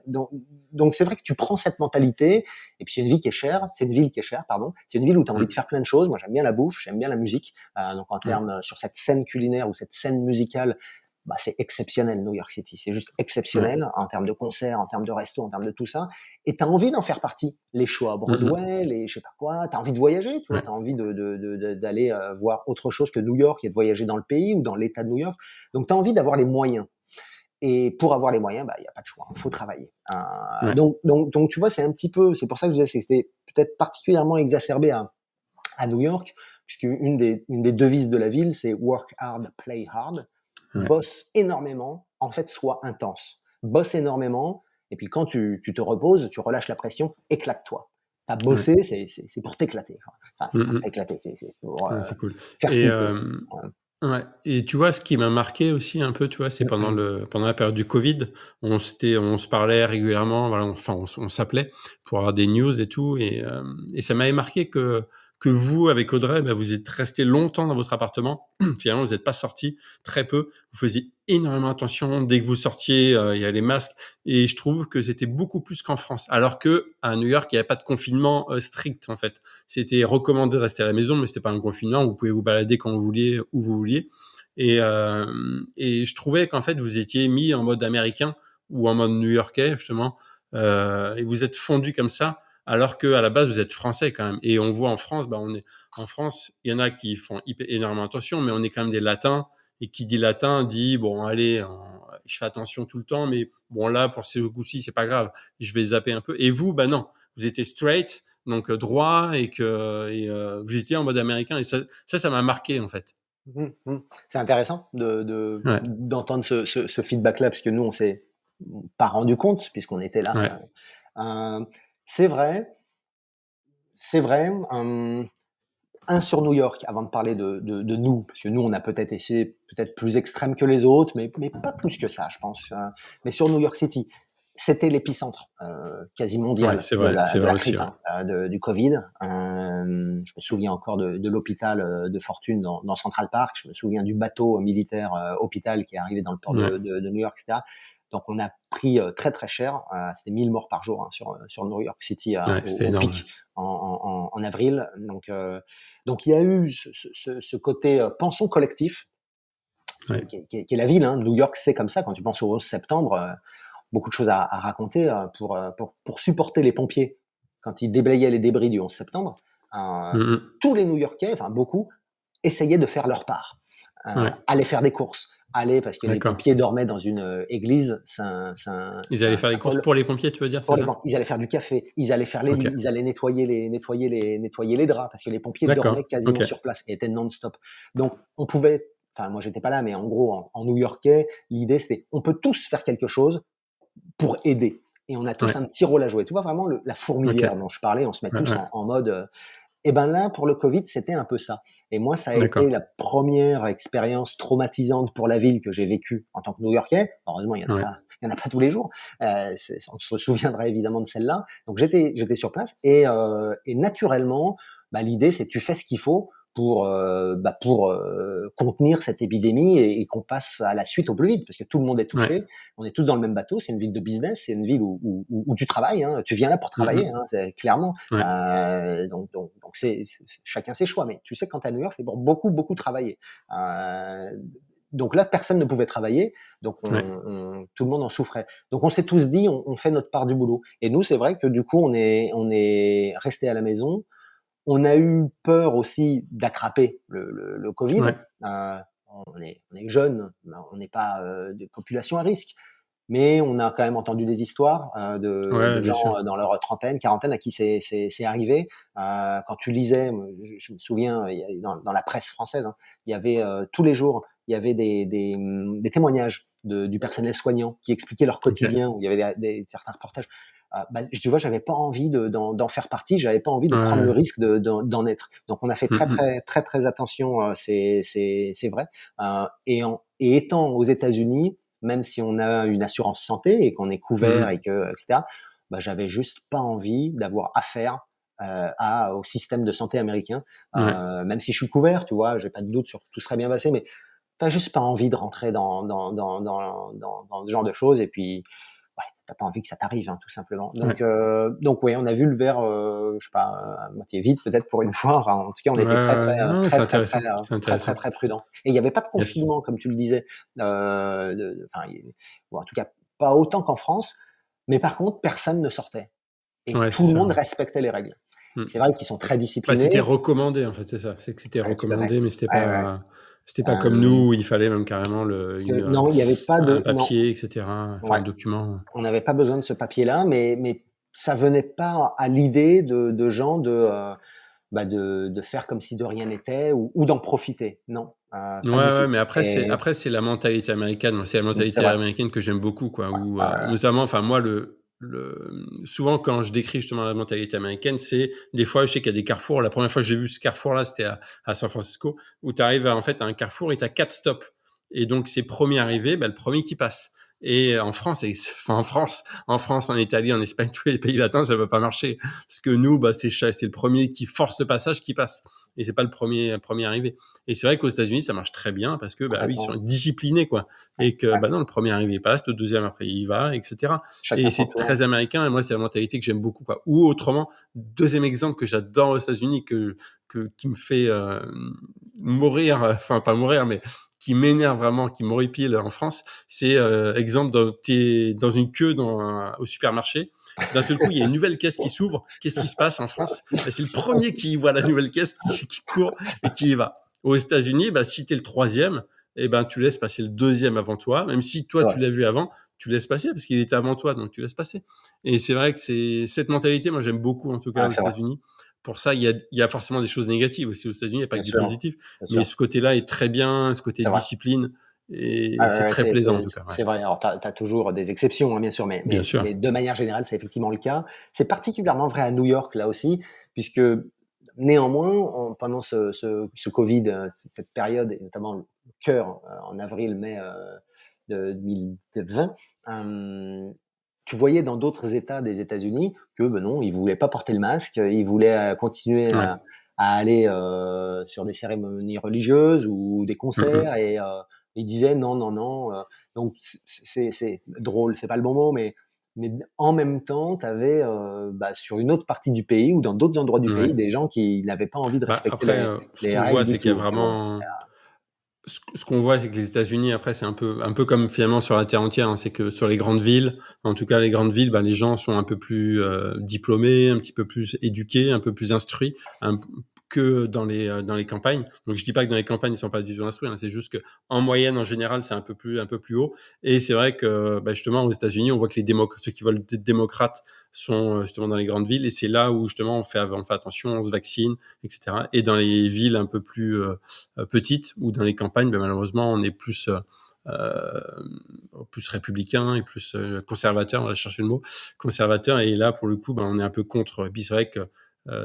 donc c'est vrai que tu prends cette mentalité et puis c'est une ville qui est chère, pardon. C'est une ville où tu as envie Mmh. de faire plein de choses. Moi, j'aime bien la bouffe, j'aime bien la musique. Donc en Ouais. termes sur cette scène culinaire ou cette scène musicale, bah, c'est exceptionnel, New York City. C'est juste Ouais. exceptionnel en termes de concerts, en termes de resto, en termes de tout ça. Et tu as envie d'en faire partie. Les shows à Mmh mh. Broadway, les je sais pas quoi. Tu as envie de voyager, tu vois. Ouais. Tu as envie d'aller voir autre chose que New York et de voyager dans le pays ou dans l'État de New York. Donc, tu as envie d'avoir les moyens. Et pour avoir les moyens, bah, il n'y a pas de choix. Il faut travailler. Ouais. Donc, tu vois, c'est un petit peu, c'est pour ça que je disais, c'était peut-être particulièrement exacerbé à New York, puisque une des devises de la ville, c'est work hard, play hard. Ouais. Bosse énormément, en fait, sois intense. Bosse énormément, et puis quand tu te reposes, tu relâches la pression, éclate-toi. T'as Ouais. bossé, c'est pour t'éclater. Enfin, c'est Mmh pour mh. t'éclater, c'est pour Ouais, c'est cool faire ce et qu'il faut. Ouais. ouais et tu vois, ce qui m'a marqué aussi un peu, tu vois, c'est pendant la période du covid, on se parlait régulièrement, voilà, on s'appelait pour avoir des news et tout et ça m'avait marqué que vous, avec Audrey, bah, vous êtes restés longtemps dans votre appartement. Finalement, vous êtes pas sortis, très peu. Vous faisiez énormément attention. Dès que vous sortiez, il y a les masques et je trouve que c'était beaucoup plus qu'en France. Alors qu'à New York, il y avait pas de confinement, strict, en fait. C'était recommandé de rester à la maison, mais c'était pas un confinement. Vous pouvez vous balader quand vous vouliez, où vous vouliez. Et je trouvais qu'en fait, vous étiez mis en mode américain ou en mode new-yorkais, justement, et vous êtes fondu comme ça, alors qu'à la base, vous êtes français quand même. Et on voit en France, bah, en France, il y en a qui font énormément attention, mais on est quand même des latins. Et qui dit latin dit, bon, allez, je fais attention tout le temps, mais bon, là, pour ce coup-ci, c'est pas grave. Je vais zapper un peu. Et vous, bah non, vous étiez straight, donc droit, vous étiez en mode américain. Et ça m'a marqué, en fait. Mmh mh. C'est intéressant Ouais, d'entendre ce feedback-là, puisque nous, on s'est pas rendu compte, puisqu'on était là. ouais, Heu, c'est vrai, c'est vrai, sur New York, avant de parler de nous, parce que nous, on a peut-être essayé peut-être plus extrême que les autres, mais pas plus que ça, je pense. Mais sur New York City, c'était l'épicentre quasi ouais, mondial c'est de vrai la aussi, crise, ouais. du Covid. Je me souviens encore de l'hôpital de Fortune dans Central Park. Je me souviens du bateau militaire hôpital qui est arrivé dans le port Ouais, de New York, etc. Donc on a pris très très cher. C'était 1000 morts par jour sur New York City ouais, c'était au énorme. pic en avril. Donc il y a eu ce côté pensons collectif Ouais, ouais, qui est la ville. Hein. New York, c'est comme ça. Quand tu penses au 11 septembre, beaucoup de choses à raconter pour supporter les pompiers quand ils déblayaient les débris du 11 septembre. Euh, mmh mh. tous les New-Yorkais, enfin beaucoup, essayaient de faire leur part. Ouais, Aller faire des courses, aller parce que les d'accord. pompiers dormaient dans une église, Ils allaient faire les courses symbole. pour les pompiers, tu veux dire, Pour c'est les ça? bancs, ils allaient faire du café, ils allaient faire les OK, lits, ils allaient nettoyer les draps parce que les pompiers dormaient d'accord, quasiment OK. sur place et étaient non-stop. Donc on pouvait, enfin moi j'étais pas là, mais en gros en New-Yorkais, l'idée c'était on peut tous faire quelque chose pour aider et on a tous Ouais, un petit rôle à jouer. Tu vois vraiment la OK. fourmilière dont je parlais, on se met Ouais, tous ouais, en mode et ben là, pour le Covid, c'était un peu ça. Et moi, ça a été d'accord. la première expérience traumatisante pour la ville que j'ai vécue en tant que New-Yorkais. Heureusement, Ouais, il y en a pas tous les jours. On se souviendra évidemment de celle-là. Donc j'étais sur place et naturellement, bah, l'idée c'est tu fais ce qu'il faut pour contenir cette épidémie et qu'on passe à la suite au plus vite parce que tout le monde est ouais. touché. On est tous dans le même bateau. C'est une ville de business. C'est une ville où tu travailles. Hein. Tu viens là pour Mmh travailler. mh. Hein, c'est clairement. Ouais, Donc chacun ses choix. Mais tu sais, quand tu es à New York, c'est pour beaucoup, beaucoup travailler. Euh, donc là, personne ne pouvait travailler, donc ouais, tout le monde en souffrait. Donc on s'est tous dit, on fait notre part du boulot. Et nous, c'est vrai que du coup, on est resté à la maison. On a eu peur aussi d'attraper le Covid. ouais, Euh, on est jeunes, on n'est pas de population à risque. Mais on a quand même entendu des histoires ouais, de bien sûr. gens dans leur trentaine, quarantaine à qui c'est arrivé. Quand tu lisais, je me souviens, dans la presse française, hein, il y avait tous les jours, il y avait des témoignages du personnel soignant qui expliquaient leur OK. quotidien, où il y avait certains reportages. Bah, tu vois, j'avais pas envie d'en faire partie, j'avais pas envie de Ouais, prendre le ouais. risque d'en être. Donc on a fait Mmh très mh. très très très attention, c'est vrai. Et étant aux États-Unis, même si on a une assurance santé et qu'on est couvert Mmh et que etc. j'avais juste pas envie d'avoir affaire au système de santé américain. Ouais. Même si je suis couvert, tu vois, j'ai pas de doute sur que tout serait bien passé, mais t'as juste pas envie de rentrer dans ce genre de choses. Et puis, ouais, t'as pas envie que ça t'arrive, hein, tout simplement. Donc ouais, on a vu le verre, je sais pas, à moitié vide peut-être pour une fois. Enfin, en tout cas, on était Non, c'est intéressant. C'est intéressant. très prudent. Et il y avait pas de Yes. confinement, comme tu le disais. Enfin, bon, en tout cas, pas autant qu'en France. Mais par contre, personne ne sortait. Et Ouais, tout c'est le ça. monde respectait les règles. Mm. C'est vrai qu'ils sont très Bah, disciplinés. c'était recommandé, en fait, c'est ça. C'est que c'était Ouais, tout à fait. recommandé, mais Ouais. c'était pas comme Euh, nous où il fallait même carrément non, il n'y avait pas un de, non, papier, etc. Enfin, ouais, un document. on n'avait pas besoin de ce papier-là, mais ça venait pas à l'idée de gens de faire comme si de rien n'était ou d'en profiter. Non, Ouais, pas du tout. ouais, mais Et après c'est la mentalité américaine. Moi, c'est la c'est mentalité vrai. américaine que j'aime beaucoup, quoi. Ouais, Où, ouais, ouais, notamment, enfin moi, souvent quand je décris justement la mentalité américaine, c'est des fois, je sais qu'il y a des carrefours. La première fois que j'ai vu ce carrefour-là, c'était à San Francisco, où tu arrives en fait à un carrefour et tu as 4 stops. Et donc, c'est premier arrivé, bah, le premier qui passe. Et en France, en Italie, en Espagne, tous les pays latins, ça ne va pas marcher. Parce que nous, bah, c'est le premier qui force le passage qui passe. Et c'est pas le premier arrivé. Et c'est vrai qu'aux États-Unis, ça marche très bien parce que, bah oui, ils sont complètement. disciplinés, quoi. Ouais, Et que, ouais. bah non, le premier arrivé passe, le deuxième après il y va, etc. Chacun Et son c'est très tour. américain. Et moi, c'est la mentalité que j'aime beaucoup, quoi. Ou autrement, deuxième exemple que j'adore aux États-Unis, qui me fait mourir, enfin pas mourir, mais qui m'énerve vraiment, qui m'horripile en France, c'est exemple, t'es dans une queue au supermarché. D'un seul coup, il y a une nouvelle caisse qui s'ouvre. Qu'est-ce qui se passe en France? Bah, c'est le premier qui voit la nouvelle caisse qui court et qui y va. Aux États-Unis, bah, si t'es le troisième, eh ben, tu laisses passer le deuxième avant toi. Même si toi, C'est tu vrai. l'as vu avant, tu laisses passer parce qu'il était avant toi, donc tu laisses passer. Et c'est vrai que c'est cette mentalité, moi, j'aime beaucoup, en tout cas, Ouais, aux c'est vrai. États-Unis. Pour ça, il y a forcément des choses négatives aussi aux États-Unis. Il n'y a pas Bien que du sûr. positif. Bien Mais sûr. ce côté-là est très bien, ce côté C'est vrai. discipline. Et Ouais, c'est ouais, très plaisant, en tout cas. Ouais. c'est vrai. Alors, tu as toujours des exceptions, hein, bien sûr, mais, Bien mais, sûr. mais de manière générale, c'est effectivement le cas. C'est particulièrement vrai à New York, là aussi, puisque néanmoins, pendant ce Covid, cette période, et notamment le cœur en avril-mai de 2020, tu voyais dans d'autres États des États-Unis que ben non, ils voulaient pas porter le masque, ils voulaient continuer Ouais. à aller sur des cérémonies religieuses ou des Mm-hmm. concerts et ils disaient non, non, non. Donc c'est drôle, c'est pas le bon mot, mais en même temps, tu avais sur une autre partie du pays ou dans d'autres endroits du pays Ouais. des gens qui n'avaient pas envie de Bah, respecter après, ce les qu'on règles voit, du c'est qu'il y a tout. Mais bon, vraiment ce qu'on voit, c'est que les États-Unis, après, c'est un peu comme finalement sur la terre entière. Hein, c'est que sur les grandes villes, en tout cas les grandes villes, bah, les gens sont un peu plus diplômés, un petit peu plus éduqués, un peu plus instruits que dans les campagnes. Donc je dis pas que dans les campagnes ils sont pas du tout instruits. Hein, c'est juste que en moyenne, en général, c'est un peu plus haut. Et c'est vrai que bah, justement aux États-Unis, on voit que ceux qui veulent être démocrates sont justement dans les grandes villes. Et c'est là où justement on fait attention, on se vaccine, etc. Et dans les villes un peu plus petites ou dans les campagnes, ben, malheureusement, on est euh, plus républicain et plus conservateur, on va chercher le mot, conservateur. Et là, pour le coup, ben, on est un peu contre. Et puis c'est vrai que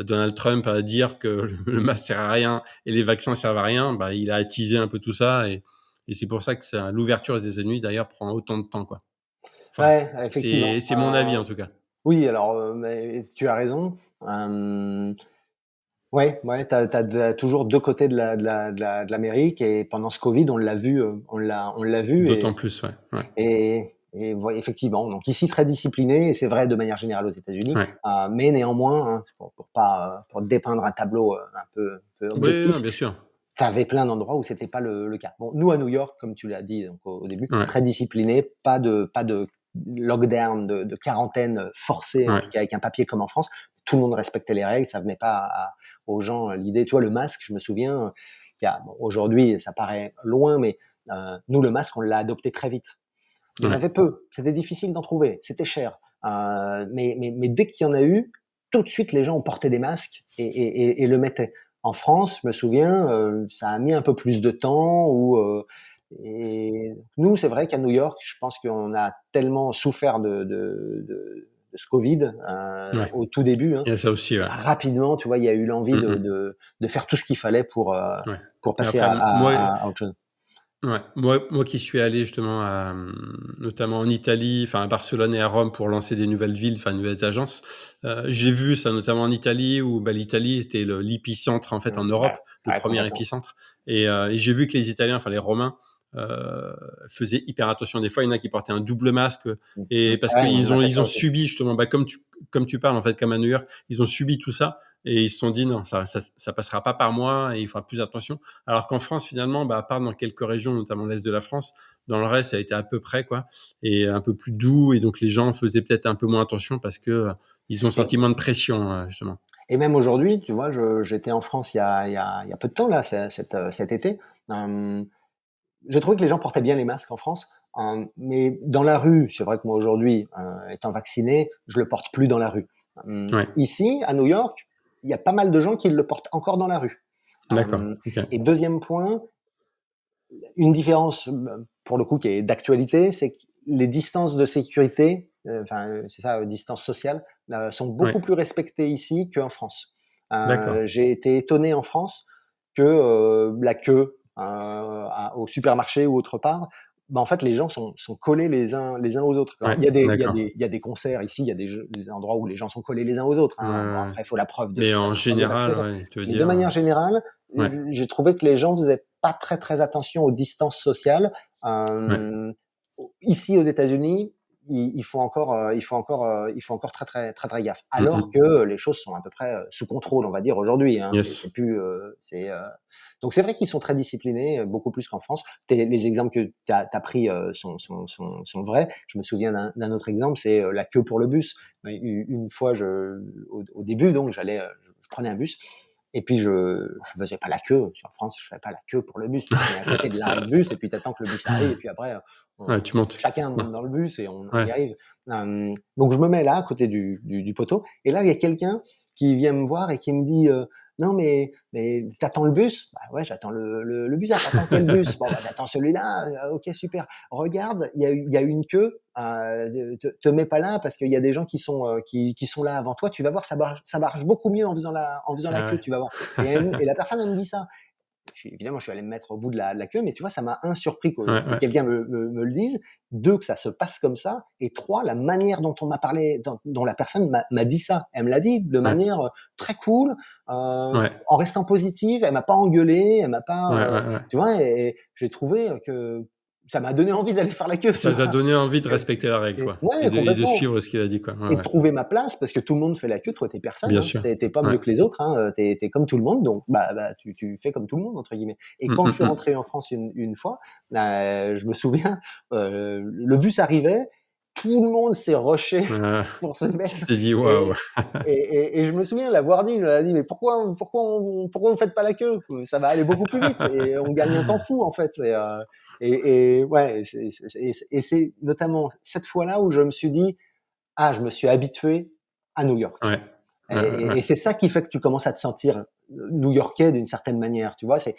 Donald Trump a dire que le masque sert à rien et les vaccins servent à rien, ben, il a attisé un peu tout ça. Et c'est pour ça que l'ouverture des États-Unis, d'ailleurs, prend autant de temps, quoi. Enfin, ouais, effectivement. c'est mon avis, en tout cas. Oui, alors, mais tu as raison. Ouais, ouais, tu as toujours 2 côtés de l'Amérique et pendant ce Covid, on l'a vu, on l'a vu D'autant plus, ouais. Ouais. et effectivement, donc ici très discipliné et c'est vrai de manière générale aux États-Unis, Ouais. mais néanmoins, hein, pour pas, pour dépeindre un tableau, un peu Oui, non, objectif, bien sûr. tu avais plein d'endroits où c'était pas le cas. Bon, nous à New York, comme tu l'as dit donc au début, Ouais. très discipliné, pas de lockdown, de quarantaine forcée, en Ouais. tout cas avec un papier comme en France. Tout le monde respectait les règles, ça venait pas aux gens l'idée. Tu vois, le masque, je me souviens, bon, aujourd'hui ça paraît loin, mais nous le masque, on l'a adopté très vite. Il y en Ouais. avait peu, c'était difficile d'en trouver, c'était cher. Mais dès qu'il y en a eu, tout de suite les gens ont porté des masques et le mettaient. En France, je me souviens, ça a mis un peu plus de temps. Et nous, c'est vrai qu'à New York, je pense qu'on a tellement souffert de ce Covid Ouais. au tout début. Hein, Il y a ça aussi, ouais. rapidement, tu vois, il y a eu l'envie Mm, mm. de faire tout ce qu'il fallait Ouais. pour Mais passer après, moi, à autre chose. Ouais, moi qui suis allé justement notamment en Italie, enfin à Barcelone et à Rome pour lancer des nouvelles villes, enfin nouvelles agences, j'ai vu ça notamment en Italie où bah, l'Italie c'était l'épicentre en fait en Ouais, Europe, le ouais, premier complètement. épicentre. Et j'ai vu que les Italiens, enfin les Romains, euh, faisaient hyper attention. Des fois, il y en a qui portaient un double masque et parce Ouais, on qu'ils a ont fait ils ça ont aussi. subi justement, bah, comme tu parles en fait, comme à New York, ils ont subi tout ça et ils se sont dit non, ça passera pas par moi et il faudra plus attention. Alors qu'en France, finalement, bah, à part dans quelques régions, notamment l'Est de la France, dans le reste, ça a été à peu près, quoi, et un peu plus doux. Et donc, les gens faisaient peut-être un peu moins attention parce que ils ont Et, senti moins de pression, justement. et même aujourd'hui, tu vois, j'étais en France il y a peu de temps, là, cet été. Euh, j'ai trouvé que les gens portaient bien les masques en France. Mais dans la rue, c'est vrai que moi aujourd'hui, étant vacciné, je le porte plus dans la rue. Ouais, Ici, à New York, il y a pas mal de gens qui le portent encore dans la rue. d'accord. Ok. Et deuxième point, une différence pour le coup qui est d'actualité, c'est que les distances de sécurité, c'est ça, distance sociale, sont Ouais, beaucoup plus respectées ici qu'en France. d'accord. J'ai été étonné en France que la queue au supermarché ou autre part, bah, en fait, les gens sont collés les uns aux autres. Alors, Ouais, d'accord. il y a des concerts ici, il y a des endroits où les gens sont collés les uns aux autres. Ouais, Hein. Bon, ouais. après, il faut Mais la en preuve de général, vaccination. ouais, tu veux Mais de dire, manière générale, ouais, j'ai trouvé que les gens faisaient pas très attention aux distances sociales. ouais. Euh, ici aux États-Unis, il faut encore très gaffe. Alors Mm. que les choses sont à peu près sous contrôle, on va dire aujourd'hui. Hein, Yes. c'est plus, donc c'est vrai qu'ils sont très disciplinés, beaucoup plus qu'en France. Les exemples que tu as pris sont vrais. Je me souviens d'un autre exemple, c'est la queue pour le bus. Une fois, au début, donc je prenais un bus. Et puis je faisais pas la queue. En France, je fais pas la queue pour le bus. Tu te mets à côté de l'arrêt de bus et puis t'attends que le bus arrive. Et puis après, Ouais, tu montes. chacun Ouais, monte dans le bus et on ouais, y arrive. Donc je me mets là à côté du poteau. Et là, il y a quelqu'un qui vient me voir et qui me dit non mais t'attends le bus? Bah ouais, j'attends le bus. Ah, t'attends quel bus? Bon bah j'attends celui-là. Ok, super. Regarde, il y a une queue. Te mets pas là parce qu'il y a des gens qui sont là avant toi. Tu vas voir, ça marche beaucoup mieux en faisant la ah queue. ouais. Tu vas voir. Et la personne elle me dit ça. Évidemment, je suis allé me mettre au bout de la queue, mais tu vois, ça m'a surpris Ouais, que ouais, quelqu'un me le dise. Deux, que ça se passe comme ça. Et trois, la manière dont on m'a parlé, dont la personne m'a dit ça. Elle me l'a dit de ouais, manière très cool, ouais, en restant positive. Elle m'a pas engueulé, elle m'a pas, ouais, ouais, ouais. tu vois, et j'ai trouvé que ça m'a donné envie d'aller faire la queue, tu Ça t'a vois. donné envie de respecter la règle, quoi, Ouais, et de complètement. suivre ce qu'il a dit, quoi. Ouais, Et de ouais. trouver ma place parce que tout le monde fait la queue, toi t'es personne, Bien hein. sûr. T'es pas Ouais. mieux que les autres, hein. T'es comme tout le monde, donc tu fais comme tout le monde entre guillemets. Et quand je suis Mmh. rentré en France une fois, je me souviens, le bus arrivait, tout le monde s'est rushé pour se Tu mettre t'es dit: «Waouh!» et et je me souviens l'avoir dit, je leur ai dit: «Mais pourquoi vous faites pas la queue? Ça va aller beaucoup plus vite et on gagne un temps fou en fait». Et ouais, c'est notamment cette fois-là où je me suis dit: ah, je me suis habitué à New York. Ouais. Ouais, ouais, ouais, Et c'est ça qui fait que tu commences à te sentir new-yorkais d'une certaine manière, tu vois. ouais.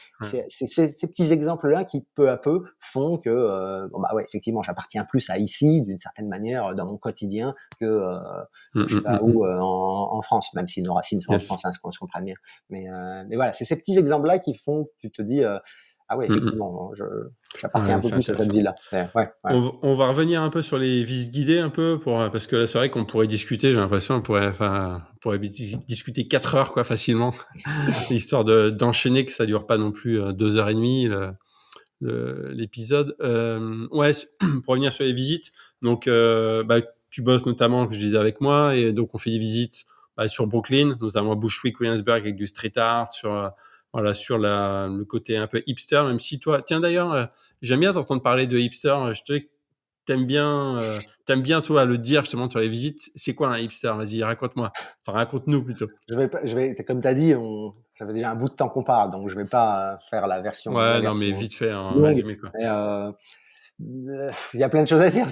Ces petits exemples-là qui, peu à peu, font que, bon, bah ouais, effectivement, j'appartiens plus à ici, d'une certaine manière, dans mon quotidien, que je sais pas où, Mmh. en France, même si nos racines sont en Yes. France, hein, qu'on se comprenne bien. Mais voilà, c'est ces petits exemples-là qui font que tu te dis, ah ouais, Mmh. effectivement, j'appartiens un Ouais, peu c'est plus à cette intéressant. vie-là. Ouais, ouais. On va revenir un peu sur les visites guidées un peu pour, parce que là, c'est vrai qu'on pourrait discuter, j'ai l'impression, on pourrait discuter 4 heures, quoi, facilement. Histoire d'enchaîner, que ça dure pas non plus 2 heures et demie, l'épisode. Ouais, pour revenir sur les visites, donc bah, tu bosses notamment, que je disais avec moi, et donc on fait des visites bah, sur Brooklyn, notamment à Bushwick, Williamsburg, avec du street art, sur voilà, sur le côté un peu hipster, même si toi, tiens d'ailleurs, j'aime bien t'entendre parler de hipster. Je te dis que t'aimes bien toi le dire justement sur les visites. C'est quoi un hipster? Vas-y, raconte-moi. Enfin, raconte-nous plutôt. Comme tu as dit, ça fait déjà un bout de temps qu'on parle, donc je vais pas faire la Ouais, non, mais version vite fait, en longue. résumé, quoi. Mais il y a plein de choses à dire.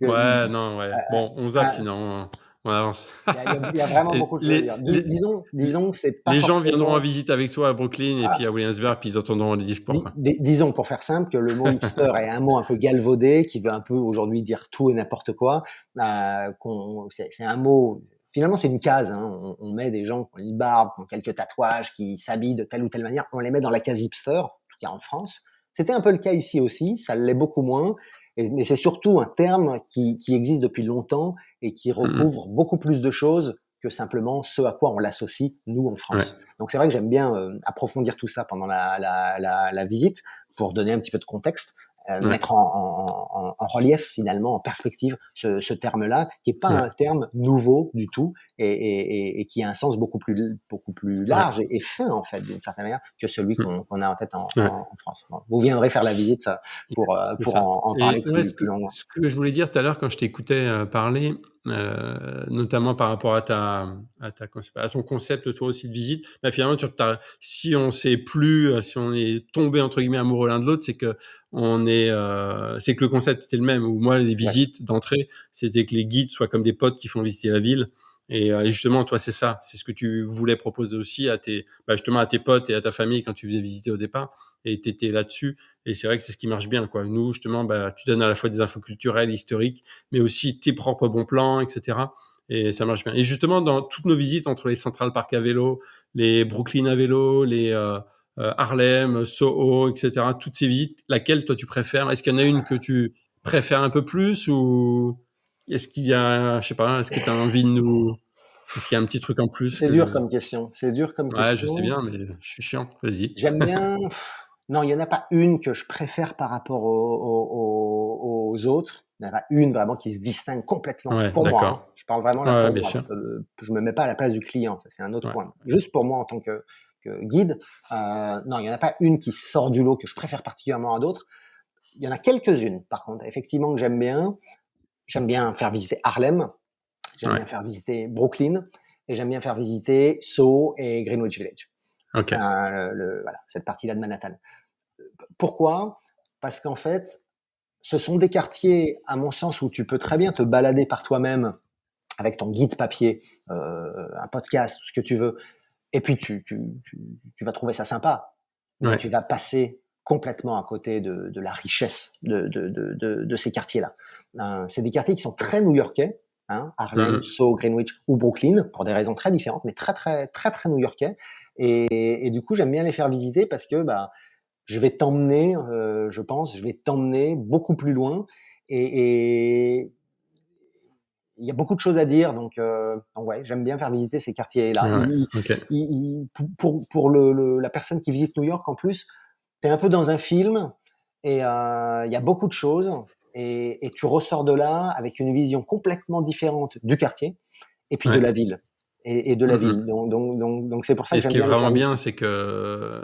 Euh, Ouais, non, ouais. Bon, on zappe ah, sinon on avance. il y a vraiment Et beaucoup de choses à dire. Disons que c'est pas les gens viendront en forcément. visite avec toi à Brooklyn et ah, puis à Williamsburg, puis ils entendront les discours, quoi. Disons, pour faire simple, que le mot hipster est un mot un peu galvaudé qui veut un peu aujourd'hui dire tout et n'importe quoi. C'est un mot. Finalement, c'est une case. Hein. On met des gens qui ont une barbe, qui ont quelques tatouages, qui s'habillent de telle ou telle manière. On les met dans la case hipster, en tout cas en France. C'était un peu le cas ici aussi, ça l'est beaucoup moins, mais c'est surtout un terme qui existe depuis longtemps et qui recouvre beaucoup plus de choses que simplement ce à quoi on l'associe, nous, en France. Ouais. Donc c'est vrai que j'aime bien approfondir tout ça pendant la visite pour donner un petit peu de contexte. Mettre en relief finalement, en perspective ce terme-là, qui est pas un terme nouveau du tout et qui a un sens beaucoup plus large et fin en fait d'une certaine manière que celui qu'on a en tête en France. Bon, vous viendrez faire la visite pour en parler plus longuement. Ce que je voulais dire tout à l'heure quand je t'écoutais parler, notamment par rapport à ton concept toi aussi de visite, bah finalement si on est tombé entre guillemets amoureux l'un de l'autre, c'est que le concept était le même. Ou moi les visites d'entrée, c'était que les guides soient comme des potes qui font visiter la ville. Et justement, toi, c'est ça. C'est ce que tu voulais proposer aussi à tes potes et à ta famille quand tu faisais visiter au départ. Et t'étais là-dessus. Et c'est vrai que c'est ce qui marche bien, quoi. Nous, justement, tu donnes à la fois des infos culturelles, historiques, mais aussi tes propres bons plans, etc. Et ça marche bien. Et justement, dans toutes nos visites entre les Central Park à vélo, les Brooklyn à vélo, les Harlem, Soho, etc., toutes ces visites, laquelle toi tu préfères? Est-ce qu'il y en a une que tu préfères un peu plus ou est-ce qu'il y a, je sais pas, est-ce que tu as envie de nous... Est-ce qu'il y a un petit truc en plus C'est dur comme question. C'est dur comme Ouais, je sais question. bien, mais je suis chiant. Vas-y. J'aime bien. Non, il y en a pas une que je préfère par rapport aux autres. Il n'y en a pas une vraiment qui se distingue complètement Ouais, pour moi. d'accord. Je parle vraiment là Ouais, pour bien moi. sûr. Je me mets pas à la place du client. Ça, c'est un autre Ouais. point. Juste pour moi en tant que guide. Non, il y en a pas une qui sort du lot que je préfère particulièrement à d'autres. Il y en a quelques-unes, par contre, effectivement, que j'aime bien. J'aime bien faire visiter Harlem. J'aime bien faire visiter Brooklyn. Et j'aime bien faire visiter Soho et Greenwich Village. Ok. Voilà, cette partie-là de Manhattan. Pourquoi? Parce qu'en fait, ce sont des quartiers, à mon sens, où tu peux très bien te balader par toi-même avec ton guide papier, un podcast, tout ce que tu veux, et puis tu vas trouver ça sympa, mais tu vas passer complètement à côté de la richesse de ces quartiers-là. C'est des quartiers qui sont très new-yorkais, hein, Harlem, Soho, Greenwich ou Brooklyn, pour des raisons très différentes, mais très très très très new-yorkais. Et du coup, j'aime bien les faire visiter parce que je vais t'emmener, je vais t'emmener beaucoup plus loin et il y a beaucoup de choses à dire, donc ouais, j'aime bien faire visiter ces quartiers-là. Pour la personne qui visite New York, en plus, t'es un peu dans un film et il y a beaucoup de choses et tu ressors de là avec une vision complètement différente du quartier et puis de la ville. Et de la ville. Donc c'est pour ça que j'aime bien les faire visiter.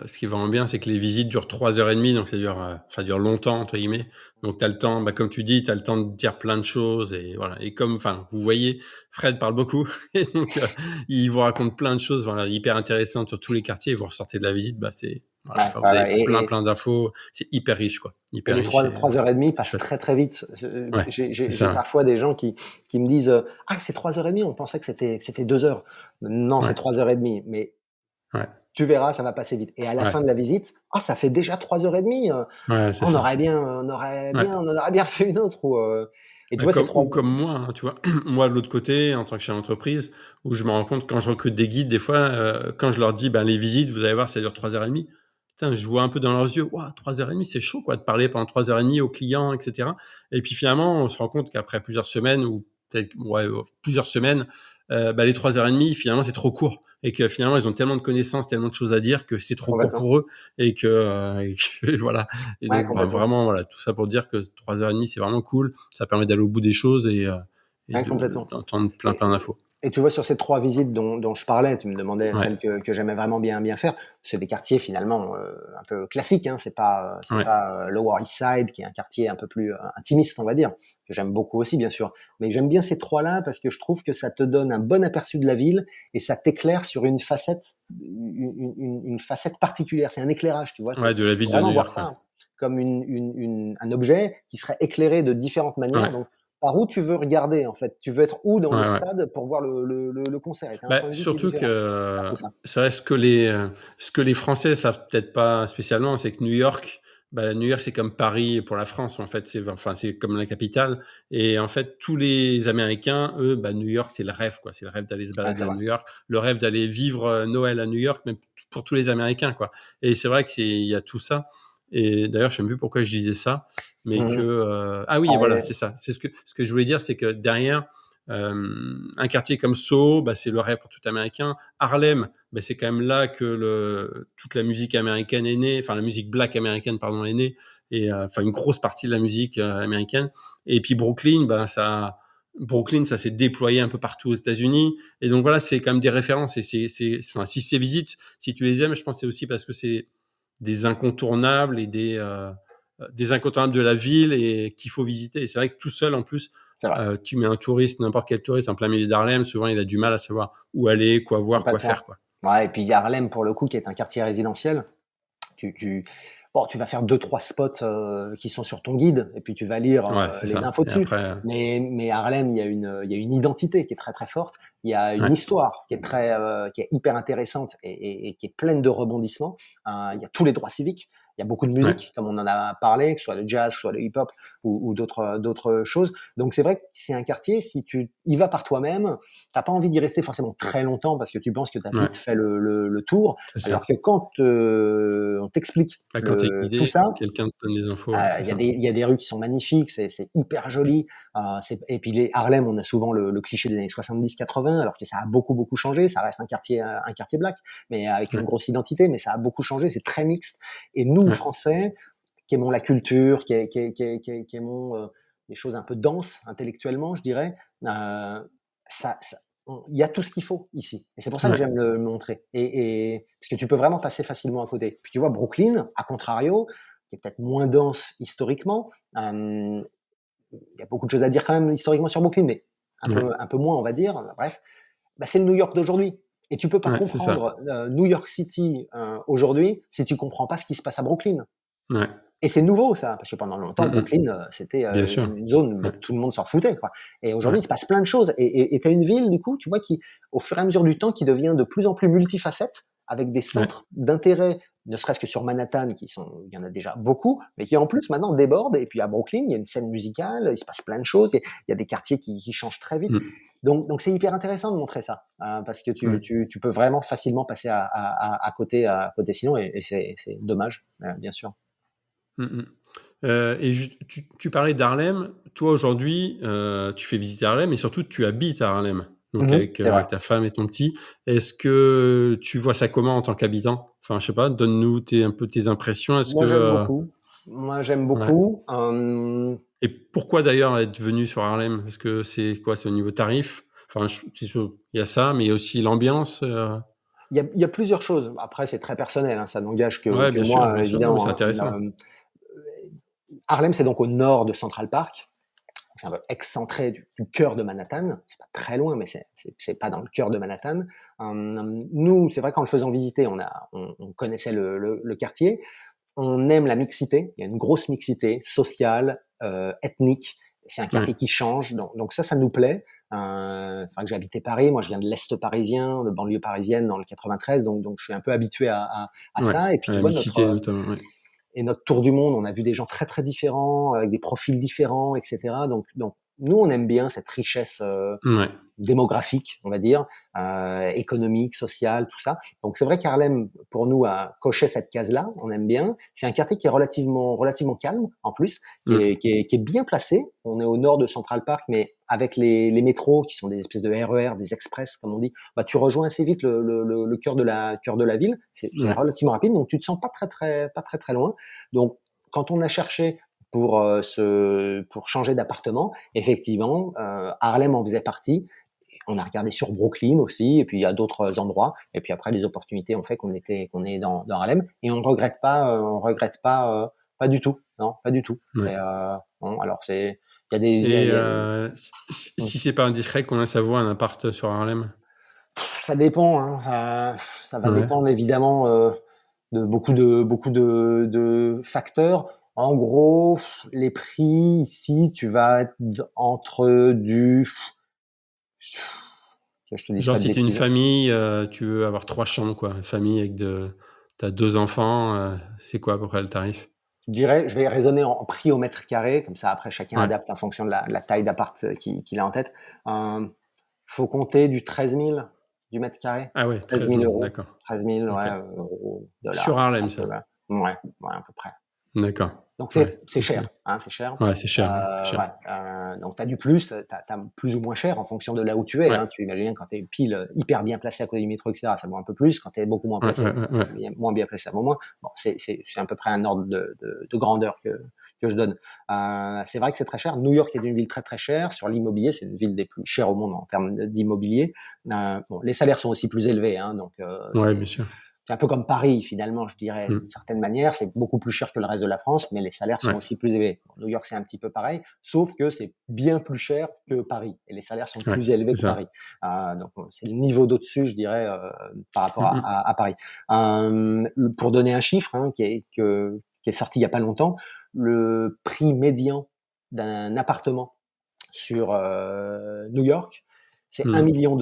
Ce qui est vraiment bien, c'est que les visites durent 3h30, donc ça dure longtemps, entre guillemets. Donc t'as le temps, comme tu dis, t'as le temps de dire plein de choses et voilà. Et vous voyez, Fred parle beaucoup et donc il vous raconte plein de choses, hyper intéressantes sur tous les quartiers et vous ressortez de la visite, vous avez plein d'infos. C'est hyper riche, quoi. Hyper les riche. 3h30 passent très très vite. J'ai parfois des gens qui me disent ah, c'est 3h30, on pensait que c'était 2 heures. Non, c'est 3h30, mais tu verras, ça va passer vite. Et à la fin de la visite, ça fait déjà 3h30. On aurait bien fait une autre. Et tu vois, comme moi, hein, tu vois, moi de l'autre côté, en tant que chef d'entreprise, où je me rends compte quand je recrute des guides, des fois, quand je leur dis, les visites, vous allez voir, ça dure 3h30. Putain, je vois un peu dans leurs yeux, 3h30, c'est chaud, quoi, de parler pendant 3h30 aux clients, etc. Et puis finalement, on se rend compte qu'après plusieurs semaines, ou peut-être, plusieurs semaines, les 3h30, finalement, c'est trop court. Et que finalement, ils ont tellement de connaissances, tellement de choses à dire que c'est trop court pour eux. Et que voilà. Et donc, vraiment, voilà, tout ça pour dire que 3h30, c'est vraiment cool. Ça permet d'aller au bout des choses et d'entendre plein d'infos. Et tu vois, sur ces 3 visites dont je parlais, tu me demandais celles que j'aimais vraiment bien faire. C'est des quartiers finalement un peu classiques. Hein. C'est pas Lower East Side, qui est un quartier un peu plus intimiste, on va dire, que j'aime beaucoup aussi, bien sûr. Mais j'aime bien ces 3-là parce que je trouve que ça te donne un bon aperçu de la ville et ça t'éclaire sur une facette particulière. C'est un éclairage, tu vois. De la ville de New York. Voir ça comme un objet qui serait éclairé de différentes manières. Donc, par où tu veux regarder, en fait? Tu veux être où dans le stade pour voir le concert? Surtout que c'est vrai, ce que les Français savent peut-être pas spécialement, c'est que New York, c'est comme Paris pour la France, en fait. C'est comme la capitale. Et en fait, tous les Américains, eux, New York, c'est le rêve, quoi. C'est le rêve d'aller se balader à New York, le rêve d'aller vivre Noël à New York, même pour tous les Américains, quoi. Et c'est vrai qu'il y a tout ça. Et d'ailleurs, je sais même plus pourquoi je disais ça, mais que Mhm. ah oui, voilà, Ouais, c'est ça. C'est ce que je voulais dire, c'est que derrière un quartier comme Soho, bah, c'est le rêve pour tout Américain. Harlem, bah, c'est quand même là que toute la musique américaine est née, enfin la musique black américaine pardon est née, et enfin une grosse partie de la musique américaine. Et puis Brooklyn, bah Brooklyn, ça s'est déployé un peu partout aux États-Unis. Et donc voilà, c'est quand même des références. Et enfin, si ces visites, si tu les aimes, je pense que c'est aussi parce que c'est des incontournables et des incontournables de la ville et qu'il faut visiter. Et c'est vrai que tout seul, en plus, c'est vrai, tu mets un touriste, n'importe quel touriste, en plein milieu d'Harlem, souvent il a du mal à savoir où aller, quoi voir, quoi faire, complètement. quoi. Ouais, et puis il y a Harlem, pour le coup, qui est un quartier résidentiel. Tu, tu, bon, tu vas faire deux, trois spots qui sont sur ton guide, et puis tu vas lire Ouais, c'est les ça. infos Et dessus. après, Mais Harlem, il y a une identité qui est très très forte. Il y a une ouais, histoire qui est hyper intéressante et qui est pleine de rebondissements. Il y a tous les droits civiques. Il y a beaucoup de ouais, musique, comme on en a parlé, que ce soit le jazz, que ce soit le hip-hop ou d'autres choses. Donc c'est vrai que c'est un quartier, si tu y vas par toi-même, t'as pas envie d'y rester forcément très longtemps parce que tu penses que tu as ouais, vite fait le tour. c'est Alors ça. que quand on t'explique Bah, quand t'es tout guidé, ça, quelqu'un te donne des infos, ouais, c'est ça. il y a des rues qui sont magnifiques, c'est hyper joli. Et puis les Harlem, on a souvent le cliché des années 70-80, alors que ça a beaucoup beaucoup changé. Ça reste un quartier black, mais avec une Ouais, grosse identité, mais ça a beaucoup changé. C'est très mixte. Et nous, ouais, Français, qui aimons la culture, qui aimons des choses un peu denses intellectuellement, je dirais, ça, il y a tout ce qu'il faut ici. Et c'est pour ça que ouais, j'aime le montrer. Parce que tu peux vraiment passer facilement à côté. Puis tu vois, Brooklyn, à contrario, qui est peut-être moins dense historiquement, il y a beaucoup de choses à dire quand même historiquement sur Brooklyn, mais ouais, un peu moins, on va dire. Bref, bah, c'est le New York d'aujourd'hui. Et tu peux pas ouais, c'est ça. comprendre New York City aujourd'hui si tu comprends pas ce qui se passe à Brooklyn. Ouais. Et c'est nouveau ça, parce que pendant longtemps, Mmh mh. Brooklyn, c'était Bien sûr. une zone Ouais, dont tout le monde s'en foutait, quoi. Et ouais, aujourd'hui, il se passe plein de choses. Et tu as une ville, du coup, tu vois, qui, au fur et à mesure du temps, qui devient de plus en plus multifacette, avec des ouais. centres d'intérêt, ne serait-ce que sur Manhattan, il y en a déjà beaucoup, mais qui en plus maintenant débordent. Et puis à Brooklyn, il y a une scène musicale, il se passe plein de choses, et il y a des quartiers qui changent très vite. Mmh. Donc c'est hyper intéressant de montrer ça, parce que Ouais. tu peux vraiment facilement passer à côté sinon, et c'est dommage, bien sûr. Mmh mh. Et tu parlais d'Harlem. Toi, aujourd'hui, tu fais visiter Harlem et surtout tu habites à Harlem, donc Mhm, c'est vrai. avec ta femme et ton petit. Est-ce que tu vois ça comment en tant qu'habitant? Enfin, je sais pas, donne-nous un peu tes impressions. Est-ce que, Moi, j'aime beaucoup. Moi, j'aime ouais, beaucoup. et pourquoi d'ailleurs être venu sur Harlem? Est-ce que c'est quoi? C'est au niveau tarif? Enfin, c'est sûr, il y a ça, mais il y a aussi l'ambiance, Il y a plusieurs choses. Après, c'est très personnel, hein, ça n'engage Ouais, que moi, bien sûr. Non, mais c'est évidemment, intéressant. hein. Harlem, c'est donc au nord de Central Park. C'est un peu excentré du cœur de Manhattan. C'est pas très loin, mais c'est pas dans le cœur de Manhattan. Nous, c'est vrai qu'en le faisant visiter, on connaissait le quartier. On aime la mixité. Il y a une grosse mixité sociale, ethnique. C'est un Ouais, quartier qui change, donc ça nous plaît. C'est vrai que j'ai habité Paris. Moi, je viens de l'est parisien, de banlieue parisienne, dans le 93, donc je suis un peu habitué à ouais, ça. Et puis, à tu la vois, mixité notamment, ouais. notre tour du monde, on a vu des gens très très différents, avec des profils différents, etc. Donc nous, on aime bien cette richesse Ouais. démographique, on va dire, économique, sociale, tout ça. Donc c'est vrai qu'Harlem, pour nous, a coché cette case-là. On aime bien. C'est un quartier qui est relativement calme, en plus, Mmh. qui est bien placé. On est au nord de Central Park, mais avec les métros, qui sont des espèces de RER, des express, comme on dit, bah, tu rejoins assez vite le cœur de la ville. C'est Ouais. relativement rapide, donc tu te sens pas très très loin. Donc quand on a cherché pour changer d'appartement, effectivement, Harlem en faisait partie. On a regardé sur Brooklyn aussi, et puis il y a d'autres endroits. Et puis après, les opportunités ont fait qu'on est dans Harlem, et on regrette pas du tout. Non, pas du tout. Ouais. Et bon, alors il y a des, Et hmm. si c'est pas indiscret, combien ça vaut un appart sur Harlem? Ça dépend, hein. Ça va Ouais. dépendre évidemment de beaucoup de facteurs. En gros, les prix ici, tu vas être entre que je te dise Genre pas de si tu une bêtises. famille, tu veux avoir 3 chambres quoi, une famille avec tu 2 enfants, c'est quoi à peu près le tarif? Je vais raisonner en prix au mètre carré, comme ça après chacun Ouais. adapte en fonction de la taille d'appart qu'il a en tête. Faut compter du 13 000 du mètre carré. Ah ouais, 13 13 000 000, euros. d'accord. 13 000, OK. ouais, euros, Sur dollars, Harlem un peu, ça? ouais. Ouais, ouais, à peu près. D'accord. Donc Ouais, c'est OK. cher, hein, c'est cher. Ouais, c'est cher, ouais, c'est cher. Ouais, donc tu as du plus, tu as plus ou moins cher en fonction de là où tu es, Ouais, hein. Tu imagines quand tu es pile, hyper bien placé à côté du métro et cetera, ça vaut un peu plus. Quand tu es beaucoup moins ouais, placé, ouais, ouais, ouais. moins bien placé, ça vaut moins. Bon, c'est à peu près un ordre de grandeur que je donne. C'est vrai que c'est très cher. New York est une ville très, très chère sur l'immobilier. C'est une ville des plus chères au monde en termes d'immobilier. Bon, les salaires sont aussi plus élevés, hein, donc Ouais, bien sûr. c'est un peu comme Paris, finalement, je dirais, d'une Mmh. certaine manière. C'est beaucoup plus cher que le reste de la France, mais les salaires sont Ouais. aussi plus élevés. New York, c'est un petit peu pareil, sauf que c'est bien plus cher que Paris et les salaires sont Ouais, plus élevés c'est que ça. Paris. Donc, c'est le niveau d'au-dessus, je dirais, par rapport Mmh mh. à Paris. Pour donner un chiffre, hein, qui est sorti il y a pas longtemps, le prix médian d'un appartement sur New York, c'est 1,2 Mmh. million.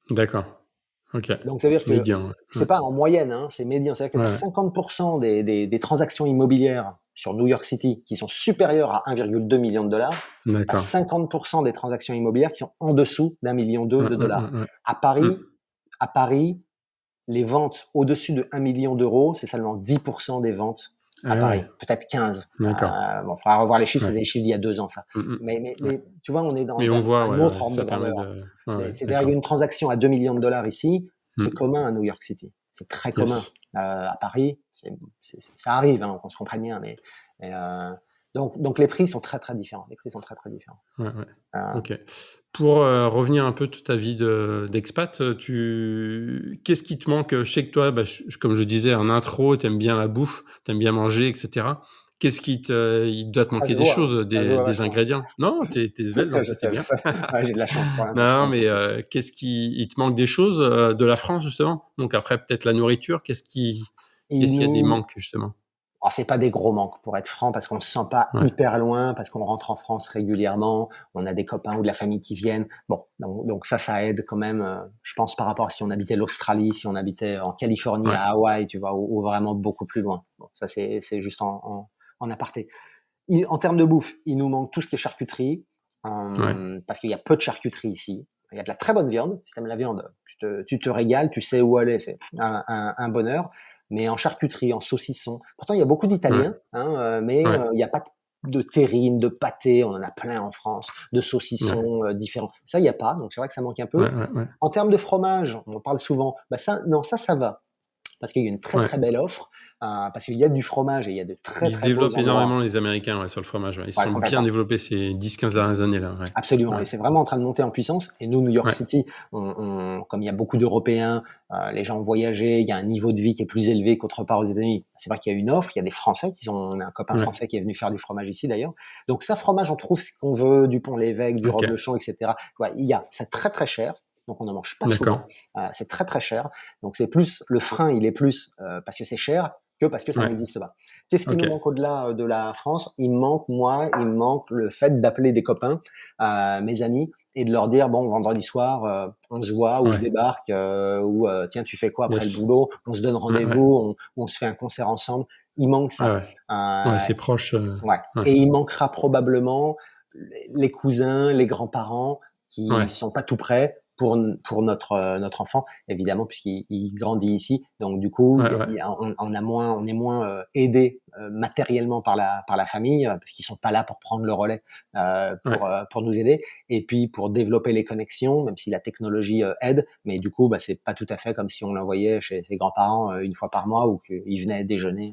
D'accord. OK. Donc, ça veut dire que Médian, ouais. c'est pas en moyenne, hein, c'est médian. C'est-à-dire que Ouais, tu as ouais. 50% des transactions immobilières sur New York City qui sont supérieures à 1,2 million de dollars. Tu as D'accord. 50% des transactions immobilières qui sont en dessous d'1,2 million Ouais, de ouais, dollars. ouais, ouais. À Mmh. Paris, à Paris, les ventes au-dessus de 1 million d'euros, c'est seulement 10% des ventes à Ah Paris. ouais, Peut-être 15. d'accord. Bon, faudra revoir les chiffres, c'est Ouais. des chiffres d'il y a 2 ans, ça. Mmh mh. Ouais. Mais tu vois, on est dans Mais on voit, un ouais, autre ouais, ordre de ça permet grandeur. de ouais, ouais, C'est-à-dire d'accord. une transaction à 2 millions de dollars ici, c'est Mmh. commun à New York City. C'est très commun. Yes. À Paris, ça arrive, hein, qu'on se comprenne bien, mais donc les prix sont très très différents. Les prix sont très très différents. Ouais, ouais. Euh, OK. Pour, revenir un peu toute ta vie d'expat, qu'est-ce qui te manque? Je sais que toi, bah, comme je disais en intro, tu aimes bien la bouffe, tu aimes bien manger et cetera. Qu'est-ce qui te il doit te Ça manquer se des voit, hein, choses, ça se voit des vachement. ingrédients? Non, tu es svelte, donc Je ça, c'est sais, je bien. sais. Ouais, j'ai de la chance pour l'instant, je Non, prends un mais, petit peu. qu'est-ce qui il te manque des choses, de la France justement? Donc après peut-être la nourriture, Il qu'est-ce qu'il y a des nous manques justement? Alors c'est pas des gros manques pour être franc, parce qu'on se sent pas Ouais, hyper loin, parce qu'on rentre en France régulièrement, on a des copains ou de la famille qui viennent. Bon, donc ça aide quand même, je pense par rapport à si on habitait l'Australie, si on habitait en Californie, ouais, à Hawaï, tu vois? Ou vraiment beaucoup plus loin. Bon, ça c'est juste en aparté. En termes de bouffe, il nous manque tout ce qui est charcuterie, ouais, parce qu'il y a peu de charcuterie ici. Il y a de la très bonne viande. Si tu aimes la viande, tu te régales, tu sais où aller, c'est un bonheur. Mais en charcuterie, en saucisson, pourtant il y a beaucoup ouais, d'Italiens, hein, mais ouais, il n'y a pas de terrine, de pâté, on en a plein en France, de ouais, saucissons différents. Ça, il n'y a pas, donc c'est vrai que ça manque un ouais, peu. ouais, ouais, En termes de fromage, on en parle souvent. Bah ça, non, ça va parce qu'il y a une très ouais. très belle offre, parce qu'il y a du fromage et il y a de très Ils se très beaux développent endroits. énormément les Américains, ouais, sur le fromage, ouais. Ils se Ouais, sont bien complètement. développés ces 10-15 dernières années là, ouais. Absolument, et Ouais, c'est vraiment en train de monter en puissance. Et nous, New York ouais, City, comme il y a beaucoup d'Européens, les gens ont voyagé, il y a un niveau de vie qui est plus élevé qu'autre part aux États-Unis. C'est vrai qu'il y a une offre, il y a des Français on a un copain ouais, français qui est venu faire du fromage ici d'ailleurs. Donc ça, fromage, on trouve ce qu'on veut, du Pont-l'Évêque, du OK, Roquechon, etc. Ouais, c'est très très cher. Donc on n'en mange pas d'accord. souvent. C'est très très cher. Donc c'est plus le frein, il est plus parce que c'est cher que parce que ça Ouais, n'existe pas. Qu'est-ce qui nous OK, manque au-delà de la France? Il me manque le fait d'appeler des copains, mes amis, et de leur dire bon, vendredi soir on se voit, ou je ouais, débarque, ou tiens, tu fais quoi après le yes. boulot, on se donne Ouais, ouais, rendez-vous, on se fait un concert ensemble. Il manque ouais, ça. ouais. Ouais, Euh, c'est proche, ouais. ouais, Et il manquera probablement les cousins, les grands-parents qui ouais, sont pas tout prêts pour notre enfant, évidemment, puisqu'il grandit ici. Donc du coup, ouais, ouais, on est moins aidé matériellement par la famille, parce qu'ils sont pas là pour prendre le relais, ouais, pour nous aider, et puis pour développer les connexions, même si la technologie aide. Mais du coup, bah, c'est pas tout à fait comme si on l'envoyait chez ses grands-parents une fois par mois, ou qu'il venait déjeuner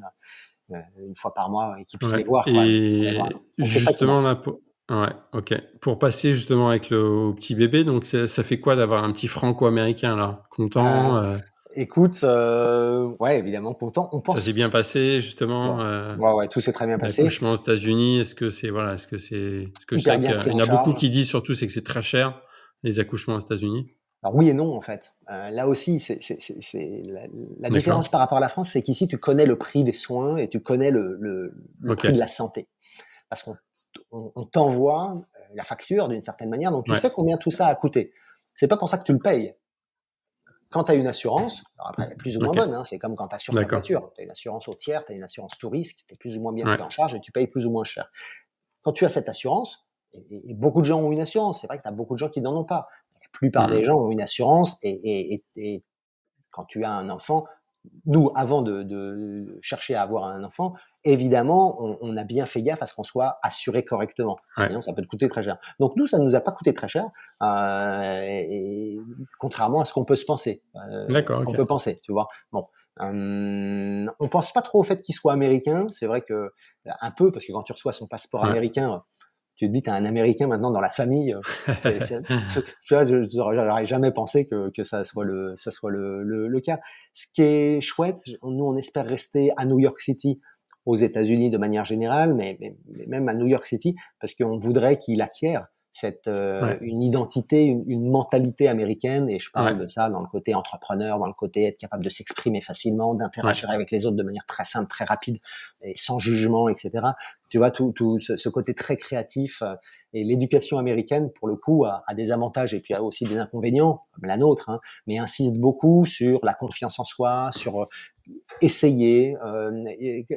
une fois par mois et qu'ils puissent ouais les voir, quoi. et Donc c'est ça qui justement manque. là pour ouais, OK. Pour passer justement avec le au petit bébé, donc ça fait quoi d'avoir un petit franco-américain là? Euh, Content, Écoute, ouais, évidemment, content. On ça s'est pense, bien passé ouais, justement, ouais, ouais, tout s'est très bien passé, l'accouchement aux États-Unis? Est-ce que c'est voilà, est-ce que c'est parce que je hyper sais bien qu'il pris y en en a beaucoup charge. qui disent surtout, c'est que c'est très cher, les accouchements aux États-Unis? Alors oui et non, en fait. Là aussi, c'est la D'accord, différence par rapport à la France, c'est qu'ici, tu connais le prix des soins et tu connais le prix de OK, la santé. Parce on t'envoie la facture d'une certaine manière, donc tu ouais, sais combien tout ça a coûté. C'est pas pour ça que tu le payes. Quand tu as une assurance, alors après, elle est plus ou moins OK, bonne, hein, c'est comme quand tu assures ta d'accord, voiture. Tu as une assurance au tiers, tu as une assurance tout risque, tu es plus ou moins bien ouais, pris en charge et tu payes plus ou moins cher. Quand tu as cette assurance, et beaucoup de gens ont une assurance, c'est vrai que tu as beaucoup de gens qui n'en ont pas. La plupart mmh des mh, gens ont une assurance, et quand tu as un enfant, nous, avant de chercher à avoir un enfant, évidemment, on a bien fait gaffe à ce qu'on soit assuré correctement. Ouais. Sinon, ça peut te coûter très cher. Donc nous, ça ne nous a pas coûté très cher, et contrairement à ce qu'on peut se penser, D'accord, qu'on ok. peut penser, tu vois. Bon, on pense pas trop au fait qu'il soit américain. C'est vrai que un peu, parce que quand tu reçois son passeport Ouais. américain, tu te dis, t'as un Américain maintenant dans la famille. Tu vois, j'aurais jamais pensé que ça soit le cas. Ce qui est chouette, nous, on espère rester à New York City, aux États-Unis de manière générale, mais même à New York City, parce qu'on voudrait qu'il acquiert Ouais. une identité, une mentalité américaine. Et je parle Ouais. de ça dans le côté entrepreneur, dans le côté être capable de s'exprimer facilement, Ouais. d'interagir avec les autres de manière très simple, très rapide et sans jugement, etc. Tu vois, tout ce côté très créatif. Et l'éducation américaine, pour le coup, a des avantages et puis a aussi des inconvénients, comme la nôtre, hein, mais insiste beaucoup sur la confiance en soi, sur essayer,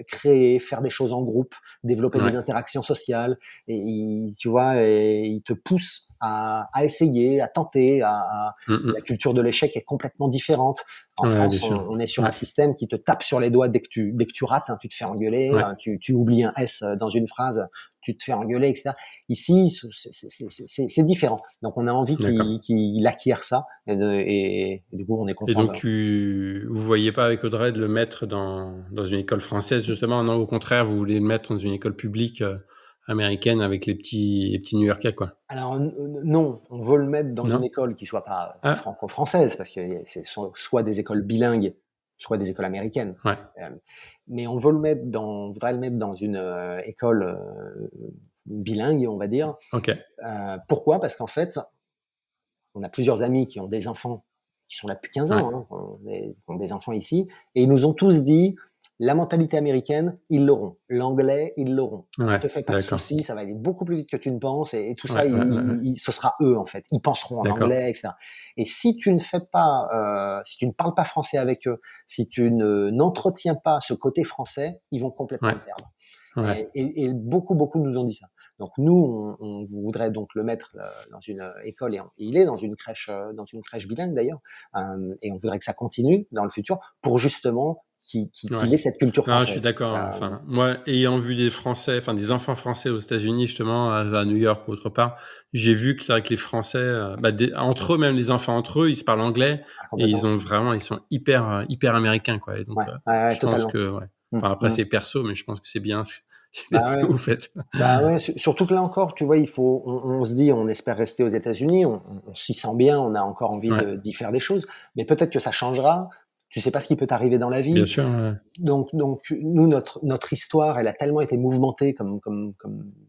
créer, faire des choses en groupe, développer des Ouais. interactions sociales. Et tu vois, et il te pousse à essayer, à tenter. La Mm. culture de l'échec est complètement différente. En Ouais, bien France, sûr. on est sur un Ouais. système qui te tape sur les doigts dès que tu rates, hein, tu te fais engueuler, Ouais. tu oublies un S dans une phrase, tu te fais engueuler, etc. Ici, c'est différent. Donc, on a envie D'accord. qu'il acquiert ça, et du coup, on est Et content de. donc, vous voyez pas avec Audrey de le mettre dans une école française, justement? Non, au contraire, vous voulez le mettre dans une école publique américaine avec les petits New-Yorkais, quoi. Alors non, on veut le mettre dans une Non? école qui soit pas Ah, franco-française, parce que c'est soit des écoles bilingues, soit des écoles américaines. ouais. Mais on voudrait le mettre dans une école bilingue, on va dire. Ok. Pourquoi? Parce qu'en fait, on a plusieurs amis qui ont des enfants qui sont là depuis 15 Ouais. ans, hein, ont des enfants ici, et ils nous ont tous dit, la mentalité américaine, ils l'auront. L'anglais, ils l'auront. Ne Ouais. te fais pas de D'accord. soucis, ça va aller beaucoup plus vite que tu ne penses, et tout ça, Ouais. Ouais. Ouais. Ouais. ce sera eux, en fait. Ils penseront en D'accord. anglais, etc. Et si tu ne fais pas, si tu ne parles pas français avec eux, si tu n'entretiens pas ce côté français, ils vont complètement Ouais. le perdre. Ouais. Et beaucoup nous ont dit ça. Donc nous, on voudrait donc le mettre dans une école, et il est dans une crèche bilingue d'ailleurs, et on voudrait que ça continue dans le futur pour justement Ouais. qu'il ait cette culture Non, je suis française. d'accord. Enfin, moi, ayant vu des Français, enfin des enfants français aux États-Unis, justement, à New York ou autre part, j'ai vu que c'est vrai que les Français, entre eux, même les enfants entre eux, ils se parlent anglais et Complètement. ils sont hyper américains, quoi. Et donc, Ouais, je pense totalement. que, ouais. Mm, Enfin, après, mm. c'est perso, mais je pense que c'est bien, c'est bien Bah ce que ouais. vous faites. Bah ouais, surtout que là encore, tu vois, on se dit, on espère rester aux États-Unis, on s'y sent bien, on a encore envie Ouais. d'y faire des choses, mais peut-être que ça changera. Tu sais pas ce qui peut t'arriver dans la Bien vie. sûr. Ouais. Donc nous, notre histoire, elle a tellement été mouvementée, comme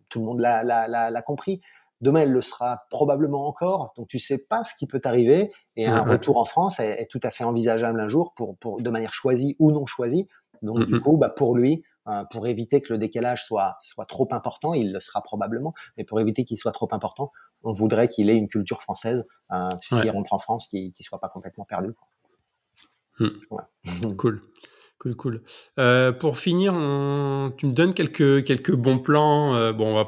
tout le monde l'a compris. Demain, elle le sera probablement encore. Donc tu sais pas ce qui peut t'arriver, et Ouais. un Ouais. retour en France est tout à fait envisageable un jour, de manière choisie ou non choisie. Donc du Mm. coup, bah, pour lui, pour éviter que le décalage soit trop important, il le sera probablement, mais pour éviter qu'il soit trop important, on voudrait qu'il ait une culture française, Ouais. s'il rentre en France, qu'il soit pas complètement perdu, quoi. Mm. Ouais. Cool. Cool. Pour finir, tu me donnes quelques bons plans. Bon, on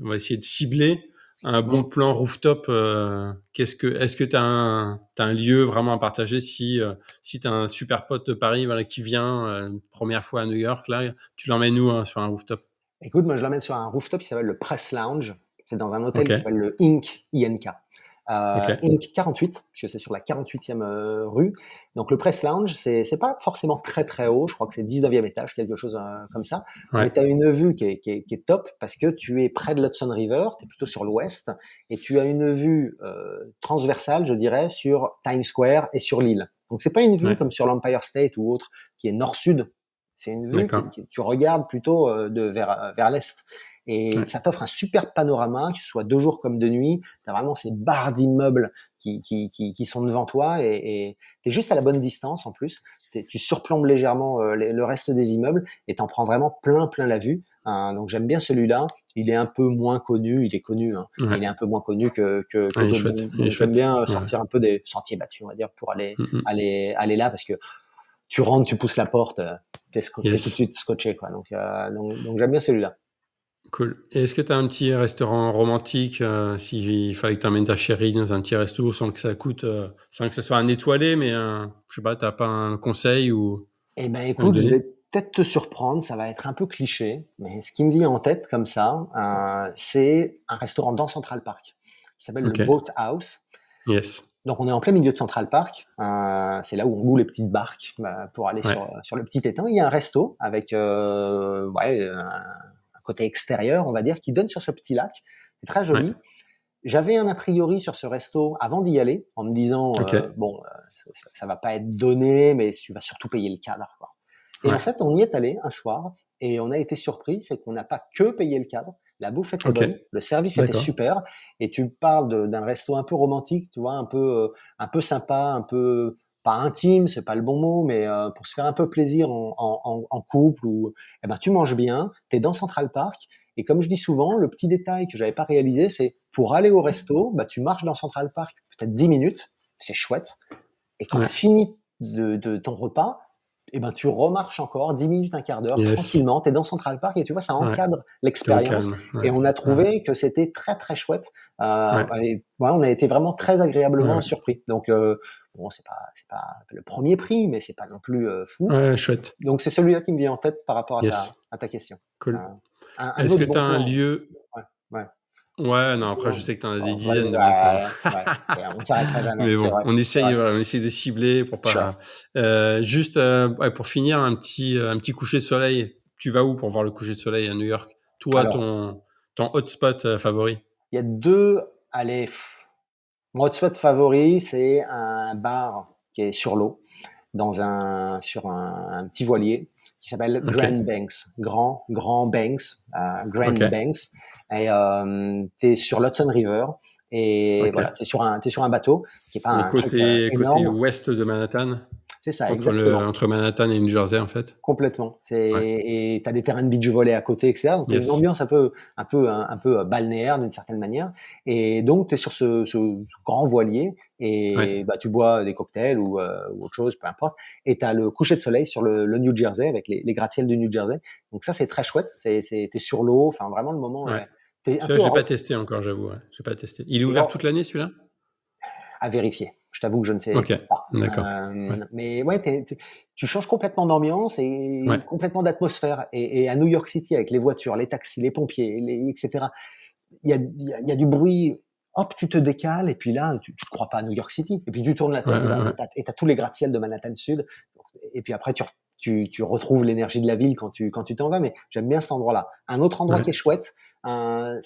va essayer de cibler un bon plan rooftop. Est-ce que t'as un lieu vraiment à partager si t'as un super pote de Paris, voilà, qui vient une première fois à New York, là, tu l'emmènes où, hein, sur un rooftop? Écoute, moi je l'emmène sur un rooftop qui s'appelle le Press Lounge. C'est dans un hôtel Ok, qui s'appelle le Inc. INK. ok, Inc 48, parce que c'est sur la 48e rue. Donc le Press Lounge, c'est pas forcément très très haut, je crois que c'est 19e étage, quelque chose comme ça. ouais, Mais tu as une vue qui est top, parce que tu es près de l'Hudson River, tu es plutôt sur l'ouest, et tu as une vue transversale, je dirais, sur Times Square et sur l'île. Donc c'est pas une vue ouais, comme sur l'Empire State ou autre, qui est nord-sud. C'est une vue d'accord, tu regardes plutôt vers l'est. Et ouais, ça t'offre un super panorama, que ce soit de jour comme de nuit. Tu as vraiment ces barres d'immeubles qui sont devant toi, et tu es juste à la bonne distance en plus. Tu surplombes légèrement le reste des immeubles, et t'en prends vraiment plein la vue. Donc j'aime bien celui-là. Il est un peu moins connu, il est connu, hein, mais ouais, il est un peu moins connu que ouais, il est d'autres. chouette, il est Donc j'aime chouette, bien ouais. sortir un peu des sentiers battus, on va dire, pour Mm. aller là, parce que tu rentres, tu pousses la porte, t'es tout de Yes. suite scotché, quoi. Donc j'aime bien celui-là. Cool. Et est-ce que tu as un petit restaurant romantique, s'il fallait que tu emmènes ta chérie dans un petit resto sans que ça coûte, sans que ce soit un étoilé, mais je sais pas, tu pas un conseil ou Eh ben, à me écoute, je vais donner? peut-être te surprendre, ça va être un peu cliché, mais ce qui me vient en tête comme ça, c'est un restaurant dans Central Park qui s'appelle le OK. Boat House. Yes. Donc on est en plein milieu de Central Park, c'est là où on loue les petites barques pour aller Ouais. sur le petit étang. Il y a un resto avec un côté extérieur, on va dire, qui donne sur ce petit lac. C'est très Ouais. joli. J'avais un a priori sur ce resto avant d'y aller, en me disant OK. bon, ça va pas être donné, mais tu vas surtout payer le cadre, quoi. Et en Ouais. fait, on y est allé un soir et on a été surpris, c'est qu'on n'a pas que payé le cadre. La bouffe était OK. bonne, le service était D'accord. super. Et tu parles d'un resto un peu romantique, tu vois, un peu sympa, un peu pas intime, c'est pas le bon mot, mais pour se faire un peu plaisir en couple ou, eh ben, tu manges bien, t'es dans Central Park. Et comme je dis souvent, le petit détail que j'avais pas réalisé, c'est pour aller au resto, bah, tu marches dans Central Park peut-être 10 minutes, c'est chouette. Et quand tu as Ouais. fini de ton repas, eh ben, tu remarches encore 10 minutes, un quart d'heure, Yes. tranquillement, tu es dans Central Park et tu vois, ça Ouais. encadre C'est au l'expérience. calme. Ouais. Et on a Ouais. trouvé que c'était très, très chouette. Ouais. Et ouais, on a été vraiment très Ouais, agréablement ouais. surpris. Donc, bon, c'est pas le premier prix, mais c'est pas non plus fou. Ouais, chouette. Donc, c'est celui-là qui me vient en tête par rapport Yes. à ta question. Euh, Cool. un Est-ce que autre tu bon as un point. lieu Ouais, ouais. ouais, non, après, je Non, sais que tu en as des oh, vas-y, dizaines de bons plans. ouais, on ne s'arrêtera jamais, Mais c'est bon, vrai. on C'est essaye, vrai. voilà, on essaye de cibler pour Sure. pas. Juste, ouais, pour finir, un petit coucher de soleil. Tu vas où pour voir le coucher de soleil à New York? Toi, Alors, ton hotspot favori? il y a deux. Allez, mon hotspot favori, c'est un bar qui est sur l'eau, sur un petit voilier qui s'appelle Ok, Grand Banks. Grand Banks, Grand ok, Banks. Et t'es sur l'Hudson River. Et voilà, ok. t'es sur un bateau qui est pas Et un truc côté énorme. ouest de Manhattan, C'est ça, exactement. entre Manhattan et New Jersey, en fait. Complètement. Ouais. Et t'as des terrains de beach volley à côté, etc. Donc t'as une Yes. ambiance un peu balnéaire d'une certaine manière. Et donc t'es sur ce grand voilier Ouais. et bah tu bois des cocktails ou autre chose, peu importe. Et t'as le coucher de soleil sur le New Jersey avec les gratte-ciels du New Jersey. Donc ça c'est très chouette. T'es sur l'eau. Enfin vraiment le moment. Ouais. T'es un Celui-là, peu j'ai pas testé encore, j'avoue. Ouais. J'ai pas testé. Il est t'es ouvert hors- toute l'année, celui-là? à vérifier. Je t'avoue que je ne sais Ok. pas. D'accord. Ouais. Mais ouais, tu changes complètement d'ambiance et Ouais. complètement d'atmosphère. Et à New York City, avec les voitures, les taxis, les pompiers, etc., il y a du bruit. Hop, tu te décales et puis là, tu te crois pas à New York City. Et puis tu tournes la Ouais, tête ouais, ouais. et t'as tous les gratte-ciels de Manhattan Sud. Et puis après, tu retrouves l'énergie de la ville quand tu t'en vas. Mais j'aime bien cet endroit-là. Un autre endroit Ouais. qui est chouette, on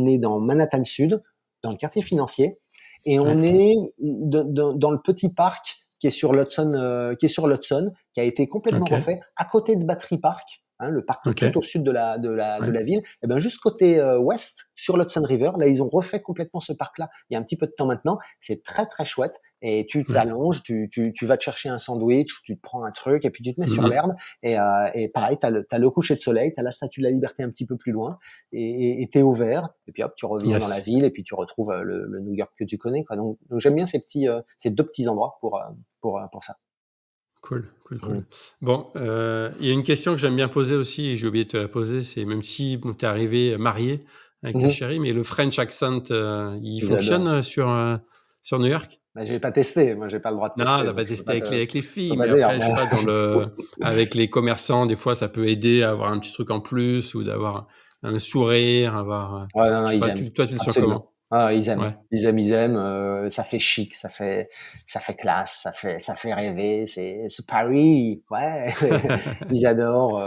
est dans Manhattan Sud, dans le quartier financier, et on Ouais. est dans le petit parc qui est sur l'Hudson, qui a été complètement Ok. refait à côté de Battery Park, hein, le parc qui est Ok. tout au sud de Ouais. la ville. Et ben juste côté ouest, sur l'Hudson River, là ils ont refait complètement ce parc-là. Il y a un petit peu de temps maintenant. C'est très très chouette. Et tu Ouais. t'allonges, tu vas te chercher un sandwich, ou tu te prends un truc, et puis tu te mets sur Mhm. l'herbe. Et pareil, t'as le coucher de soleil, t'as la Statue de la Liberté un petit peu plus loin, et t'es au vert. Et puis hop, tu reviens dans la Yes. ville, et puis tu retrouves le New York que tu connais, quoi. Donc j'aime bien ces deux petits endroits pour ça. Cool, cool, Mmh. cool. Bon, il y a une question que j'aime bien poser aussi et j'ai oublié de te la poser, c'est même si bon, tu es arrivé marié avec ta Mmh. chérie, mais le French accent, il Ils fonctionne adorent. sur New York? Bah, j'ai pas testé, moi j'ai pas le droit de Non, tester, t'as donc pas testé avec les je peux filles, pas mais dire. après, je sais pas, avec les commerçants, des fois, ça peut aider à avoir un petit truc en plus ou d'avoir un sourire, avoir, Ouais, non, non, je sais ils pas, aiment, toi, tu le sens absolument. comment? Ah, ils aiment, Ouais, ils aiment. Ça fait chic, ça fait classe, ça fait rêver. C'est Paris, ouais. Ils adorent.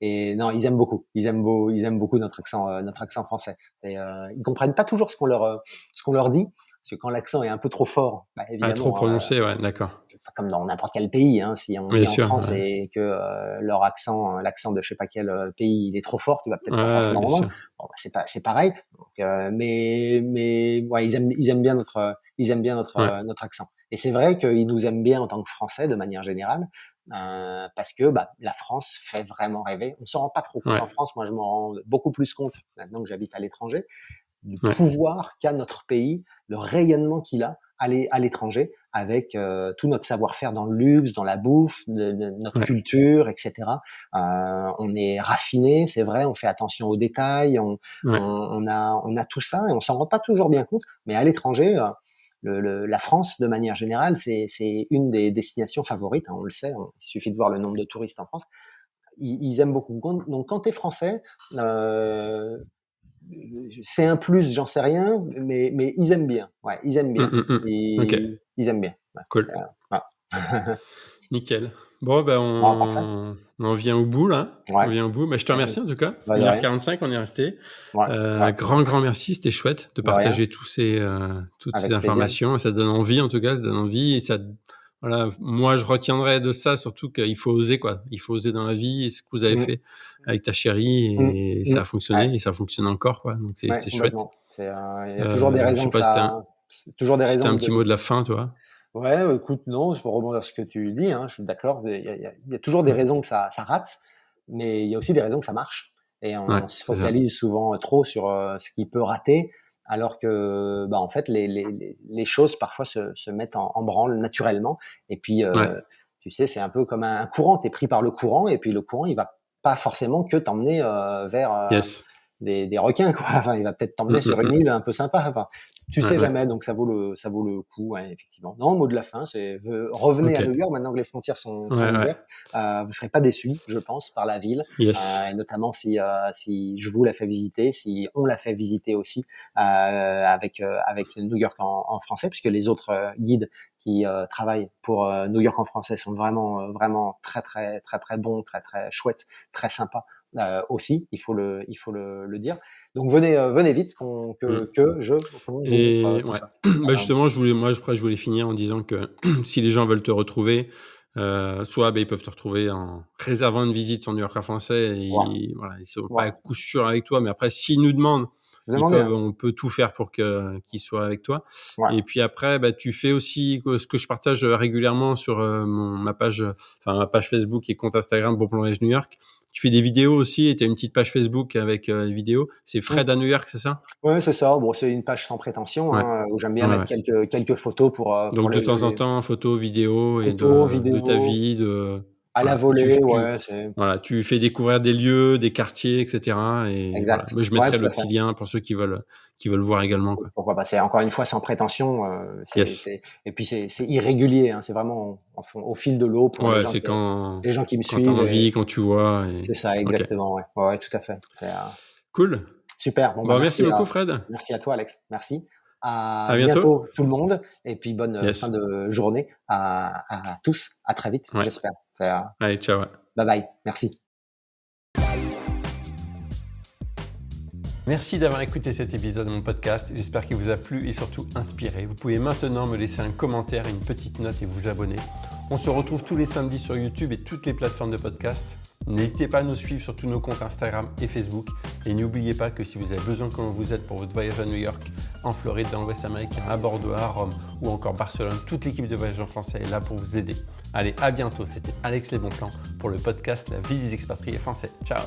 Et non, ils aiment beaucoup notre accent français. Et ils comprennent pas toujours ce qu'on leur dit, parce que quand l'accent est un peu trop fort, bah, ah, trop évidemment. prononcé, ouais, d'accord. Enfin, comme dans n'importe quel pays, hein, si on Bien vit en sûr, France ouais. et que leur accent, l'accent de je sais pas quel pays, il est trop fort, tu vas peut-être pas Ouais, forcément bien comprendre. sûr. Bon, bah, c'est pareil. Donc, mais ouais, ils aiment bien Ouais, notre accent. Et c'est vrai qu'ils nous aiment bien en tant que Français de manière générale, parce que bah, la France fait vraiment rêver. On s'en rend pas trop compte ouais, en France. Moi, je m'en rends beaucoup plus compte maintenant que j'habite à l'étranger du ouais. pouvoir qu'a notre pays, le rayonnement qu'il a à l'étranger, avec tout notre savoir-faire dans le luxe, dans la bouffe, de notre culture, etc. On est raffiné, c'est vrai, on fait attention aux détails, on a tout ça et on s'en rend pas toujours bien compte. Mais à l'étranger, la France, de manière générale, c'est une des destinations favorites, hein, on le sait. Il suffit de voir le nombre de touristes en France. Ils aiment beaucoup. Donc, quand t'es français, c'est un plus, j'en sais rien, mais ils aiment bien. Ouais, ils aiment bien. Ok, Ils aiment bien. Ouais. cool. Nickel. Bon, Parfait. on vient au bout, là. Ouais. On vient au bout. Je te remercie, en tout cas. Bah, de 1h45, on est resté. Ouais. Grand merci. C'était chouette de partager toutes ces Avec plaisir. informations. Ça donne envie, en tout cas. Ça donne envie. Et ça, voilà. Moi, je retiendrai de ça, surtout qu'il faut oser, quoi. Il faut oser dans la vie. Et ce que vous avez fait avec ta chérie. Et ça a fonctionné. Et ça fonctionne encore, quoi. Donc, c'est chouette. Il y a toujours des raisons que ça... Toujours des raisons. C'était un petit mot de la fin, toi. Ouais, écoute, non, pour rebondir sur ce que tu dis, hein, je suis d'accord. Il y a toujours des raisons que ça rate, mais il y a aussi des raisons que ça marche. Et on se focalise souvent trop sur ce qui peut rater, alors que, en fait, les choses parfois se mettent en branle naturellement. Et puis, tu sais, c'est un peu comme un courant. T'es pris par le courant, et puis le courant, il va pas forcément que t'emmener vers des requins, quoi. Enfin, il va peut-être t'emmener sur une île un peu sympa. Enfin, tu sais jamais, donc ça vaut le coup, ouais, effectivement. Non, mot de la fin, c'est revenez à New York maintenant que les frontières sont ouvertes. Vous serez pas déçus, je pense, par la ville, et notamment si je vous la fais visiter, si on la fait visiter aussi avec New York en français, puisque les autres guides qui travaillent pour New York en français sont vraiment très très très très bons, très très chouettes, très sympas. Aussi, il faut le dire. Donc venez vite Justement, je voulais finir en disant que si les gens veulent te retrouver, soit ils peuvent te retrouver en réservant une visite en New York en français, et ils sont pas à coup sûr avec toi, mais après s'ils nous demandent, on peut tout faire pour qu'ils soient avec toi. Et puis après, tu fais aussi ce que je partage régulièrement sur ma page Facebook et compte Instagram Bon Plan Voyage New York. Tu fais des vidéos aussi, et tu as une petite page Facebook avec des vidéos. C'est Fred à New York, c'est ça? Ouais, c'est ça. Bon, c'est une page sans prétention, hein, où j'aime bien mettre quelques photos pour donc de temps en temps, photos, vidéos, et de ta vie, à la volée, Voilà, tu fais découvrir des lieux, des quartiers, etc. Et exact. Moi, je mettrai le petit lien pour ceux qui veulent voir également, quoi. Pourquoi pas? C'est encore une fois sans prétention. Et puis c'est irrégulier. Hein, c'est vraiment au fil de l'eau pour les gens qui me suivent. Quand t'as envie, quand tu vois. C'est ça, exactement. Ouais, tout à fait. Cool. Super. Merci beaucoup, Fred. Merci à toi, Alex. Merci. À bientôt, tout le monde. Et puis bonne fin de journée à tous. À très vite, j'espère. Allez, ciao. Bye bye. Merci. Merci d'avoir écouté cet épisode de mon podcast. J'espère qu'il vous a plu et surtout inspiré. Vous pouvez maintenant me laisser un commentaire, une petite note et vous abonner. On se retrouve tous les samedis sur YouTube et toutes les plateformes de podcast. N'hésitez pas à nous suivre sur tous nos comptes Instagram et Facebook. Et n'oubliez pas que si vous avez besoin que l'on vous aide pour votre voyage à New York, en Floride, dans l'Ouest américain, à Bordeaux, à Rome ou encore Barcelone, toute l'équipe de Voyage en français est là pour vous aider. Allez, à bientôt. C'était Alex Les Bons Plans pour le podcast La vie des expatriés français. Ciao.